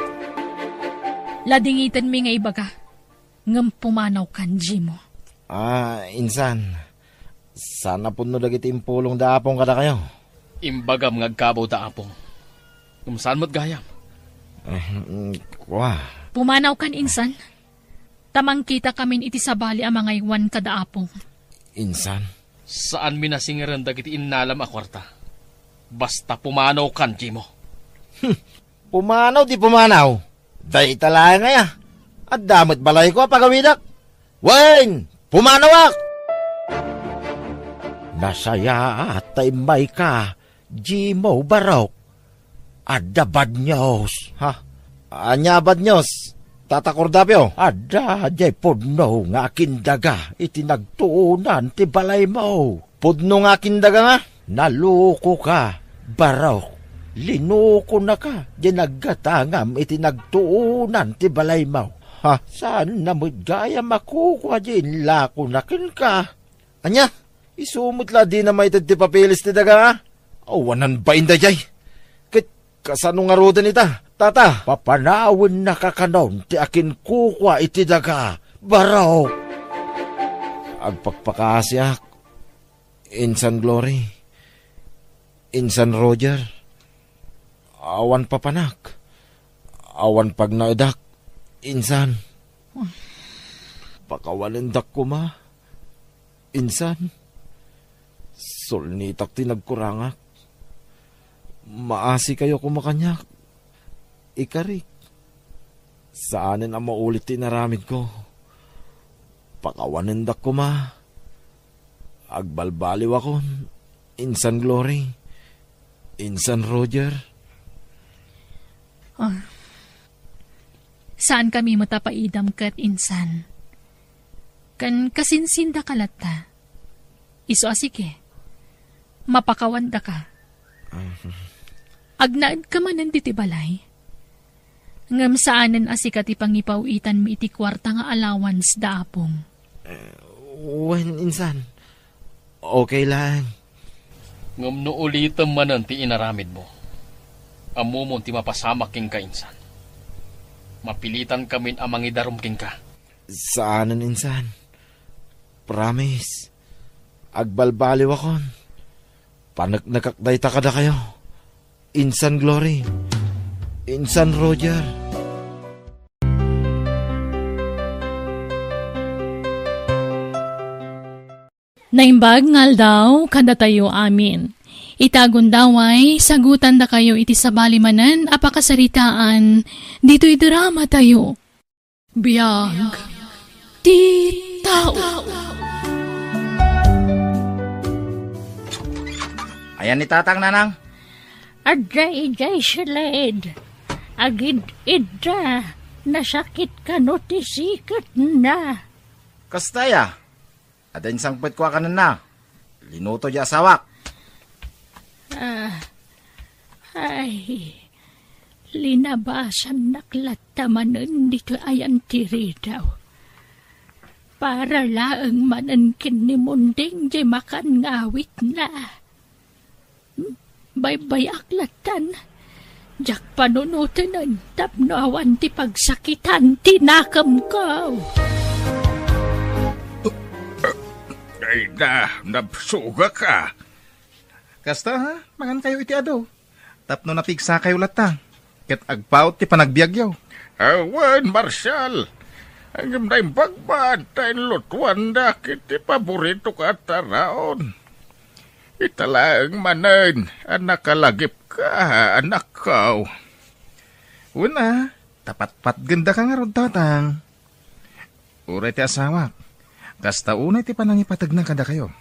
Ladingitan mi nga ibaga. Ngam pumanaw kan, Jimo. Insan. Sana po no dagiti impulong da apong kada kayo. Imbagam ngagkabaw da apong. Saan mo't gayam? Pumanaw kan, insan. Tamang kita kamin iti sabali ang mga iwan kada apong. Insan? Saan minasingaran dagiti inalam a kwarta? Basta pumanaw kan, Jimo. Pumanaw di pumanaw. Day talaya nga ya. At damot balay ko pagawidak. Wayne! Pumanawak! Nasaya at taimay ka, Jimo Barok. Adda bad news. Anya bad news? Tatakordapyo. Adda jay podno nga kindaga itinagtuunan ti balay mo. Podno nga kindaga nga, naluko ka, Barok. Linuko na ka, dinaggatangam itinagtuunan ti balay mo. Saan na mo't gaya makukuha din lako nakin ka? Anya, isumot la di na may ti papilis ti daga nga. Awanan ba inda jay? Kasano nga rodan ita, tata? Papanawin na kakanon ti akin kukwa iti daga, baraw. Agpakpakasyak, Insan Glory, Insan Roger, awan papanak, awan pag naidak, Insan. Pakawalindak ko ma, Insan. Sulnitak tinagkurangak. Maasi kayo kumakanyak. Ikarik. Saanin ang maulit tinaramid ko. Pakawanindak ko ma. Agbalbaliw akon. Insan Glory. Insan Roger. Saan kami matapaidam kat insan? Kan kasinsinda kalata. Iso asike. Mapakawanda ka. Agnaad ka man nanditi balay. Ngam saanan asikat ipangipawitan mi iti kwarta nga allowance da apong. Wen, Insan. Okay lang. Ngam no ulitam manan ti inaramid mo. Amo mo ti mapasamak king ka, Insan. Mapilitan kamin amang idarum king ka. Saanan, Insan? Promise. Agbalbaliw akon. Panagnakakday ta kada kayo. Insan Glory. Insan Roger. Naimbag ngal daw, kada tayo amin. Itagon daway, sagutan da kayo iti sabalimanan, apakasaritaan, dito'y drama tayo. Biyag, ti tao. Ayan ni Tatang Nanang. Aday silid. Agid idra. Nasakit ka no ti sikat na. Kastaya. Adain sangpit ko kanan na. Linuto di asawak. Ay. Linabasan naklataman dito ayan tiri daw. Para laang manankin ni munding di makan ngawit na. Baybay aklatan. Jak panunutin ang tapnawan ti pagsakitan tinakam ko. Ay na, napsuga ka. Kasta ha, mangan kayo iti ado. Tapno napigsa kayo latang. Ket agpaut ti panagbiagyaw. Awan, Marshal. Ang imdayang pagbantay lutuan da kiti paborito ka taraon. Italaang manan, anak kalagip ka, anak kaw. Una, tapat-pat ganda ka nga rod, Tatang. Uray ti asawak. Kasta unay ti panangipatag na kada kayo.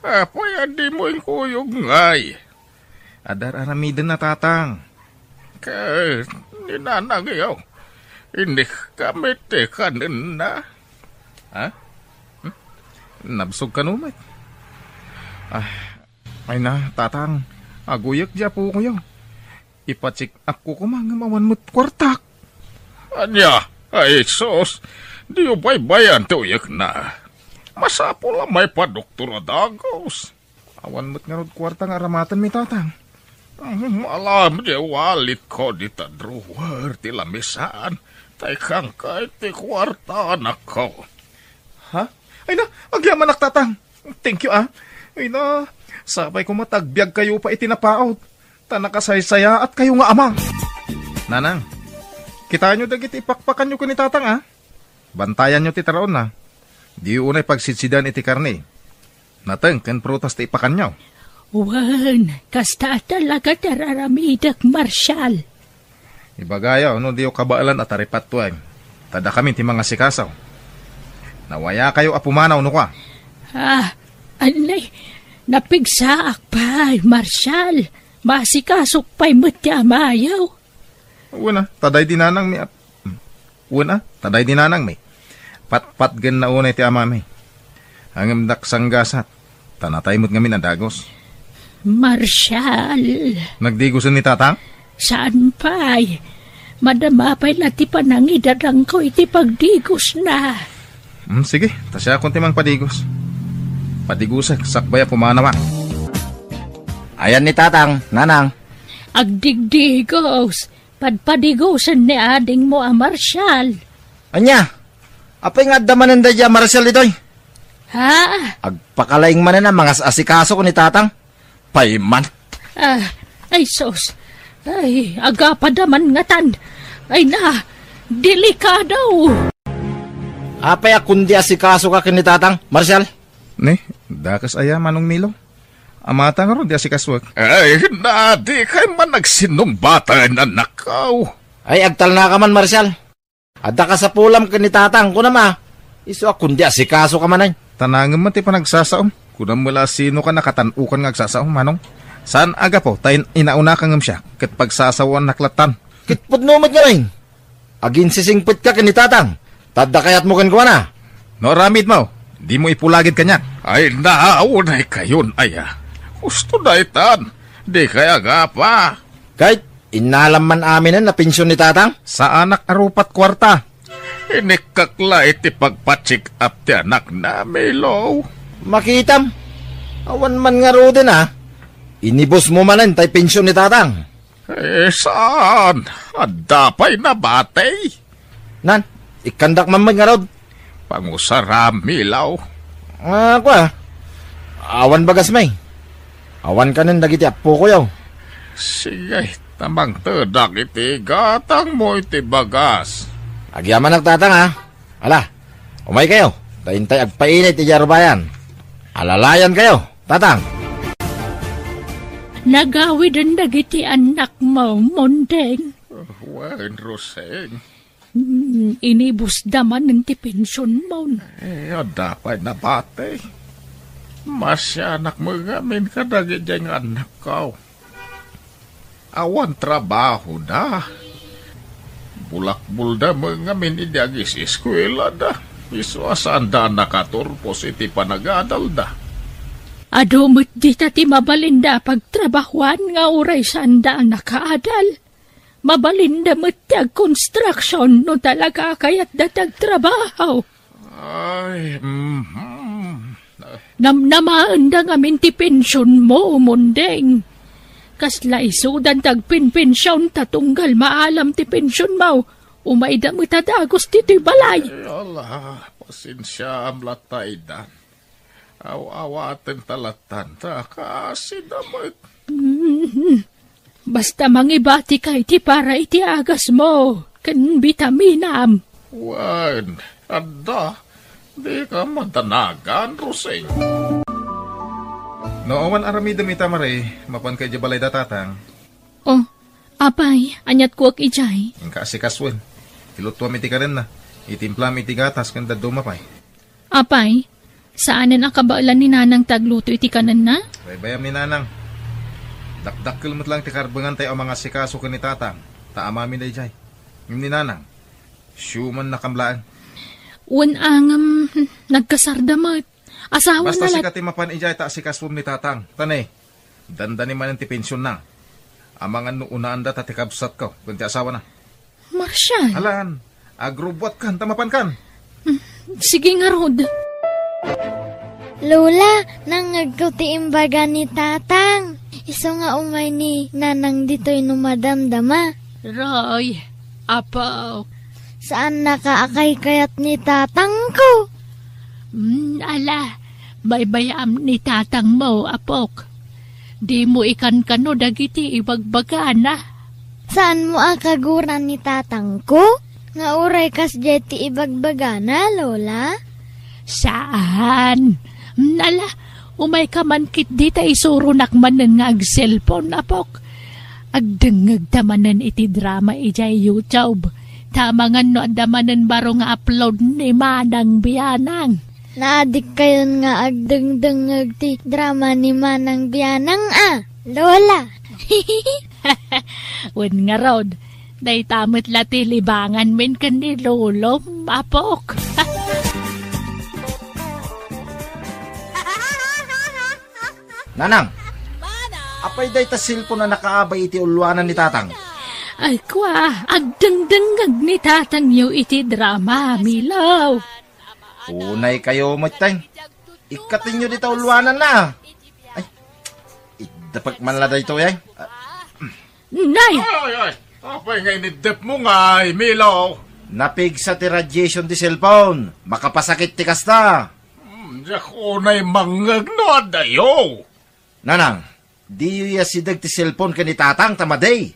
Apoy adi mo yung kuyog ngay. Adar aramidan na, Tatang. Kaya, ninanagayaw. Hindi kami te kanin na. Ha? Nabsog ka numay. Ay na, Tatang. Aguyak dya po kayo. Ipatsik ako kumangamawan mo't kwartak. Anya, ay sos. Di ubay bayan tuyak na. Masapo lang may padoktor na dagos. Awan mo't nga rod kwarta nga ramatan mi, Tatang. Malam di walit ko di tadruwer ti lamisaan. Taikang kahit ti kwarta anak ko. Ha? Ay na, agyaman ak, Tatang. Thank you, Ay na, sabay ko matagbiag kayo pa itinapaot. Tanakasaysaya at kayo nga ama. Nanang, kita nyo dagit ipakpakan nyo ko ni Tatang, Bantayan nyo ti taraon na. Di unay pagsitsidan iti karne. Nateng, ken prutas ti ipakan nyo. Wan, kasta talaga tararamidak, Marshal. Ibagaya, di yung kabaalan at aripat tuwang. Tada kami ti mga sikasaw. Nawaya kayo apumanaw no ka. Alay, napigsaak pa, Marshal. Masikasok pa'y matya mayaw. Una, taday dinanang mi. Taday dinanang mi. Pat-pat gan na unay ti ama mi. Hangam daksang gasat. Tanatay mo't ngamin ang dagos. Marshal. Nagdigusan ni Tatang? Saan pa'y? Madama pa'y lati panangidadang ko iti pagdigos na. Sige, tasya akong timang padigos. Padigusak, sakbaya pumanawa. Ayan ni tatang, nanang. Agdigdigos, padpadigosan ni ading mo Marshal. Anya, apay nga damanan da dya Marshal itoy. Ha? Agpakalaing man na mga asikaso ko ni tatang. Payman. Ay sos, ay agapadaman nga tan. Ay na, delikado. Apay akundi asikaso ka ni tatang, Marshal. Ne, dakas aya manong Milo. Amata nga ron, di asikaswag. Ay, di kay man nagsinumbatan, anak ko. Ay, agtal na ka man, Marshal. Ada ka sa pulam ka ni tatang ko na ma. Iso akundi asikaso ka man ay. Tanangin mo ti pa nagsasaom. Kunam mula sino ka nakatanukan nga agsasaom, manong. Saan aga po, tayo inauna ka ngam siya, kat pagsasawan naklatan. Kitpud numad nga rin. Agin sisingpit ka ni tatang. Tadda kayat mo kan ko na. No, ramid mo. Di mo ipulagid kanya. Ay, naaunay kayon, aya. Gusto na itan. Di kaya nga pa. Kahit inalam man amin na pensyon ni tatang. Sa anak arupat kwarta. Inikakla iti pagpatsik up ti anak na, Milo. Makitam. Awan man nga ro din Inibos mo manan tay pensyon ni tatang. Saan? Adapay na batay. Nan, ikandak man nga ro. Pangusaram, Milaw. Awan bagas may. Awan ka nang dagiti apo ko yaw. Sige, tamang tedak iti gatang mo iti bagas. Agyaman nagtatang Ala, umay kayo. Tayintay agpainit iti jarubayan. Alalayan kayo, tatang. Nagawid ang dagiti anak mo, Mondeng. Wen, Roseng. Inibus daman ng tipensyon mo. Dapat na batay. Masya anak mo ngamin ka dagit dyan anak ko. Awan trabaho na. Bulak-bulda mo ngamin idagis eskwela da. Iso asaan da nakaturpos iti panagadal da. Adumot di tati mabalinda pagtrabahuan nga uray sanda nakaadal. Mabalinda mo tiyag construction no talaga kayat datag trabaho. Ay, Namnamaan da ngamin ti pensyon mo, Mondeng. Kasla isudan tag pinpensyon tatunggal maalam ti pensyon mo. Umayda mo tadagos dito'y balay. Allah, pasensya am latay dan. Aw-awaten talatan ta kasi damot. Basta mangibati kay ti para iti agas mo. Kan vitaminam. Wan, adda. Di ka matanagan, Roseng. Nooman aramidam itamare, mapan kay jabalay da tatang. Oh, apay, anyat ko ak ijay. Ang kaasikaswen. Tilutuam iti ka rin na. Itimplam iti gatas kanda dumapay. Apay, saanan ang kabaulan ni nanang tagluto iti kanan na? Baybayam ni nanang. Dakdakil mo't lang ti karbangan tayo ang mga sikaso ka ni tatang. Taamamin na ijay. Yung ni nanang. Syuman na kamlaan. Ang nagkasardamat. Asawa basta na si katimapan ijay ta si kaswom ni tatang. Tanay, dandani man ang ti pensyon na. Amangan no unaan da tatikabsat ko. Kunti asawa na. Marshal. Alan, agrobot kan, tamapan kan. Sige nga, Rod. Lola, nangagkaw ti imbaga ni tatang. Iso nga umay ni nanang dito'y numadamdama. Roy, apaw. Saan nakaakay kayat ni tatang ko? Ala, baybayam ni tatang mo, apok. Di mo ikan kano dagiti ibagbagana. Saan mo akaguran ni tatang ko? Nga uray kas jeti ibagbagana, Lola? Saan? Ala, umay ka man kit di ta isuro nakmanan nga ag-cellphone, apok. Agdengag tamanan iti drama ijay YouTube. Tamangan no andamanan baro nga upload ni Manang Bianang. Naadik kayon nga agdengdengag ti drama ni Manang Bianang Lola. Wen nga Rod, day tamit lati libangan min kan ni Lolo, apok. Nanang, apay day ta silpo na nakaabay iti ulwanan ni tatang. Ay kwa, agdengdengag ni tatang yu iti drama, Milaw. Unay kayo matay. Ikatin nyo dito ulwanan na. Ay, Dapat man la dito ay. Nay! Ay. Apay nga inidep mo nga, Milo. Napig sa ti radiation di cellphone. Makapasakit ti kasta. Diyak unay mangag no adayo. Nanang, di yu ya sidag ti cellphone ka ni tatang tamaday.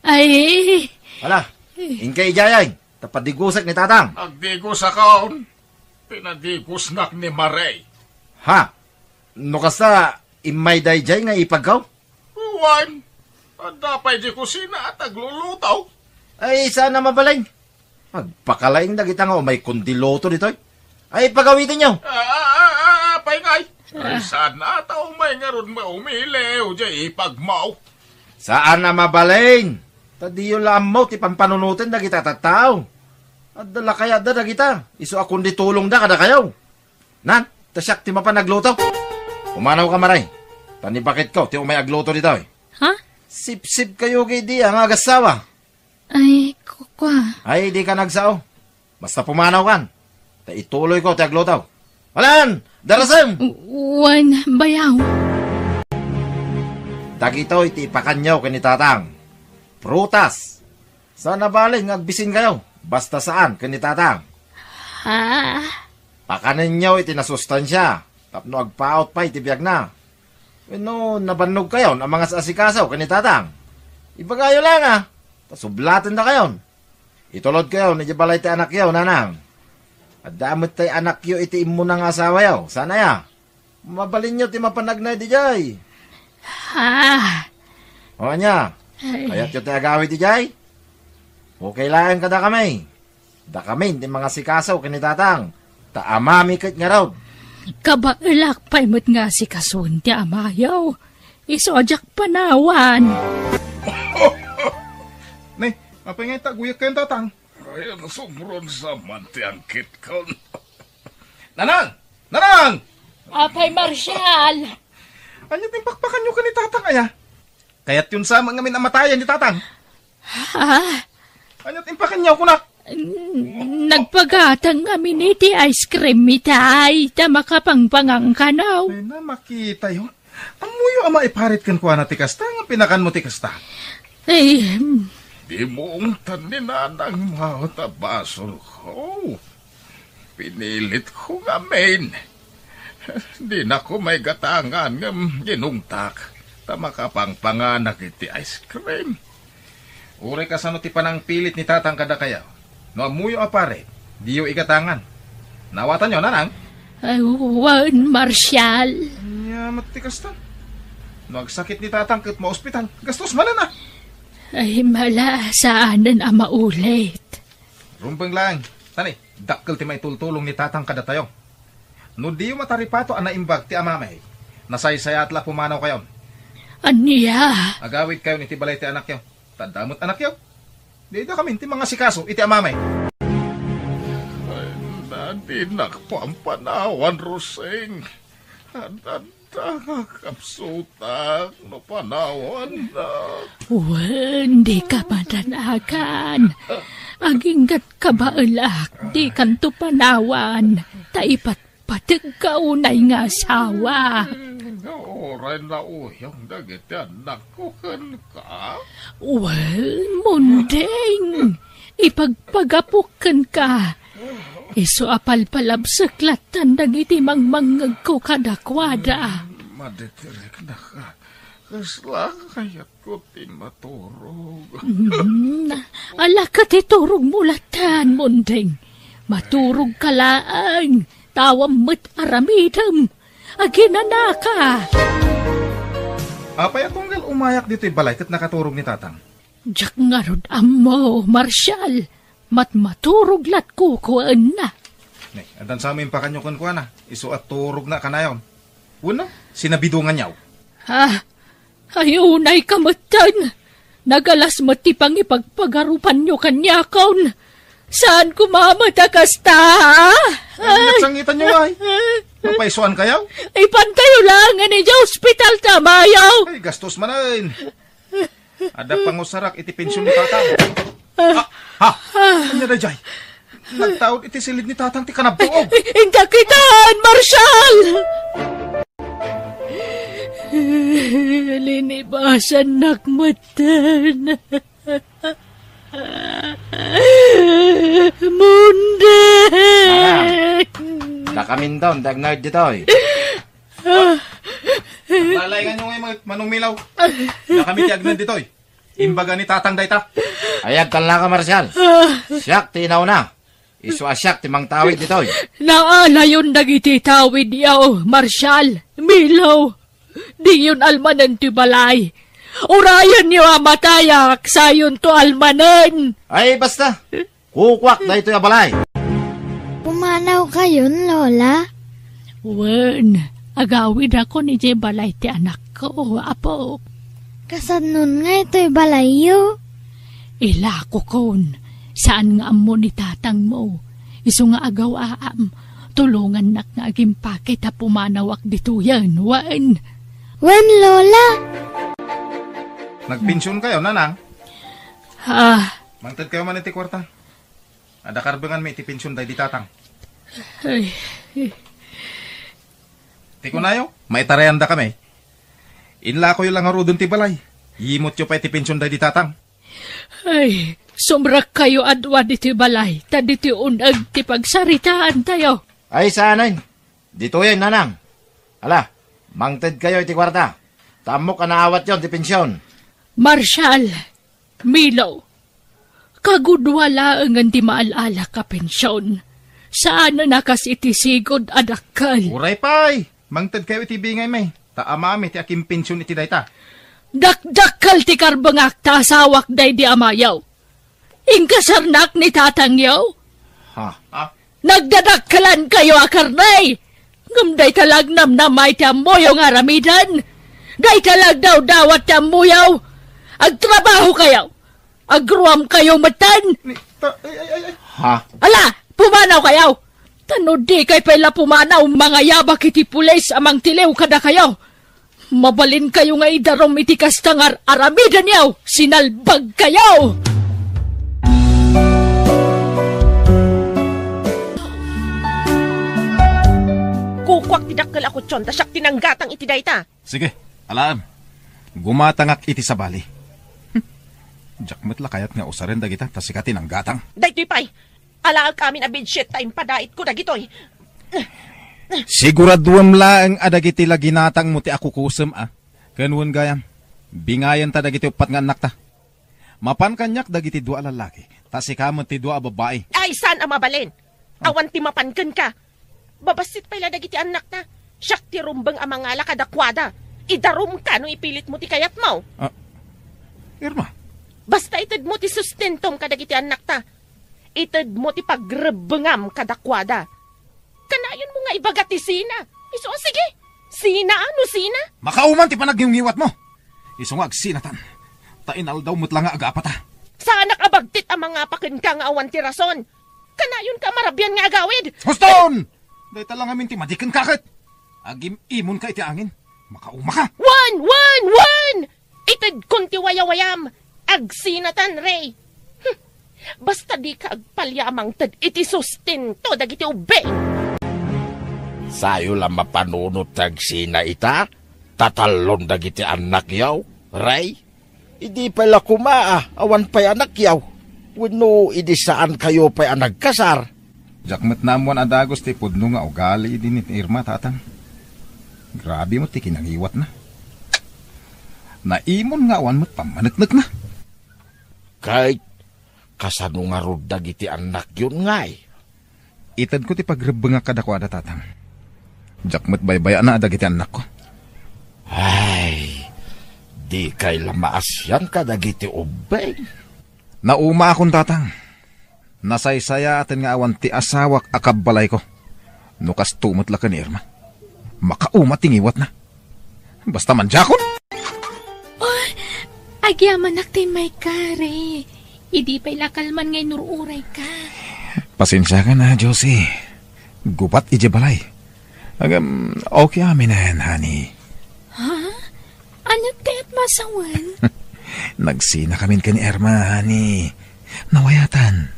Ay... Wala, inkay ijayay. Tapadigusak ni tatang. Agdigos akaon. Pinadigos ni Maray. Ha? No kasta, imay dayjay nga ipagaw? Juan, dapay di kusina at aglulutaw. Ay, sana mabalay. Pagpakalaing na kita nga o may kundiloto dito. Ay, pagawitin nyo. Pay. Ay, sana tao may nga ron maumiliw di ipagmaw. Saan na mabalay? Tadiyo lang mo, ti pampanunutin na kita tataw. At dala kaya da kita. Iso akong ditulong da kada kayaw. Nan, tasyak ti mapanagluto. Umanaw ka maray. Tanibakit ko, ti umay agluto dito eh. Ha? Sip-sip kayo kay di ang agasawa. Ay, kukwa. Ay, di ka nagsao. Basta pumanaw kan. Ta ituloy ko, ti agluto. Walan! Darasem! Wan, bayaw. Dagito iti ipakanyaw kani tatang. Prutas. Sana baling agbisin kayo. Basta saan kani tatang. Ha? Pakanin nyo iti nasustansya. Tapno agpaot pa iti biyag na. No, nabanog kayo ang mga asikasaw kani tatang. Ibagayo lang ah. Tasublatin na kayo. Itulod kayo, najabalay ti anak yaw, nanang. At damot tay anak yaw iti imo ng asawa yaw. Sana ya. Mabalin nyo ti mapanagnay di jay. Ha? O nya. Kaya't yung tagawit di jay. Okay lang ka da kami. Da kami, di mga sikasaw kani tatang. Taamami kat nga raw. Kabailak pa'y mo't nga si kasun ti amayaw. Isojak panawan. Nay, apa nga itaguyak kayong tatang? Ay, sumron sa manti ang kit ko. Nanang! Nanang! Apay Marshal! Anyat yung pakpakan nyo ka ni tatang aya. Kaya't yun sa mga minamatayan ni tatang. Ha? Anyat yung pakanyaw ko na. Nagpagatang kami ni ti ice cream mitay. Tama ka pang pangangkanaw. Ay na, makita yun. Amuyo ama iparit kan kuha na ti kasta. Ang pinakan mo ti kasta. Ay... Di mong taninanang matabasol ko. Pinilit ko nga main. Di na ko may gatangan ng ginungtak. Tama ka pang panganak iti ice cream. Ure ka sa no ti panang pilit ni tatang kada kaya. No amuyo apare, di yung igatangan. Nawatan nyo, nanang? Ay, wan, Marshal. Yamat ti kasta. No agsakit ni tatang kit ma-ospital. Gastos man na. Ay, mala, saanan ang maulit. Rumpang lang. Tani, dakkel ti may tultulong ni tatang kada tayo. No di yung mataripato ang naimbag ti amamay. Nasaysaya atla pumanaw kayo. Aniya? Agawid kayo ni ti balay ti anak yaw. Tandamot anak yaw. Di da kami ti mga sikaso iti amamay. Ay, nadi nakpampanawan, Roseng. Kapsutak no panawan na. Hindi ka matanakan. Aginggat ka ba alak, di kanto panawan. Taipat patag kaunay nga asawa. Oray na uyang dagiti anak ko kan ka. Mundeng. Ipagpagapukan ka. Iso apal palabsaklat tandang iti mangmangag ko kadakwada. Madetirik na ka. Kasla kayat ko ti maturog. Ala ka ti turog mulatan, Mundeng. Maturog ka laang. Tawam mo't aramidam. Aginana ka. Apay atunggal umayak dito'y balay kat nakaturog ni tatang. Diyak nga rod amo, Marshal. Maturog lat kukuan na. Nay, andan sa amin pa kanyo kuha na. Iso at turog na kanayon. Una, sinabidungan yaw. Ha? Ayunay kamatan. Nagalas matipang ipagpagarupan nyo kanyakaon. Saan kumamata kasta? Ay, nagsangitan nyo ay. Napaisuan kayaw? Ay, pantayo lang. Ani dya hospital tamayaw. Ay, gastos manin. Ada pangusarak iti pensyon ni tatang. Ha? Ano na jay? Nagtaon iti silid ni tatang ti kanabtuog. Inda kitaan, Marshal! inibasan nakmatan. Munday! Nakamin doon, dagnard dito eh. Lalayan nyo ngayon, Manong Milaw. Nakamiti agnan dito eh. Imbaga ni Tatang Dayta. Ayag kala ka, Marcial. Siyak, tinaw na. Isu asyak, timang tawid dito eh. Naala yun nagiti tawid yaw, Marshal, Milaw. Di yun almanan ti balay. Urayan niyo amatayak, sayon to almanan. Ay, basta. Kukwak na ito yung balay. Pumanaw kayon, Lola? Wen, agawid ako ni Jay balay ti anak ko, apo. Kasad nun nga ito'y balayo. Ila ko kon, saan nga amo ni tatang mo? Isu nga agaw aam, tulungan nak nga aging pakit ha pumanawak dito yan, wen. Wen, Lola? Nagpensyon kayo, Nanang? Mangtad kayo man iti kwarta. Ada karbangan may iti pensyon day di Tatang. Ay. Tiko na yo, may tarayanda kami. Inla ko yung lang arudon ti balay. Yimot yo pa iti pensyon day di Tatang. Ay, sumrak kayo adwa dito balay. Ta dito unag ti pagsaritaan tayo. Ay, sanay. Dito yan, Nanang. Ala, mangtad kayo iti kwarta. Tamo ka naawat yon ti pensyon. Marshal, Milaw, kagudwala ang ti maalala ka pensyon. Saan na nakas iti sigod adakal? Uray pay, mangtad kayo iti bingay may. Taamami ti aking pensyon iti dayta. Dakdakal ti karbangak ta asawak day di amayaw. Ingkasarnak ni tatang yaw. Nagdadakkalan kayo akarnay. Ngumday talag namnamay ti amoyo nga ramidan. Day talag daw dawat ti amoyaw. Agtrabaho kayo. Agruam kayo matan. Ala, pumanaw kayo. Tano di kay pala pumanaw mga yabak iti pulis amang tilew kada kayo. Mabalin kayo nga idarom iti kastangar aramidan yaw. Sinalbag kayo. Kukwak tidakkel ako tyon, tasyak tinanggatang iti dayta. Sige, alam. Gumatangak iti sa bali. Jakmet la kayat nga usaren dagita, tasikati ng gatang. Daytoy pay, alaag kami na bedsheet tayong padait ko dagitoy. Siguraduam laang adagiti laginatang mo ti ako kusem Kanwan gayam, bingayan ta dagiti upat nga anak ta. Mapan kanyak dagiti dua lalaki, tasikamon ti dua babae. Ay, saan ang mabalin? Awan ti mapanken ka. Babasit pala dagiti anak ta. Siyak ti rumbang ang mga lakadakwada. Idarum ka no ipilit mo ti kayat mo. Irma. Basta itad mo ti sustentom kadagiti anak ta. Itad mo ti pagrebengam kadakwada. Kanayon mo nga ibaga ti Sina. Iso, sige. Sina, ano Sina? Makauman ti panagyungiwat mo. Iso nga agsinatan. Tainal daw mutla nga agapata. Saan nakabagtit ang mga pakin ka nga awan ti rason. Kanayon ka marabyan nga agawid. Huston! Day talang amin ti madikan kakit. Agim-imon ka iti angin. Makauma ka. One! Itad kun ti wayawayam. Agsinatan, Ray. Basta di ka agpalyamang tad iti sustento dagiti ube. Sayo lang mapanunot tagsina ita. Tatalon dagiti anak yaw, Ray. Idi pala kumaa, awan pa'y anak yaw. Wano, idi saan kayo pa'y anak kasar. Jakmet namuan adagos ti pudno nga ugali din ni Irma, Tatang. Grabe mo ti kinangiwat na. Naimon nga awan mo't pamanagnak na. Kahit kasano nga rod dagiti anak yun ngay. Itad ko ti pagrebeng nga kadakwada, Tatang. Jakmet baybaya na dagiti anak ko. Ay, di kay lamaas yan kadagiti ubay. Nauma akong, Tatang. Nasaysaya atin nga awan ti asawak akabbalay ko. Nukas tumot la ka ni Irma. Makauma tingiwat na. Basta manjakon. Agyaman nakti may kare. Idi pa'y lakalman ngay nururay ka. Pasensya ka na, Josie. Gupat ije balay. Agam, okay amin na yan, honey. Ha? Anot kaya't masawan? Nagsina kami ka ni Irma, honey. Nawayatan.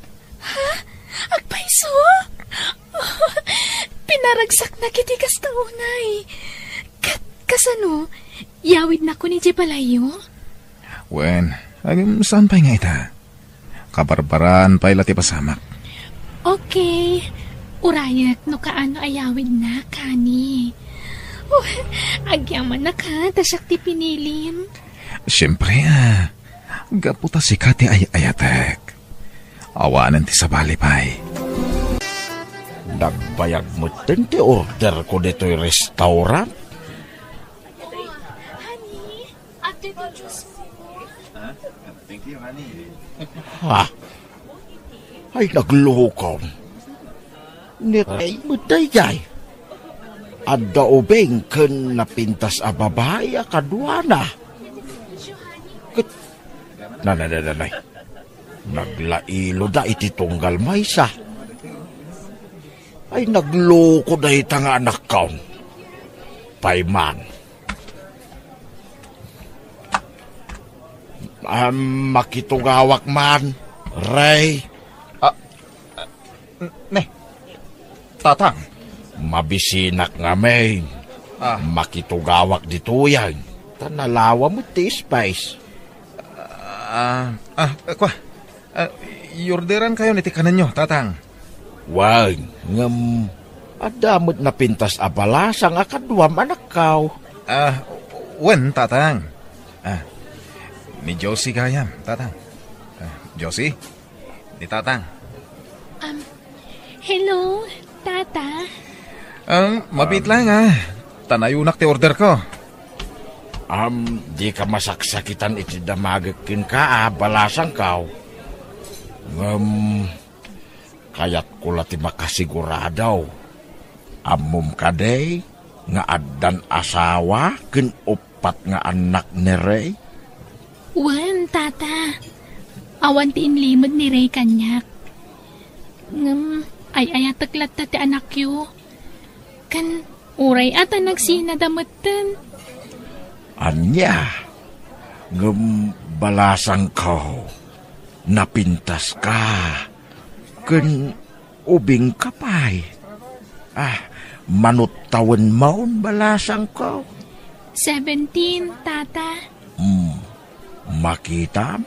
Ha? Agpaiso? Pinaragsak na kiti kas taunay. Kasano? Yawid na ko ni Jebalayo? Wen, saan pa nga ita? Kabarbaran pa ilati pasamak. Okay. Urayak no kaano ayawid na, kani. Agyaman na ka, tasyak ti pinilim. Siyempre, gaputa si Kati ay ayatek. Awanan ti sa balipay. Nagbayag mo din ti order ko dito'y restaurant. Honey, after the juice mo. Thank you, honey. Ha? Ay, naglukon. Niray mo dayay. Adda ubeng ken napintas a babae a kadwana. Nanay. Naglailo da iti tunggal maysa. Ay nagloko da ita nga anak kaon. Payman. Makitugawak man, Ray. Tatang. Mabisinak nga may. Makitugawak dito yan. Tanalawa mo ti spice. Yorderan kayo niti kanan nyo, tatang. Wag, ngam, adamot na pintas abalasang akadwam anak kaw. Wen, tatang. Ni Josie kayam, tatang. Josie, ni tatang. Hello, tata. Mabit lang Tanayunak ti order ko. Di ka masaksakitan iti damagakin ka balasang kaw. Kayat ko lati makasiguradaw. Amom ka day, nga addan asawa, kin upat nga anak ni Ray. Wan, tata. Awan ti inlimod ni Ray kanyak. Ay ayataklat ta ti anak yu. Kan uray ata nagsinadamutan. Anya, balasang ko, napintas ka, ken ubing kapay. Manutawan maun balasang ko. 17, tata. Makita?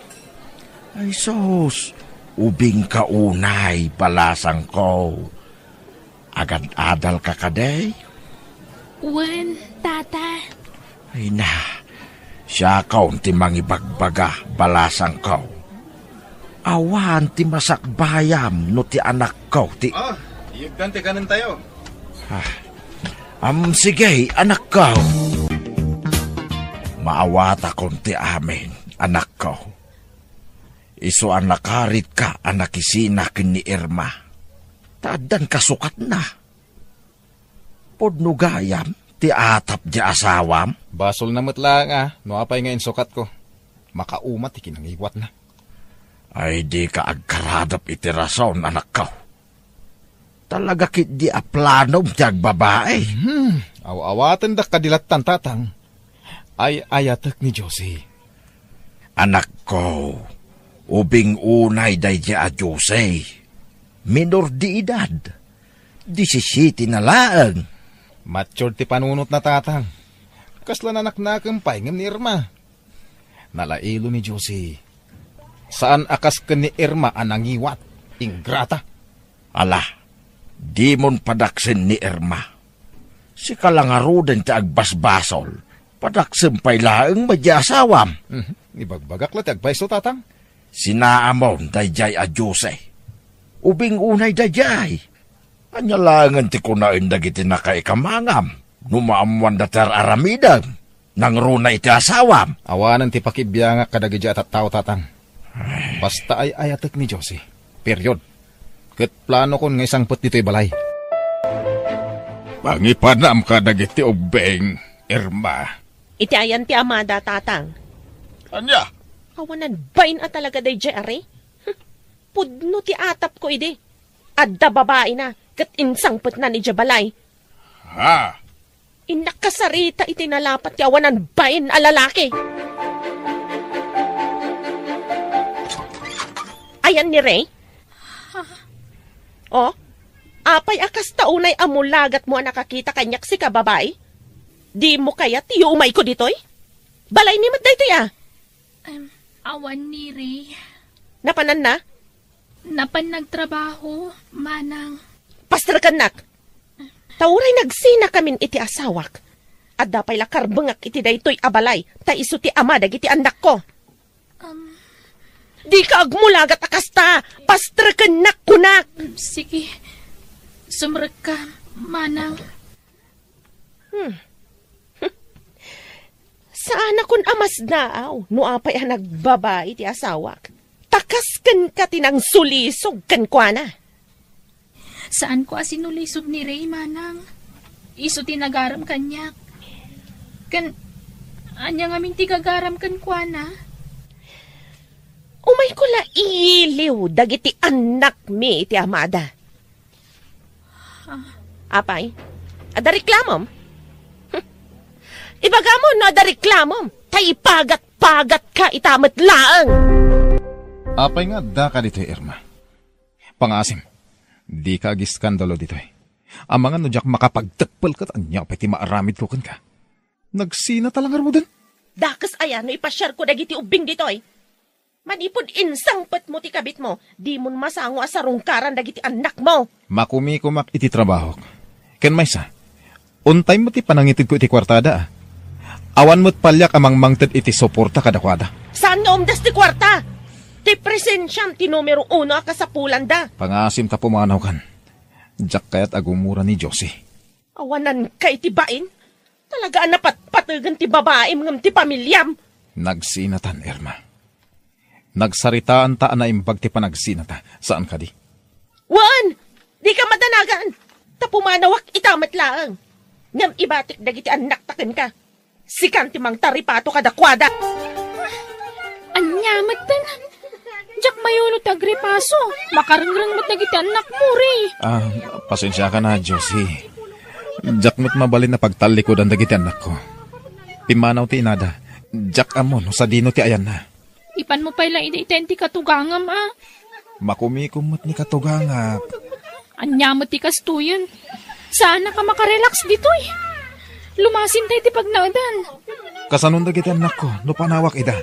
Ay sos, ubing kaunay balasang ko. Agad-adal ka kaday? Wan, tata. Ay na, siya kaun ti mangibagbaga balasang ko. Awan ti masakbayam no ti anak ko ti... Iyagdan ti kanan tayo. Sige, anak ko. Maawata kon ti amin, anak ko. Iso anakarit ka, anak isina kin ni Irma. Taadan kasukat na. Podnugayam, ti atap di asawam. Basol na matlang no apay nga insukat ko. Makaumat ti kinangiwat na. Ay di ka agkaradap iti rason, anak ko. Talaga kit di aplanom tiyag babae. Awawatan da kadilatan tatang. Ay ayatak ni Josie. Anak ko, ubing unay day di a Josie. Minor di edad. 17 na laang. Mature ti panunot na tatang. Kasla nanak na kampay ngam ni Irma. Nalailo ni Josie. Saan akas ka ni Irma anangiwat? Ingrata. Ala, di mon padaksin ni Irma. Si kalangarudan ti agbasbasol. Padaksin pa'y laang madyasawam. Ibagbagak la ti agbayso tatang. Sinaamon dayjay a Jose. Ubing unay dayjay. Anyalangan ti kunain dagiti nakaikamangam. Numaamuan da ter aramidang. Nang runay ti asawam. Awanan ti pakibiyanga kadagidya at tao tatang. Basta ay ayatek ni Josie. Period. Ket plano kon nga isang put dito'y balay. Pangipanam ka dagiti ubeng, Irma. Iti ayan ti amada, tatang. Anya? Awanan bain a talaga day jari? Pudno ti atap ko ide. Adda babae na, ket insangput na ni Jabalay. Ha? Inakasarita iti nalapat ti awanan bain a lalaki. Ayan ni Ray? Apay akas taunay amulagat mo nakakita kanyak si kababae? Di mo kaya tiyo umay ko ditoy? Balay ni Matday to ya. Awan ni Ray. Napanan na? Napan nagtrabaho, manang. Pastor kanak. Tauray nagsina kamin iti asawak. At dapay lakar bengak iti daytoy abalay. Ta iso ti ama dagiti anak ko. Di ka agmulagat akasta. Pastor kanak kunak. Sige. Sumrek ka, manang. Saan akong amas naaw, no apay ang nagbabae ti asawak. Takas kan ka tinang sulisog kan kwa na. Saan ko asinulisog ni Ray, manang? Iso tinagaram kanyak. Anya nga min tigagaram kan kwa na? Umay ko la iliw, dagiti anak mi iti amada. Apay, ada reklamom? Ibaga mo, no, ada reklamom. Tay pagat-pagat ka itamat laang. Apay nga da ka dito, Irma. Pangasim, di ka agiskandalo dito eh. Ang mga nudyak makapagtakpal ka, anya pati maaramid ko kan ka. Nagsina talangar mo din. Dakas ayan, no ipasyar ko dagiti ubing dito eh. Manipod insang pat mo ti kabit mo, di mo masango asarungkaran dagiti anak mo. Makumi-kumak iti trabaho. Ken maysa, untay mo ti panangitid ko iti kwartada ah. Awan mo't palyak amang mangted iti suporta kadakwada. Saan nga umdas ti kwarta? Ti presensyam ti numero 1 kasapulan da. Pangasim ta pumanaw kan. Diyak kaya't agumura ni Josie. Awanan kay ti bain? Talaga napat-patagan ti babae ngam ti pamilyam. Nagsinatan, Irma. Nagsaritaan ta na imbag ti panagsinata. Saan ka di? Wan! Di ka madanagan. Tapumanawak itamat laang. Ngam ibatik dagiti anak taken ka. Sikan ti mang taripato kadakwada. Anyamat tan. Jak mayunot agripaso. Makarangrang mat dagiti anak mo, Ray. Pasensya ka na, Josie. Jak mo't mabalin na pagtalikodan dagiti anak ko. Pimanaw ti inada. Jak amon sa dino ti ayan na. Ipan mo pala iti katugangam ah. Makumikumot ni katugangak. Anyamat ti kastuyan. Saan ka makarelax dito eh. Lumasin tayo ti pagnaudan. Kasanong dagiti anak ko, no panawak ida.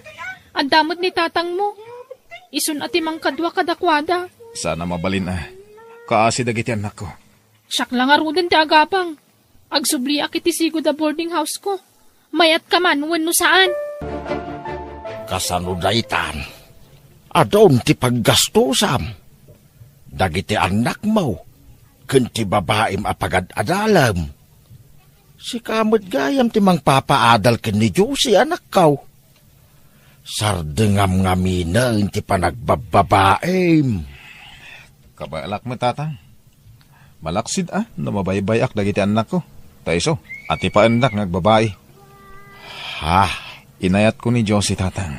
Ang damot ni tatang mo. Isun ati mang kadwa kadakwada. Sana mabalin ah. Kaasi dagiti anak ko. Siyak lang arudan ti agapang. Agsubli akiti sigod a boarding house ko. Mayat ka man, wano saan. Kasanudaitan. Adon ti paggastusam. Dagiti anak mo. Kunti babaim apagad adalam. Si kamot gayam ti mang papaadal ken ni Josie anak kaw. Sardengam ngamina ti panagbababaim. Kabalak mo tatang. Malaksid na mabaybayak dagiti anak ko. Taiso, ati pa anak nagbabae. Inayat ko ni Josie tatang.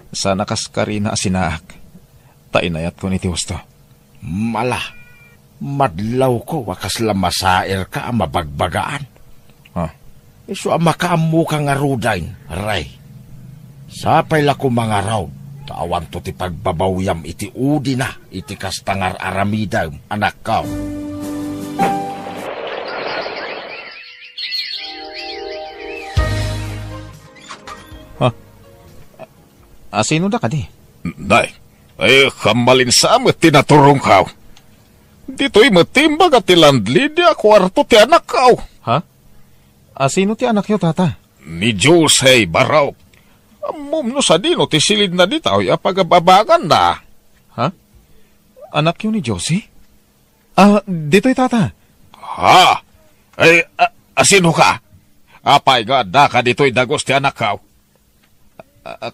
Sana kaskarina asinaak. Inayat ko ni Tiusto. Madlaw ko wakas lamasair ka ang mabagbagaan. Iso ang makaamu ka nga rudain, Ray. Sapay la ko mga raw. Tawan to ti pagbabawyam iti udi na, iti kastangar aramida, anak ka. Sino da ka di? Day, kamalin sa amat tinaturong ka. Dito'y matimbag at tilandli di kwarto ti anak ka. Sino ti anak yo, tata? Ni Jose Baraw. Mumno sa dino ti silid na ditaw pagababagan na. Anak yo ni Josie? Dito'y tata. Sino ka? Apay ga da ka dito'y dagos ti anak ka.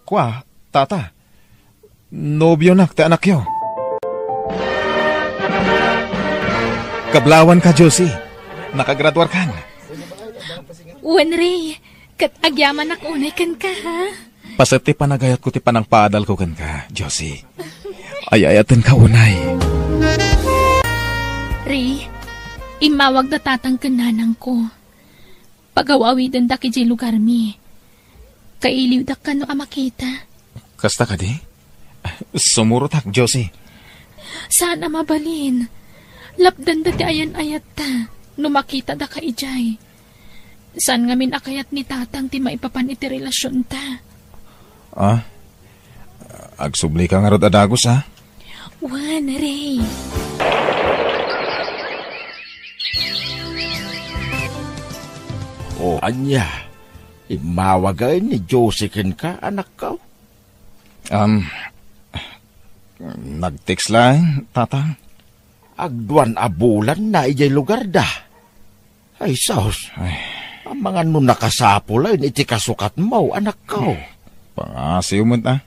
Kwa, tata. Nobyo nak ti anak yo. Kablawan ka, Josie. Nakagraduar kan. Wen, Ray. Kat agyaman ak unay kan ka, ha? Pasati panagayat ko ti panang paadal ko kan ka, Josie. Ayayatan ka unay. Ray, imawag na tatang kananang ko. Pagawawidan da ki lugar mi. Kailiw da ka no amakita. Kasta ka di? Sumurot hak, Josie. Sana mabalin. Lapdan da ti ayan-ayat ta. No makita da ka ijay. Saan ngamin akayat ni tatang ti maipapan iti relasyon ta? Agsubli ka nga rod adagos, ha? Wan, Ray. O anya, imawagay ni Josican ka, anak ka. Nag-text lang, tatang. Agduan abulan na ijay lugar da. Ay, saos. Ang mga nun nakasapulay, iti kasukat mo, anak ka. Pangasiw mo ta.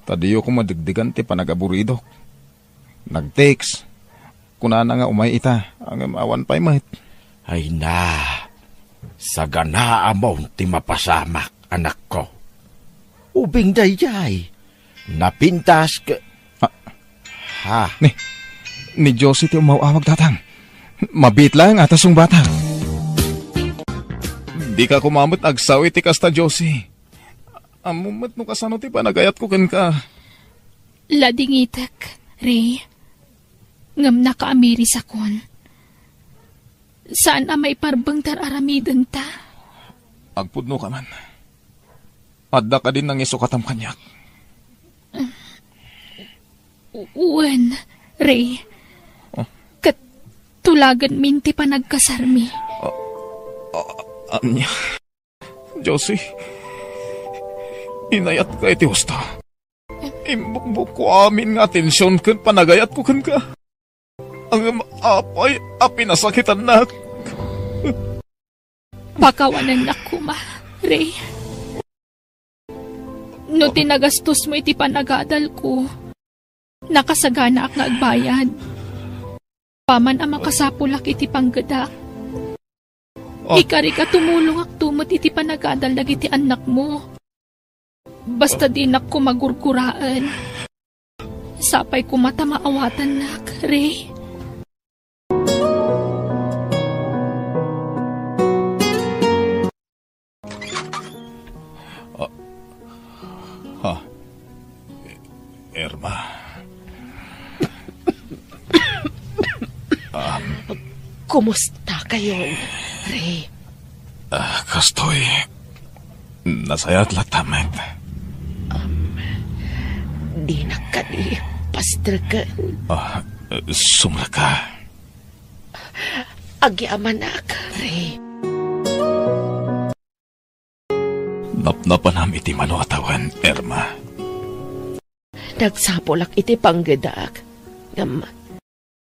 Tadiyo ko madigdigan ti panagaburido. Nag-text. Kuna na nga umay ita. Ang awan pa'y mahit. Ay na. Sa ganaa mo ti mapasamak, anak ko. Ubing dayjay. Napintas ka. Ha? Ni Josie ti umawawag tatang. Mabit lang atas yung bata. Di ka kumamot agsaw iti kasta Josie. Amumat no kasano ti panagayat ko ken ka. Ladingitek, Ray. Ngam nakaamiri sa kon. Saan may parbang tararamidan ta? Agpudno ka man. Adda ka din ng isukatam kanyak. Uwan, Ray. Katulagan minti pa nagkasarmi. Anya. Josie. Inayat ka iti husta. Imbukbuk ko amin nga atensyon kan panagayat ko kan ka. Ang apay apinasakitan na. Pakawanan na kuma, Ray. No tinagastos mo iti panagadal ko, nakasagana ak nga agbayad. Paman ang makasapulak iti panggadak. Ikari ka tumulong ak tumot iti panagadal dagiti anak mo. Basta di nak ko magurguraan. Sapay ko mata maawatan nak, Ray. Irma. Kumusta kayo, Ray? Kastoy. Nasayat latamet. Di na ka di pastrakan. Sumra ka. Agyaman na ka, Ray. Napnapanam iti manuatawan, Irma. Nagsapolak iti panggadak. Ngam,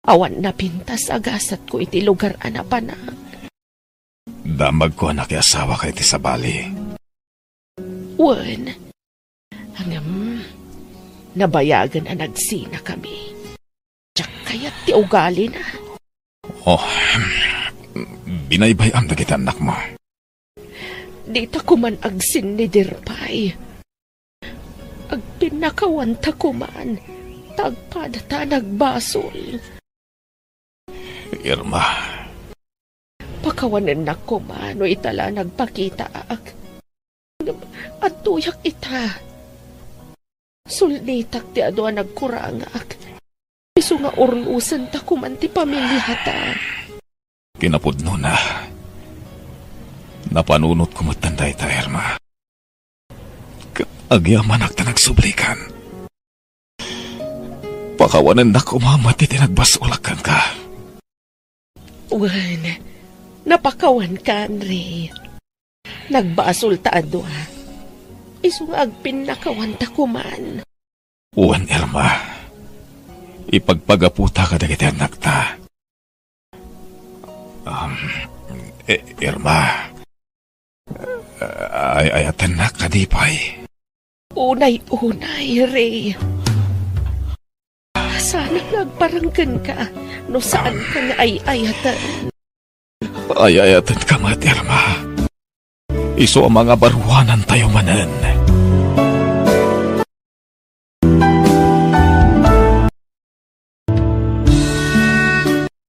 awan na pintas agasat ko iti lugar anapanak. Damag ko anak asawa kay iti sabali. Wan, hangam, nabayagan na nagsina kami. Tsak kaya't ti ugali na. Binaybayam na kita anak mo. Dita ko man agsin ni Dirpay. Agpinakawanta ko man, tagpadata nagbasol. Irma. Pakawanan na ko man, o itala nagpakita ak. At tuyak ita. Sulnitak ti adwa nagkurangak. Iso nga urlusan ta kuman ti pamilyata. Kinapudno na. Napanunot ko matanday ta, Irma. Agyaman ak ta nagsublikan. Pakawanan na kumamat iti nagbasulakan ka. Wan, napakawan ka, Andre. Nagbasol ta adwa. Isong agpinakawan ta kuman. Wan, Irma. Ipagpagaputa ka dagiti anak ta. Irma. Ayatan na kadipay. Unay, Ray. Sana nagparanggan ka no saan ka nga ayatan. Ayatan ka mat, Irma. Iso ang mga baruanan tayo manan.